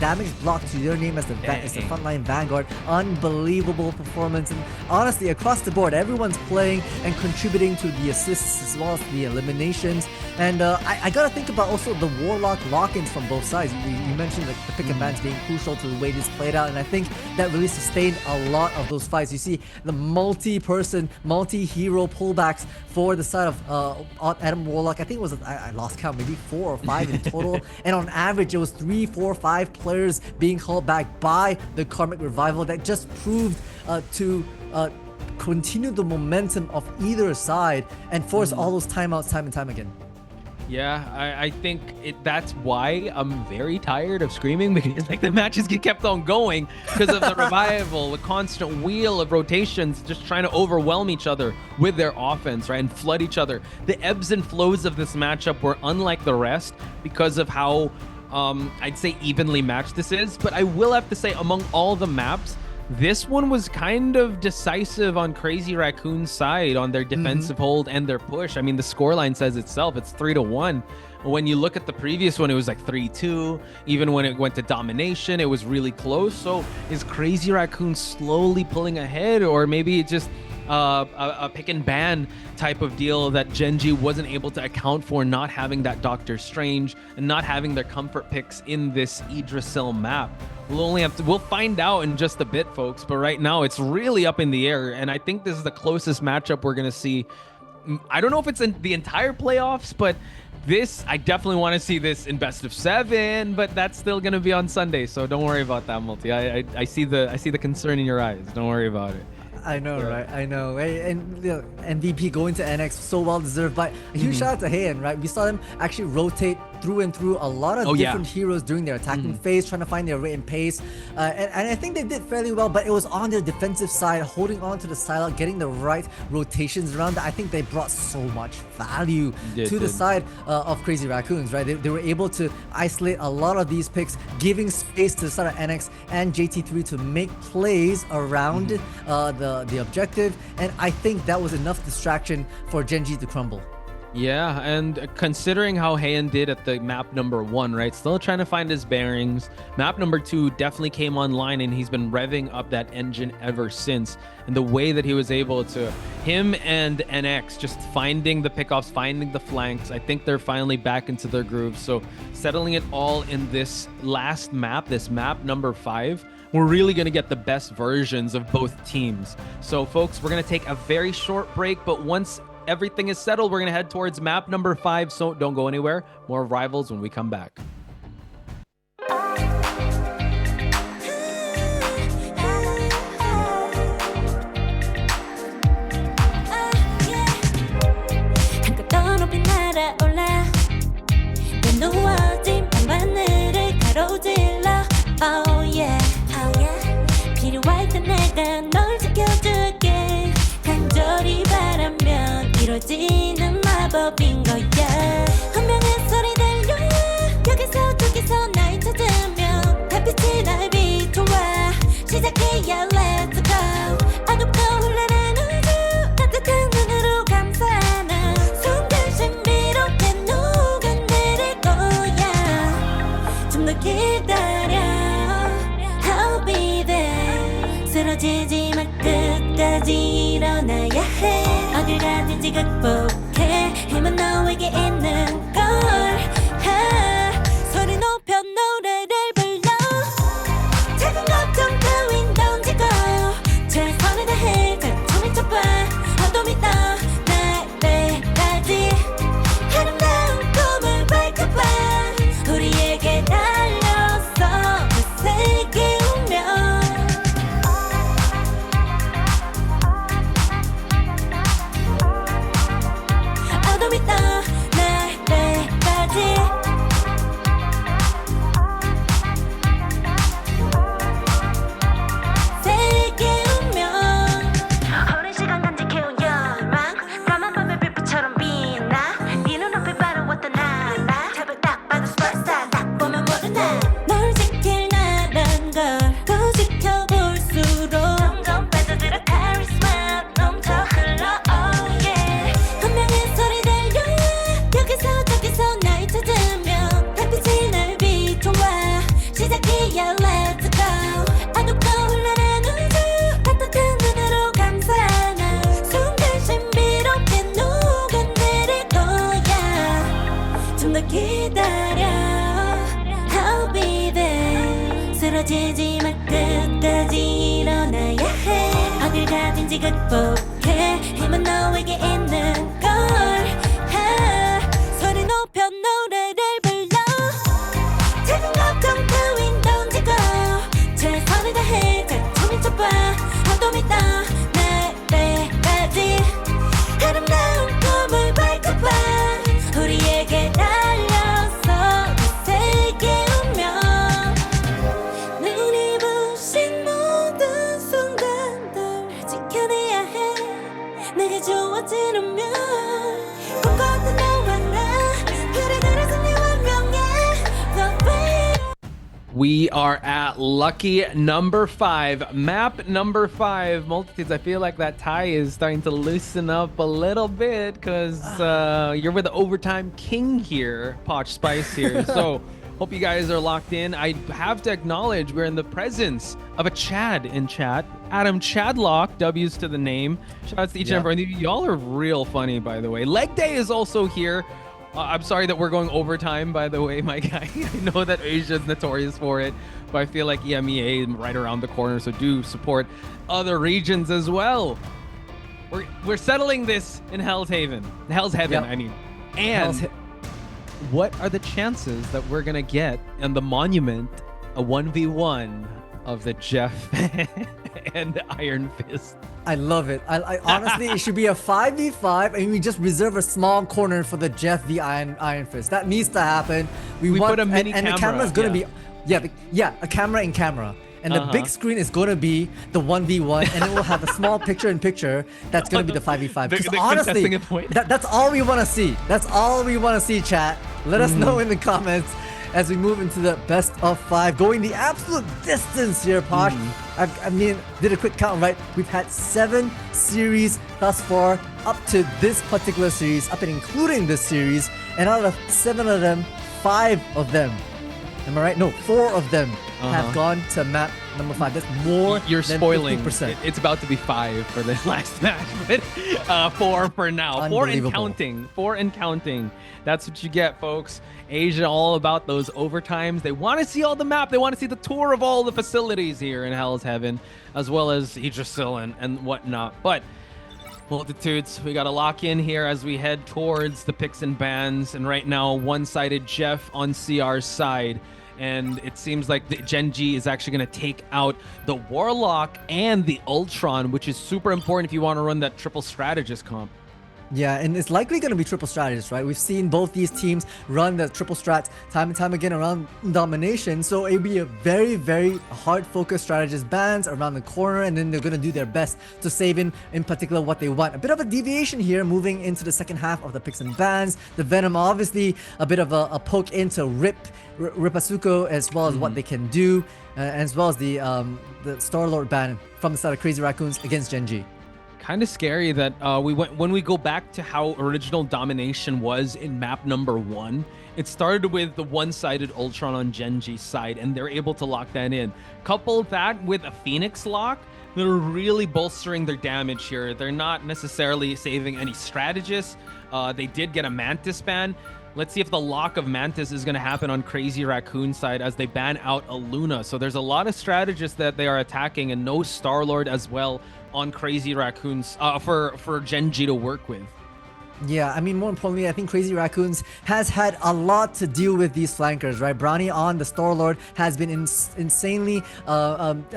damage blocked to their name as the frontline Vanguard. Unbelievable performance, and honestly, across the board, everyone's playing and contributing to the assists as well as the eliminations. And I gotta think about also the Warlock lock-ins from both sides. You mentioned the pick and bans being crucial to the way this played out, and I think that really sustained a lot of those fights. You see the multi-person, multi-hero pullbacks for the side of Adam Warlock. I think it was, I lost count, maybe 4 or 5 in total. And on average, it was 3, 4, 5 players being called back by the Karmic Revival. That just proved to continue the momentum of either side and force all those timeouts time and time again. Yeah, I think that's why I'm very tired of screaming, because like the matches get kept on going because of the revival, the constant wheel of rotations, just trying to overwhelm each other with their offense, right, and flood each other. The ebbs and flows of this matchup were unlike the rest because of how I'd say evenly matched this is. But I will have to say, among all the maps, this one was kind of decisive on Crazy Raccoon's side on their defensive hold and their push. I mean, the scoreline says itself. It's 3-1. When you look at the previous one, it was like 3-2. Even when it went to domination, it was really close. So is Crazy Raccoon slowly pulling ahead, or maybe it just a pick and ban type of deal that Gen.G wasn't able to account for, not having that Doctor Strange and not having their comfort picks in this Idrisil map? We'll find out in just a bit, folks, but right now it's really up in the air, and I think this is the closest matchup we're gonna see. I don't know if it's in the entire playoffs, but I definitely want to see this in best of 7, but that's still gonna be on Sunday, so don't worry about that, Multi. I see the concern in your eyes. Don't worry about it. I know, right? I know. And you know, MVP going to NX, so well deserved. But a huge shout out to Heian, right? We saw them actually rotate through and through a lot of different heroes during their attacking phase, trying to find their rate and pace. And I think they did fairly well, but it was on their defensive side, holding on to the side, getting the right rotations around that. I think they brought so much value to the side of Crazy Raccoons, right? They were able to isolate a lot of these picks, giving space to the side of NX and JT3 to make plays around the objective. And I think that was enough distraction for Gen.G to crumble. Yeah, and considering how Heian did at the map number 1, right? Still trying to find his bearings. Map number 2 definitely came online, and he's been revving up that engine ever since. And the way that he was able to, him and NX, just finding the pickoffs, finding the flanks, I think they're finally back into their groove. So settling it all in this last map, this map number 5, we're really going to get the best versions of both teams. So folks, we're going to take a very short break, but once everything is settled, we're going to head towards map number 5, so don't go anywhere. More Rivals when we come back. Oh yeah, 필요할 때 내가 널 지켜줄게. 간절히 바라면 이루어지는 마법인 거야. 운명의 소리 들려. 여기서 저기서 날 찾으면 달빛이 날 비춰와. 시작이야, let's go. 어둡고 흘러는 우주 따뜻한 눈으로 감싸나. 순간 신비롭게 녹아내릴 거야. 좀 더 기다려. I'll be there. 쓰러지지 마, 끝까지 일어나야 해. 어딜 가든지 극복해. 힘은 너에게 있는 걸. 소리 높여 노래를 불러. 작은 걱정 따윈 던지고 최선을 다해 자충을 쳐봐. 어둠이 떠 날때까지 아름다운 꿈을 밝혀봐. 우리에게 달려서 그 세계 운명. 어둠이 떠 날때까지 세계 운명. 오랜 시간 간직해온 열망 까만 밤의 빛처럼 빛나. 네 눈앞에 바로 어떤 하나 잡을 딱 봐도 superstar 딱 보면 모르나. 널 지킬 나란 걸 더 지켜볼수록 점점 빠져들어 카리스마 넘쳐 흘러. Oh yeah. 운명의 소리 들려. 여기서 저기서 날 찾으면 달빛이 날 비춰와. 시작이야, let's go. 어둡고 흘러는 우주 따뜻한 눈으로 감싸나. 순간 신비롭게 녹아내릴 거야. 좀 더 기다려. I'll be there. 쓰러지지 마, 끝까지 일어나야 해. 어딜 가든지 극복해. 힘은 너에게 있는 걸. 소리 높여 노래를 불러. 작은 걱정 따윈 던지고 최선을 다해 자충을 쳐봐. 어둠이 떠 날때 we are at lucky number 5, map number 5. Multitudes, I feel like that tie is starting to loosen up a little bit because you're with the overtime king here, Poch Spice here. So hope you guys are locked in. I have to acknowledge we're in the presence of a Chad in chat. Adam Chadlock, W's to the name. Shout out to each and every one of you. Y'all are real funny, by the way. Leg Day is also here. I'm sorry that we're going overtime, by the way, my guy. I know that Asia is notorious for it, but I feel like EMEA is right around the corner, so do support other regions as well. We're settling this in Hell's Heaven, I mean. And what are the chances that we're gonna get in the monument a 1v1 of the Jeff and Iron Fist? I love it. I honestly, it should be a 5v5, and we just reserve a small corner for the Jeff v Iron Fist. That needs to happen. We want, put a mini and camera. the camera's gonna be, a camera in camera. And the big screen is going to be the 1v1, and it will have a small picture-in-picture that's going to be the 5v5. Because honestly, that's all we want to see. That's all we want to see, chat. Let us know in the comments as we move into the best of 5. Going the absolute distance here, Posh. I mean, did a quick count, right? We've had 7 series thus far up to this particular series, up and including this series. And out of 7 of them, 5 of them, am I right? No, 4 of them have gone to map number 5. That's more You're than spoiling. 50%. It's about to be 5 for this last match, but 4 for now. 4 and counting. 4 and counting. That's what you get, folks. Asia all about those overtimes. They want to see all the map. They want to see the tour of all the facilities here in Hell's Heaven, as well as Yggdrasil and whatnot. But multitudes, we got to lock in here as we head towards the picks and bans. And right now, one-sided Jeff on CR's side. And it seems like the Gen.G is actually going to take out the Warlock and the Ultron, which is super important if you want to run that triple strategist comp. Yeah, and it's likely going to be triple strategist, right? We've seen both these teams run the triple strats time and time again around domination, so it'll be a very, very hard-focused strategist bans around the corner, and then they're going to do their best to save in particular what they want. A bit of a deviation here moving into the second half of the picks and bans. The Venom, obviously, a bit of a poke into Ripasuko, as well as what they can do, as well as the Star-Lord ban from the side of Crazy Raccoons against Gen.G. Kind of scary that when we go back to how original domination was in map number 1, it started with the one-sided Ultron on Gen.G's side, and they're able to lock that in. Couple that with a Phoenix lock, they're really bolstering their damage here. They're not necessarily saving any strategists. They did get a Mantis ban. Let's see if the lock of Mantis is going to happen on Crazy Raccoon's side as they ban out a Luna. So there's a lot of strategists that they are attacking, and no Star-Lord as well on Crazy Raccoons for Gen.G to work with. Yeah, I mean, more importantly, I think Crazy Raccoons has had a lot to deal with these flankers, right? Brownie on the Star-Lord has been insanely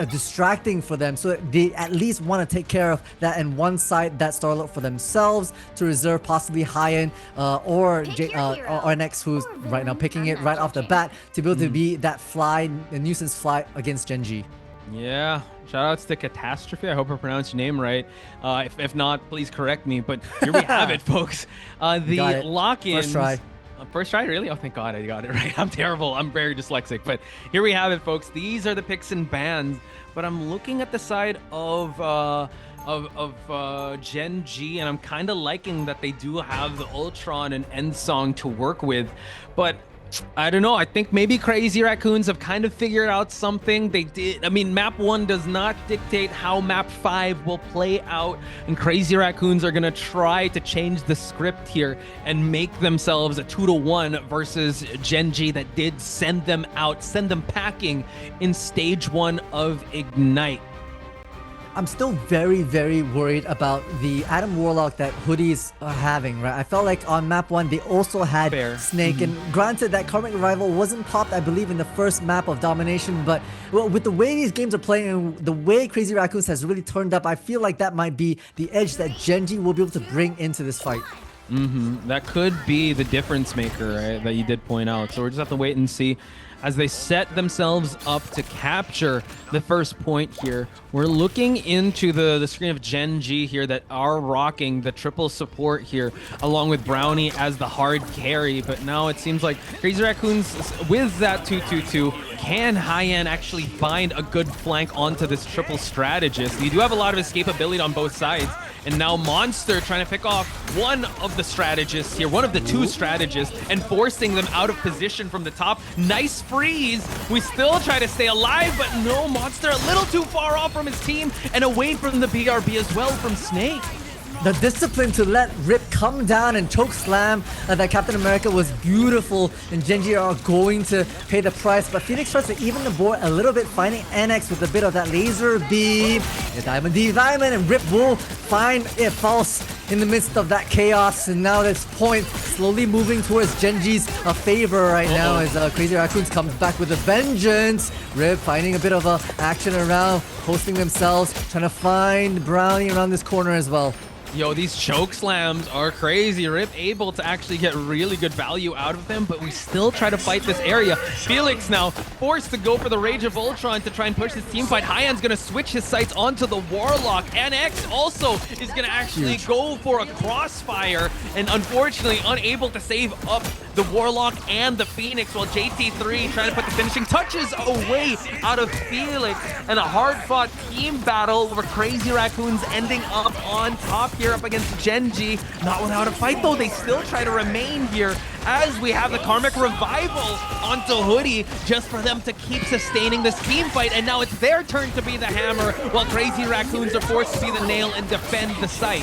distracting for them, so they at least want to take care of that and one side that Star-Lord for themselves to reserve possibly High-End or RNX, who's right now picking it right off the bat to be able to be that fly, the nuisance fly against Gen.G. Yeah, shout outs to Catastrophe. I hope I pronounced your name right. If not, please correct me. But here we have it, folks. The lock-ins. First try. First try, really? Oh, thank God I got it right. I'm terrible. I'm very dyslexic. But here we have it, folks. These are the picks and bans. But I'm looking at the side of Gen.G, and I'm kind of liking that they do have the Ultron and End Song to work with. But I don't know. I think maybe Crazy Raccoons have kind of figured out something. They did. I mean, map 1 does not dictate how map 5 will play out, and Crazy Raccoons are going to try to change the script here and make themselves a 2-1 versus Gen.G that did send them out, send them packing in stage 1 of Ignite. I'm still very, very worried about the Adam Warlock that Hoodies are having, right? I felt like on map 1, they also had Snake, and granted that Karmic Revival wasn't popped, I believe, in the first map of Domination, but well, with the way these games are playing and the way Crazy Raccoons has really turned up, I feel like that might be the edge that Gen.G will be able to bring into this fight. That could be the difference maker, right, that you did point out. So we're just have to wait and see as they set themselves up to capture the first point here. We're looking into the screen of Gen.G here that are rocking the triple support here, along with Brownie as the hard carry. But now it seems like Crazy Raccoons, with that 2-2-2, can High-End actually find a good flank onto this triple strategist? You do have a lot of escapability on both sides. And now Monster trying to pick off one of the strategists here, one of the two strategists, and forcing them out of position from the top. Nice freeze. We still try to stay alive, but no, Monster a little too far off from his team and away from the BRB as well from Snake. The discipline to let Rip come down and choke slam that Captain America was beautiful, and Gen.G are going to pay the price, but Phoenix tries to even the board a little bit, finding NX with a bit of that laser beam. The Diamond D Diamond, and Rip will find it false in the midst of that chaos, and now this point slowly moving towards Gen.G's favor right now as Crazy Raccoons comes back with a vengeance. Rip finding a bit of action around, posting themselves, trying to find Brownie around this corner as well. Yo, these choke slams are crazy. Rip able to actually get really good value out of them, but we still try to fight this area. Felix now forced to go for the Rage of Ultron to try and push this team fight. High-End's gonna switch his sights onto the Warlock. NX also is gonna actually go for a crossfire, and unfortunately unable to save up the Warlock and the Phoenix, while JT3 trying to put the finishing touches away out of Felix. And a hard-fought team battle where Crazy Raccoons ending up on top here up against Gen.G. Not without a fight though, they still try to remain here as we have the Karmic Revival onto Hoodie just for them to keep sustaining this team fight. And now it's their turn to be the hammer while Crazy Raccoons are forced to be the nail and defend the site.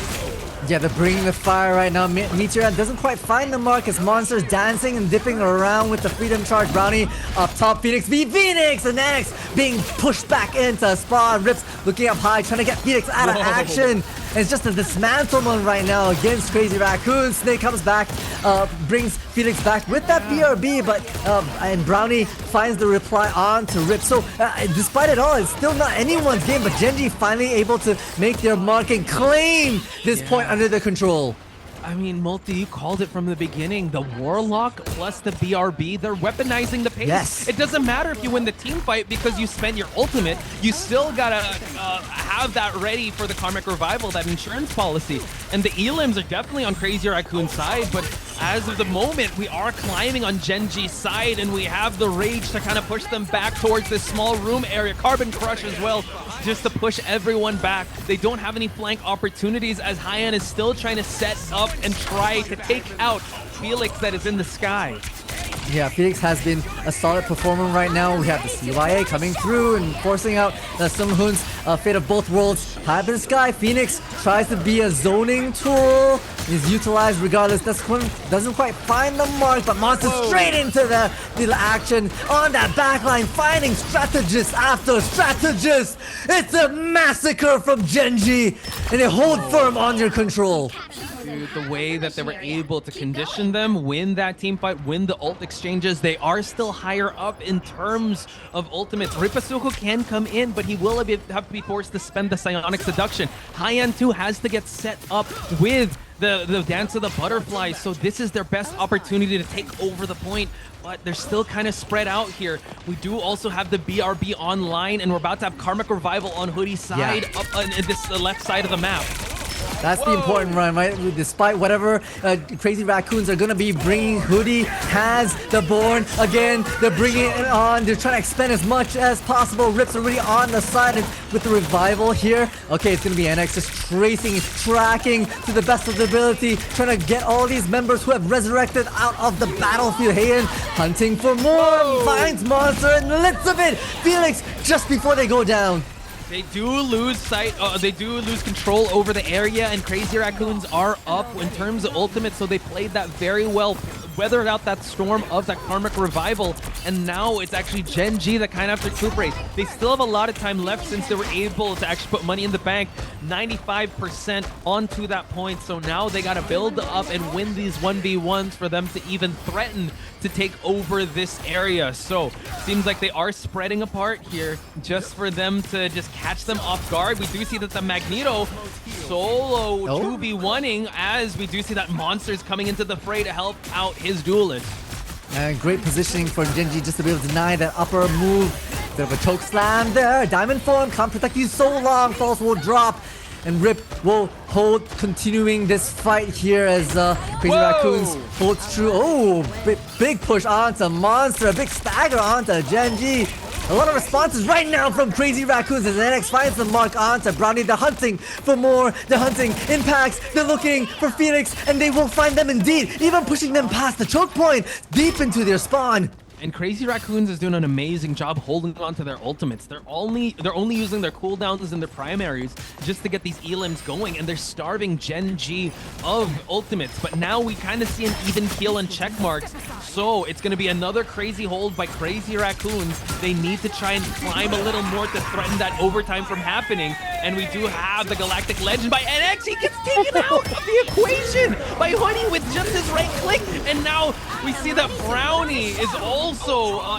Yeah, they're bringing the fire right now. Meteor doesn't quite find the mark as Monster's dancing and dipping around with the Freedom Charge Brownie up top. Phoenix v Phoenix, and X being pushed back into Spawn. Rips looking up high, trying to get Phoenix out of action. And it's just a dismantlement right now against Crazy Raccoon. Snake comes back, brings Phoenix back with that BRB, but and Brownie finds the reply on to Rip. So despite it all, it's still not anyone's game, but Gen.G finally able to make their mark and claim this point under their control. I mean, Multi, you called it from the beginning. The Warlock plus the BRB, they're weaponizing the pace. Yes. It doesn't matter if you win the team fight because you spent your ultimate. You still gotta have that ready for the Karmic Revival, that insurance policy. And the Elims are definitely on Crazy Raccoon's side, but as of the moment, we are climbing on Gen.G's side, and we have the Rage to kind of push them back towards this small room area. Carbon Crush as well, just to push everyone back. They don't have any flank opportunities as High-End is still trying to set up and try to take out Felix that is in the sky. Yeah, Felix has been a solid performer right now. We have the CYA coming through and forcing out Sung Hoon's Fate of Both Worlds. High up in the sky, Phoenix tries to be a zoning tool. Is utilized regardless. Doesn't quite find the mark, but Monster straight into the action on that backline, finding strategist after strategist. It's a massacre from Gen.G, and they hold firm on your control. Dude, the way that they were able to condition them, win that team fight, win the ult exchanges, they are still higher up in terms of ultimates. Ripasuko can come in, but he will have to be forced to spend the Psionic Seduction. High-End 2 has to get set up with the Dance of the Butterfly, so this is their best opportunity to take over the point, but they're still kind of spread out here. We do also have the BRB online, and we're about to have Karmic Revival on Hoodie's side, up on this left side of the map. That's the important run, right? Despite whatever Crazy Raccoons are going to be bringing, Hoodie has the Born again. They're bringing it on. They're trying to expend as much as possible. Rip's already on the side, and with the Revival here. Okay, it's going to be NX just tracking to the best of their ability, trying to get all these members who have resurrected out of the battlefield. Hayan hunting for more, finds Monster and lits of it. Felix just before they go down. They do lose sight, they do lose control over the area, and Crazy Raccoons are up in terms of ultimate, so they played that very well, weathered out that storm of that Karmic Revival, and now it's actually Gen.G that kind of have to recuperate. They still have a lot of time left since they were able to actually put money in the bank, 95% onto that point, so now they gotta build up and win these 1v1s for them to even threaten to take over this area. So seems like they are spreading apart here just for them to just catch them off guard. We do see that the Magneto solo 2v1ing as we do see that Monster's coming into the fray to help out his duelist. And great positioning for Gen.G just to be able to deny that upper move. Bit of a choke slam there. Diamond form can't protect you so long. Falls will drop. and Rip will hold continuing this fight here as Crazy Whoa! Raccoons holds true. Oh, big push onto Monster, a big stagger onto Gen.G. A lot of responses right now from Crazy Raccoons as NX finds the mark onto Brownie. They're hunting for more. They're hunting impacts. They're looking for Phoenix, and they will find them indeed, even pushing them past the choke point, deep into their spawn. And Crazy Raccoons is doing an amazing job holding on to their ultimates. They're only using their cooldowns and their primaries just to get these elims going, and they're starving Gen.G of ultimates. But now we kind of see an even keel and check marks. So it's going to be another crazy hold by Crazy Raccoons. They need to try and climb a little more to threaten that overtime from happening. And we do have the Galactic Legend by NX. He gets taken out of the equation by Hoodie with just his right click. And now we see that Brownie is also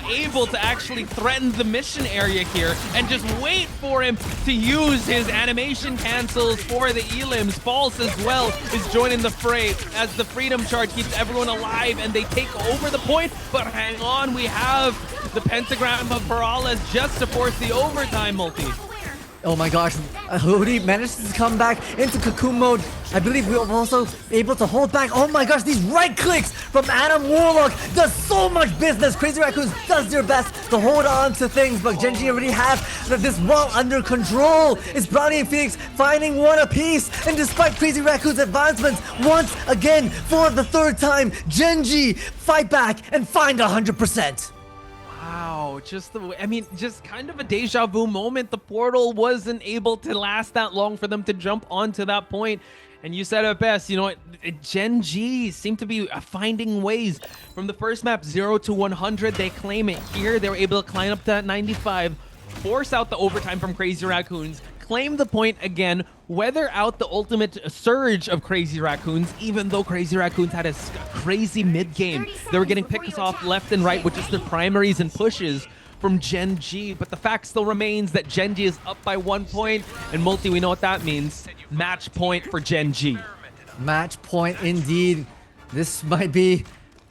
able to actually threaten the mission area here and just wait for him to use his animation cancels for the elims. False as well is joining the fray as the Freedom Charge keeps everyone alive and they take over the point. But hang on, we have the Pentagram of Perales just to force the overtime multi. Oh my gosh, Hoodie manages to come back into cocoon mode. I believe we were also able to hold back. Oh my gosh, these right clicks from Adam Warlock does so much business. Crazy Raccoons does their best to hold on to things, but Gen.G already have this well under control. It's Brownie and Phoenix finding one apiece, and despite Crazy Raccoons' advancements, once again, for the third time, Gen.G fight back and find 100%. Wow, just the way, I mean, just kind of a deja vu moment. The portal wasn't able to last that long for them to jump onto that point. And you said it best, you know, Gen.G seem to be finding ways. From the first map, 0 to 100, they claim it here. They were able to climb up to that 95, force out the overtime from Crazy Raccoons, claim the point again, weather out the ultimate surge of Crazy Raccoons, even though Crazy Raccoons had a crazy mid-game. They were getting picks off left and right with just their primaries and pushes from Gen.G, but the fact still remains that Gen.G is up by 1 point, and Multi, we know what that means. Match point for Gen.G. Match point indeed. This might be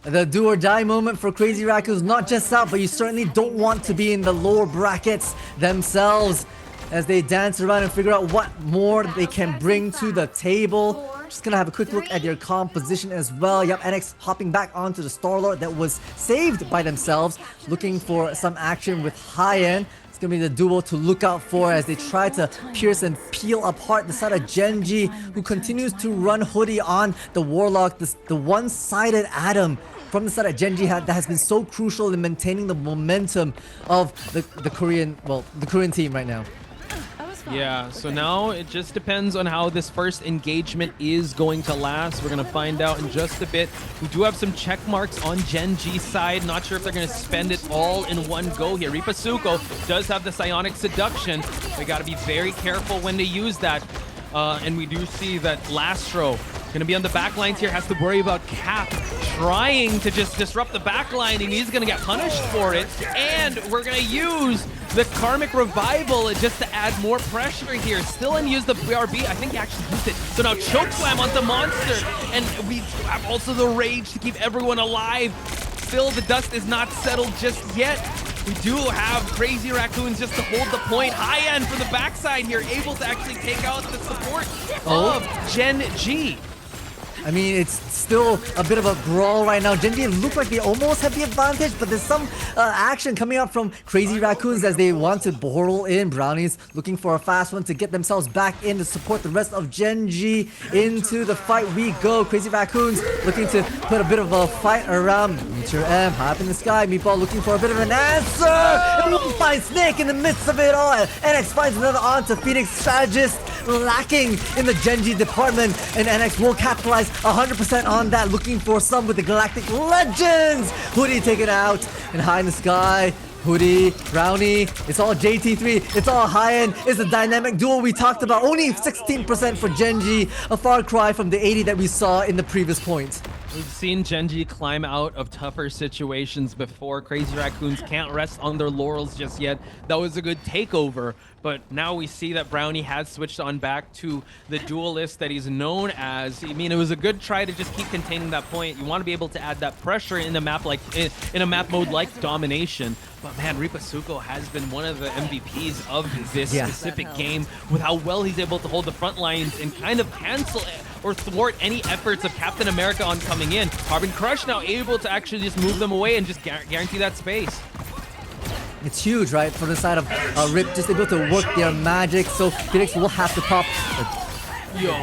the do or die moment for Crazy Raccoons, not just out, but you certainly don't want to be in the lower brackets themselves as they dance around and figure out what more they can bring to the table. Just gonna have a quick look at your composition as well. Yep, NX hopping back onto the Starlord that was saved by themselves, looking for some action with high end. It's gonna be the duo to look out for as they try to pierce and peel apart the side of Gen.G, who continues to run Hoodie on the Warlock, the one-sided Adam from the side of Gen.G that has been so crucial in maintaining the momentum of the Korean team right now. Yeah, so now it just depends on how this first engagement is going to last. We're going to find out in just a bit. We do have some check marks on Gen.G's side. Not sure if they're going to spend it all in one go here. Ripasuko does have the Psionic Seduction. We got to be very careful when they use that. And we do see that Lastro going to be on the back lines here, has to worry about Cap trying to just disrupt the back line, and he's going to get punished for it. And we're going to use the Karmic Revival just to add more pressure here. Still unused the BRB. I think he actually used it. So now Chokeslam onto Monster. And we have also the Rage to keep everyone alive. Still, the dust is not settled just yet. We do have Crazy Raccoons just to hold the point. High end for the backside here, able to actually take out the support of Gen.G. I mean, it's still a bit of a brawl right now. Gen.G look like they almost have the advantage, but there's some action coming out from Crazy Raccoons as they want to borrow in. Brownies looking for a fast one to get themselves back in to support the rest of Gen.G. Into the fight we go. Crazy Raccoons looking to put a bit of a fight around. Meteor M, high up in the sky. Meatball looking for a bit of an answer. And we'll find Snake in the midst of it all. NX finds another onto Phoenix Strategist, lacking in the Gen.G department, and NX will capitalize 100% on that, looking for some with the Galactic Legends. Hoodie taken out, and high in the sky, Hoodie, Brownie, it's all JT3, it's all high end, it's a dynamic duo we talked about. Only 16% for Gen.G, a far cry from the 80 that we saw in the previous point. We've seen Gen.G climb out of tougher situations before. Crazy Raccoons can't rest on their laurels just yet. That was a good takeover, but now we see that Brownie has switched on back to the duelist that he's known as. I mean, it was a good try to just keep containing that point. You want to be able to add that pressure in a map like in a map mode like Domination. But man, Ripasuko has been one of the MVPs of this specific game with how well he's able to hold the front lines and kind of cancel or thwart any efforts of Captain America on coming in. Carbon Crush now able to actually just move them away and just guarantee that space. It's huge, right? For the side of Rip, just able to work their magic. So Felix will have to pop.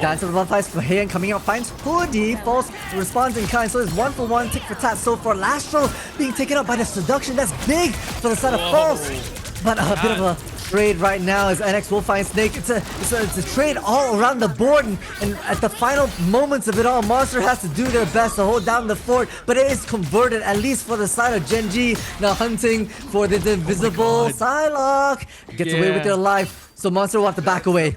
Dance of the Butterflies for Heian coming out, finds Hoodie, falls, responds in kind. So it's 1-for-1, tick for tat. So for Lastro being taken out by the seduction, that's big for the side of False. But a bit of a trade right now as NX will find Snake. It's a trade all around the board, and at the final moments of it all, Monster has to do their best to hold down the fort, but it is converted, at least for the side of Gen.G, now hunting for the invisible Psylocke. Gets away with their life. So Monster will have to back away.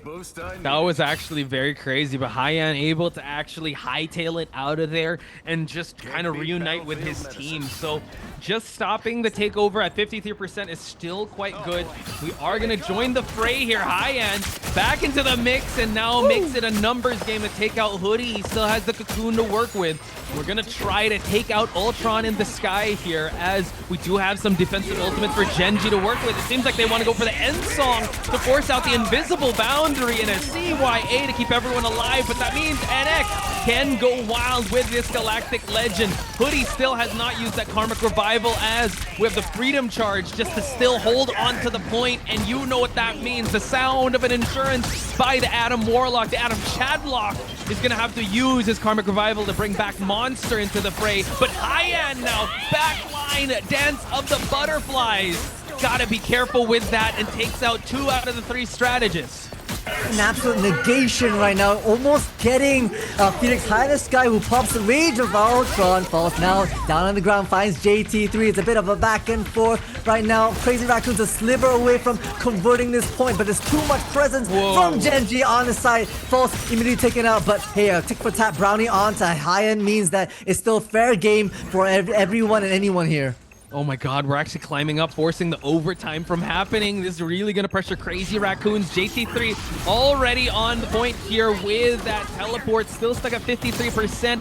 That was actually very crazy, but Hyan able to actually hightail it out of there and just kind of reunite with his team. So just stopping the takeover at 53% is still quite good. We are going to join the fray here. Hyan back into the mix and now makes it a numbers game to take out Hoodie. He still has the Cocoon to work with. We're going to try to take out Ultron in the sky here as we do have some defensive ultimates for Gen.G to work with. It seems like they want to go for the end song to force out the invisible boundary and a CYA to keep everyone alive, but that means NX can go wild with this Galactic Legend. Hoodie still has not used that Karmic Revival as we have the Freedom Charge just to still hold on to the point, and you know what that means. The sound of an insurance by the Adam Warlock, the Adam Chadlock is going to have to use his Karmic Revival to bring back Monster into the fray, but Hyan now backline Dance of the Butterflies. Gotta be careful with that and takes out 2 out of the 3 strategists. An absolute negation right now, almost getting Phoenix high in the sky, who pops the Rage of Ultron, falls now down on the ground, finds JT3. It's a bit of a back and forth right now. Crazy Raccoon's a sliver away from converting this point, but there's too much presence from Gen.G on the side. Falls immediately taken out, but hey, a tick for tap Brownie onto Hyan means that it's still fair game for everyone and anyone here. Oh my god, we're actually climbing up, forcing the overtime from happening. This is really going to pressure Crazy Raccoons. JT3 already on the point here with that teleport, still stuck at 53%.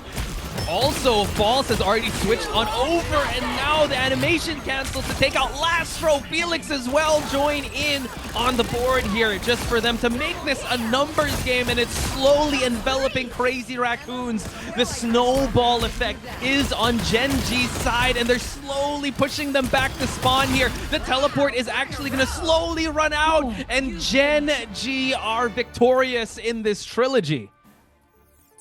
Also, False has already switched on over, and now the animation cancels to take out Lastro. Felix as well join in on the board here just for them to make this a numbers game, and it's slowly enveloping Crazy Raccoons. The snowball effect is on Gen.G's side, and they're slowly pushing them back to spawn here. The teleport is actually going to slowly run out, and Gen.G are victorious in this trilogy.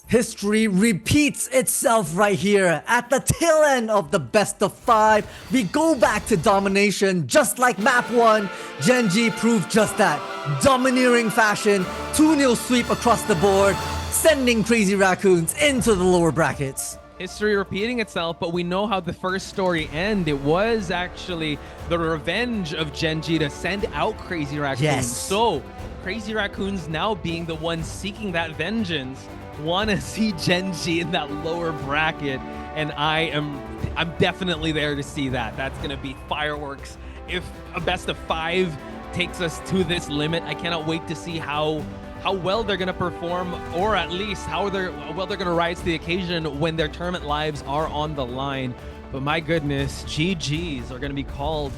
History repeats itself right here. At the tail end of the best of 5, we go back to domination just like map 1. Gen.G proved just that. Domineering fashion, 2-0 sweep across the board, sending Crazy Raccoons into the lower brackets. History repeating itself, but we know how the first story ended. It was actually the revenge of Gen.G to send out Crazy Raccoons. Yes. So, Crazy Raccoons now being the ones seeking that vengeance, want to see Gen.G in that lower bracket, and I'm definitely there to see that. That's going to be fireworks. If a best of 5 takes us to this limit, I cannot wait to see how well they're going to perform, or at least how well they're going to rise to the occasion when their tournament lives are on the line. But my goodness, GGs are going to be called.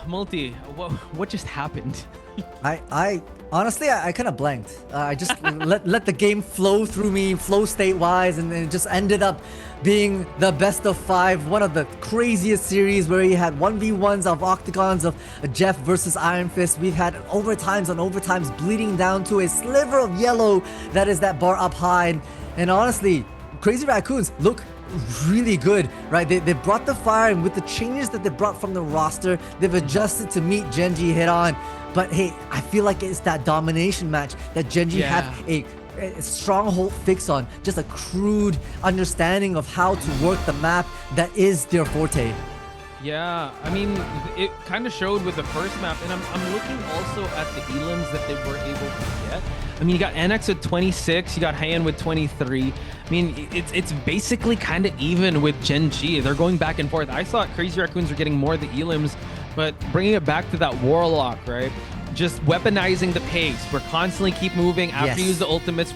Multi, what just happened? I honestly, I kind of blanked. I just let the game flow through me, flow state-wise, and it just ended up being the best of 5, one of the craziest series where you had 1v1s of octagons of Jeff versus Iron Fist. We've had overtimes on overtimes bleeding down to a sliver of yellow that is that bar up high. And honestly, Crazy Raccoons look really good, right? They brought the fire, and with the changes that they brought from the roster, they've adjusted to meet Gen.G head on. But hey, I feel like it's that domination match that Gen.G had a stronghold fix on, just a crude understanding of how to work the map that is their forte. Yeah, I mean, it kind of showed with the first map, and I'm looking also at the elims that they were able to get. I mean, you got NX with 26, you got Hyan with 23. I mean, it's basically kind of even with Gen.G. They're going back and forth. I thought Crazy Raccoons were getting more of the elims, but bringing it back to that Warlock, right? Just weaponizing the pace. We're constantly keep moving. After you use the ultimates,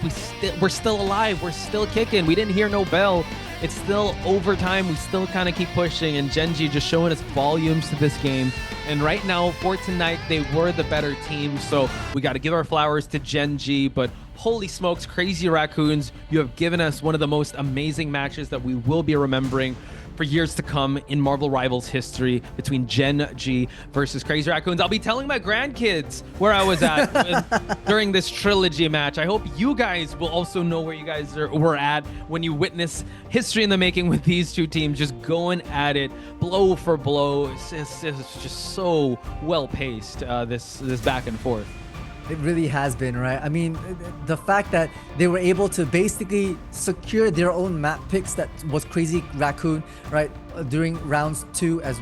we're still alive. We're still kicking. We didn't hear no bell. It's still overtime. We still kind of keep pushing, and Gen.G just showing us volumes to this game. And right now, for tonight, they were the better team. So we got to give our flowers to Gen.G. But holy smokes, Crazy Raccoons, you have given us one of the most amazing matches that we will be remembering for years to come in Marvel Rivals history between Gen.G versus Crazy Raccoons. I'll be telling my grandkids where I was at during this trilogy match. I hope you guys will also know where you guys were at when you witness history in the making with these two teams just going at it blow for blow. It's just so well paced, this back and forth. It really has been, right? I mean, the fact that they were able to basically secure their own map picks, that was Crazy Raccoon, right? During rounds 2 as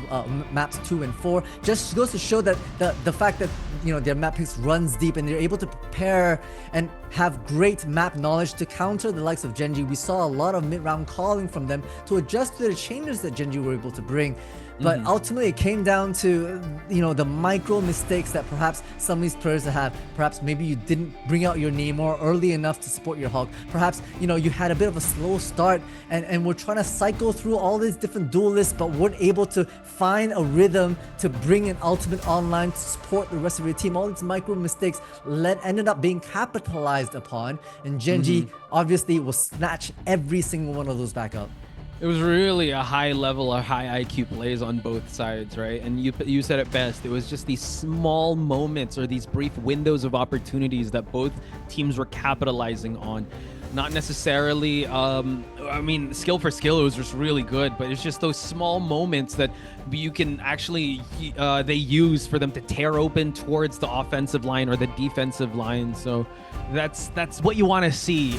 maps 2 and 4, just goes to show that the fact that, you know, their map picks runs deep and they're able to prepare and have great map knowledge to counter the likes of Gen.G. We saw a lot of mid-round calling from them to adjust to the changes that Gen.G were able to bring. But ultimately, it came down to, you know, the micro mistakes that perhaps some of these players have. Perhaps maybe you didn't bring out your Namor early enough to support your Hulk. Perhaps, you know, you had a bit of a slow start and we're trying to cycle through all these different duelists, but weren't able to find a rhythm to bring an ultimate online to support the rest of your team. All these micro mistakes ended up being capitalized upon, and Gen.G obviously will snatch every single one of those back up. It was really a high level, a high IQ plays on both sides, right? And you said it best. It was just these small moments or these brief windows of opportunities that both teams were capitalizing on. Not necessarily, I mean, skill for skill, it was just really good, but it's just those small moments that you can actually, they use for them to tear open towards the offensive line or the defensive line. So that's what you want to see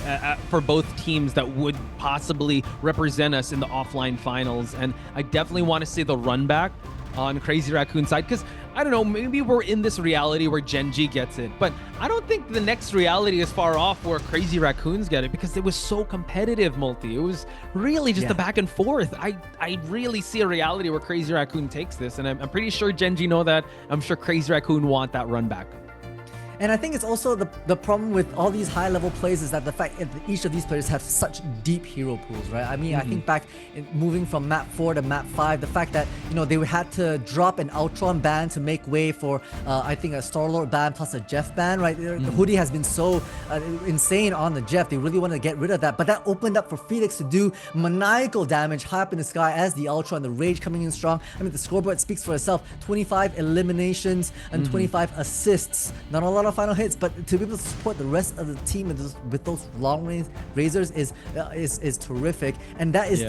for both teams that would possibly represent us in the offline finals. And I definitely want to see the run back on Crazy Raccoon side, because I don't know, maybe we're in this reality where Gen.G gets it, but I don't think the next reality is far off where Crazy Raccoons get it, because it was so competitive, Multi. It was really just a back and forth. I really see a reality where Crazy Raccoon takes this, and I'm pretty sure Gen.G know that. I'm sure Crazy Raccoon want that run back. And I think it's also the problem with all these high-level plays is that the fact that each of these players have such deep hero pools, right? I mean, I think back moving from map 4 to map 5, the fact that, you know, they had to drop an Ultron ban to make way for, I think, a Star-Lord ban plus a Jeff ban, right? The Hoodie has been so insane on the Jeff. They really wanted to get rid of that. But that opened up for Felix to do maniacal damage high up in the sky as the Ultron, the Rage coming in strong. I mean, the scoreboard speaks for itself. 25 eliminations and 25 assists. Not a lot of final hits, but to be able to support the rest of the team with those long range razors is terrific. And that is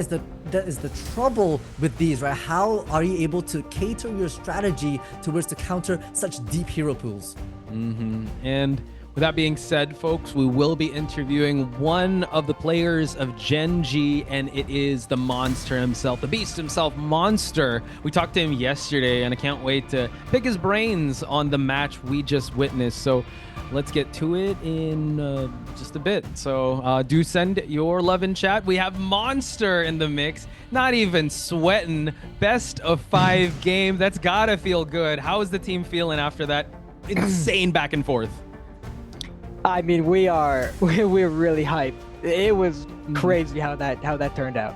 the trouble with these, right? How are you able to cater your strategy towards to counter such deep hero pools? And with that being said, folks, we will be interviewing one of the players of Gen.G, and it is the monster himself, the beast himself, Monster. We talked to him yesterday, and I can't wait to pick his brains on the match we just witnessed. So let's get to it in just a bit. So do send your love in chat. We have Monster in the mix, not even sweating. Best of 5 game. That's gotta feel good. How is the team feeling after that insane back and forth? I mean, we're really hyped. It was crazy how that turned out.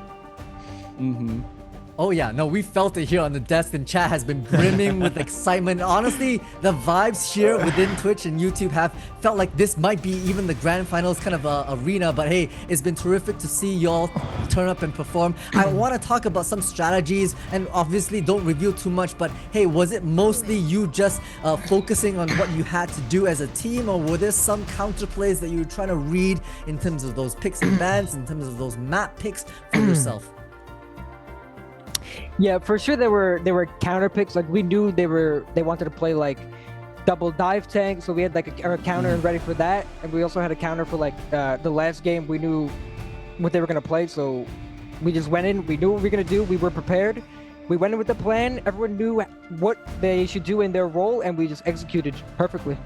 Oh yeah, no, we felt it here on the desk, and chat has been brimming with excitement. Honestly, the vibes here within Twitch and YouTube have felt like this might be even the grand finals kind of arena, but hey, it's been terrific to see y'all turn up and perform. I want to talk about some strategies, and obviously don't reveal too much, but hey, was it mostly you just focusing on what you had to do as a team, or were there some counter plays that you were trying to read in terms of those picks and bans, in terms of those map picks for yourself? Yeah, for sure there were counter picks. Like, we knew they wanted to play like double dive tank, so we had like a counter and ready for that. And we also had a counter for like the last game. We knew what they were gonna play, so we just went in. We knew what we were gonna do. We were prepared, we went in with the plan. Everyone knew what they should do in their role, and we just executed perfectly.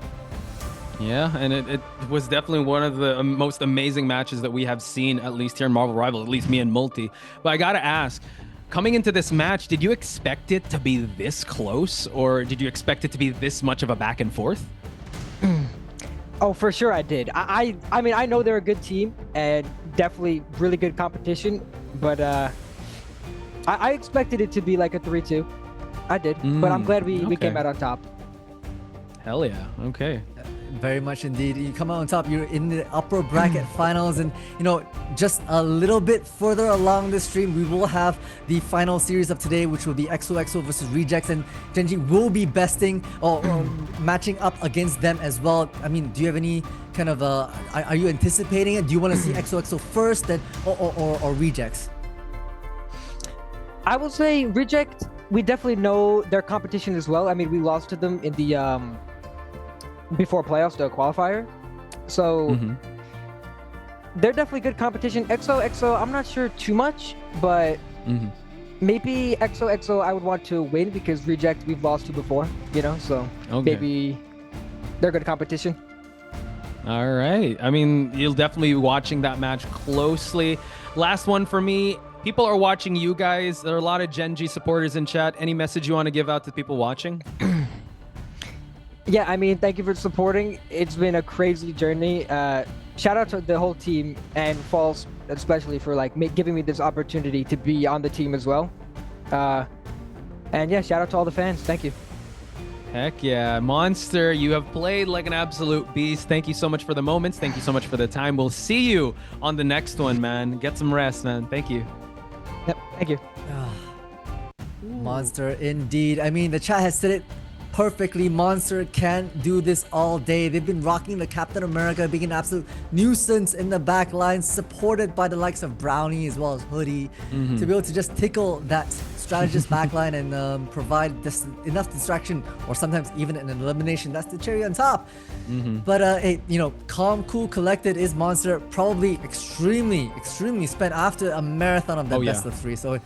Yeah, and it was definitely one of the most amazing matches that we have seen, at least here in Marvel Rival, at least me and Multi. But I gotta ask, coming into this match, did you expect it to be this close, or did you expect it to be this much of a back and forth? Oh, for sure I did. I mean, I know they're a good team and definitely really good competition, but I expected it to be like a 3-2. I did, but I'm glad we came out on top. Hell yeah. Okay. Very much indeed. You come out on top. You're in the upper bracket finals, and you know, just a little bit further along the stream, we will have the final series of today, which will be XOXO versus Rejects, and Gen.G will be besting or matching up against them as well. I mean, do you have any kind of are you anticipating it? Do you want to see XOXO first, then or Rejects? I will say Reject. We definitely know their competition as well. I mean, we lost to them in the before playoffs, the qualifier. So they're definitely good competition. XOXO, I'm not sure too much, but maybe XOXO I would want to win because Reject we've lost to before, you know, so maybe they're good competition. All right. I mean, you'll definitely be watching that match closely. Last one for me. People are watching you guys. There are a lot of Gen.G supporters in chat. Any message you want to give out to people watching? Yeah, I mean, thank you for supporting. It's been a crazy journey. Shout out to the whole team and Falls especially for like giving me this opportunity to be on the team as well. And yeah, shout out to all the fans. Thank you. Heck yeah. Monster, you have played like an absolute beast. Thank you so much for the moments. Thank you so much for the time. We'll see you on the next one, man. Get some rest, man. Thank you. Yep, thank you. Monster indeed. I mean, the chat has said it perfectly. Monster can't do this all day. They've been rocking the Captain America, being an absolute nuisance in the back line, supported by the likes of Brownie as well as Hoodie, to be able to just tickle that strategist backline and provide enough distraction, or sometimes even an elimination. That's the cherry on top. But hey, you know, calm, cool, collected is Monster. Probably extremely spent after a marathon of that best of 3. So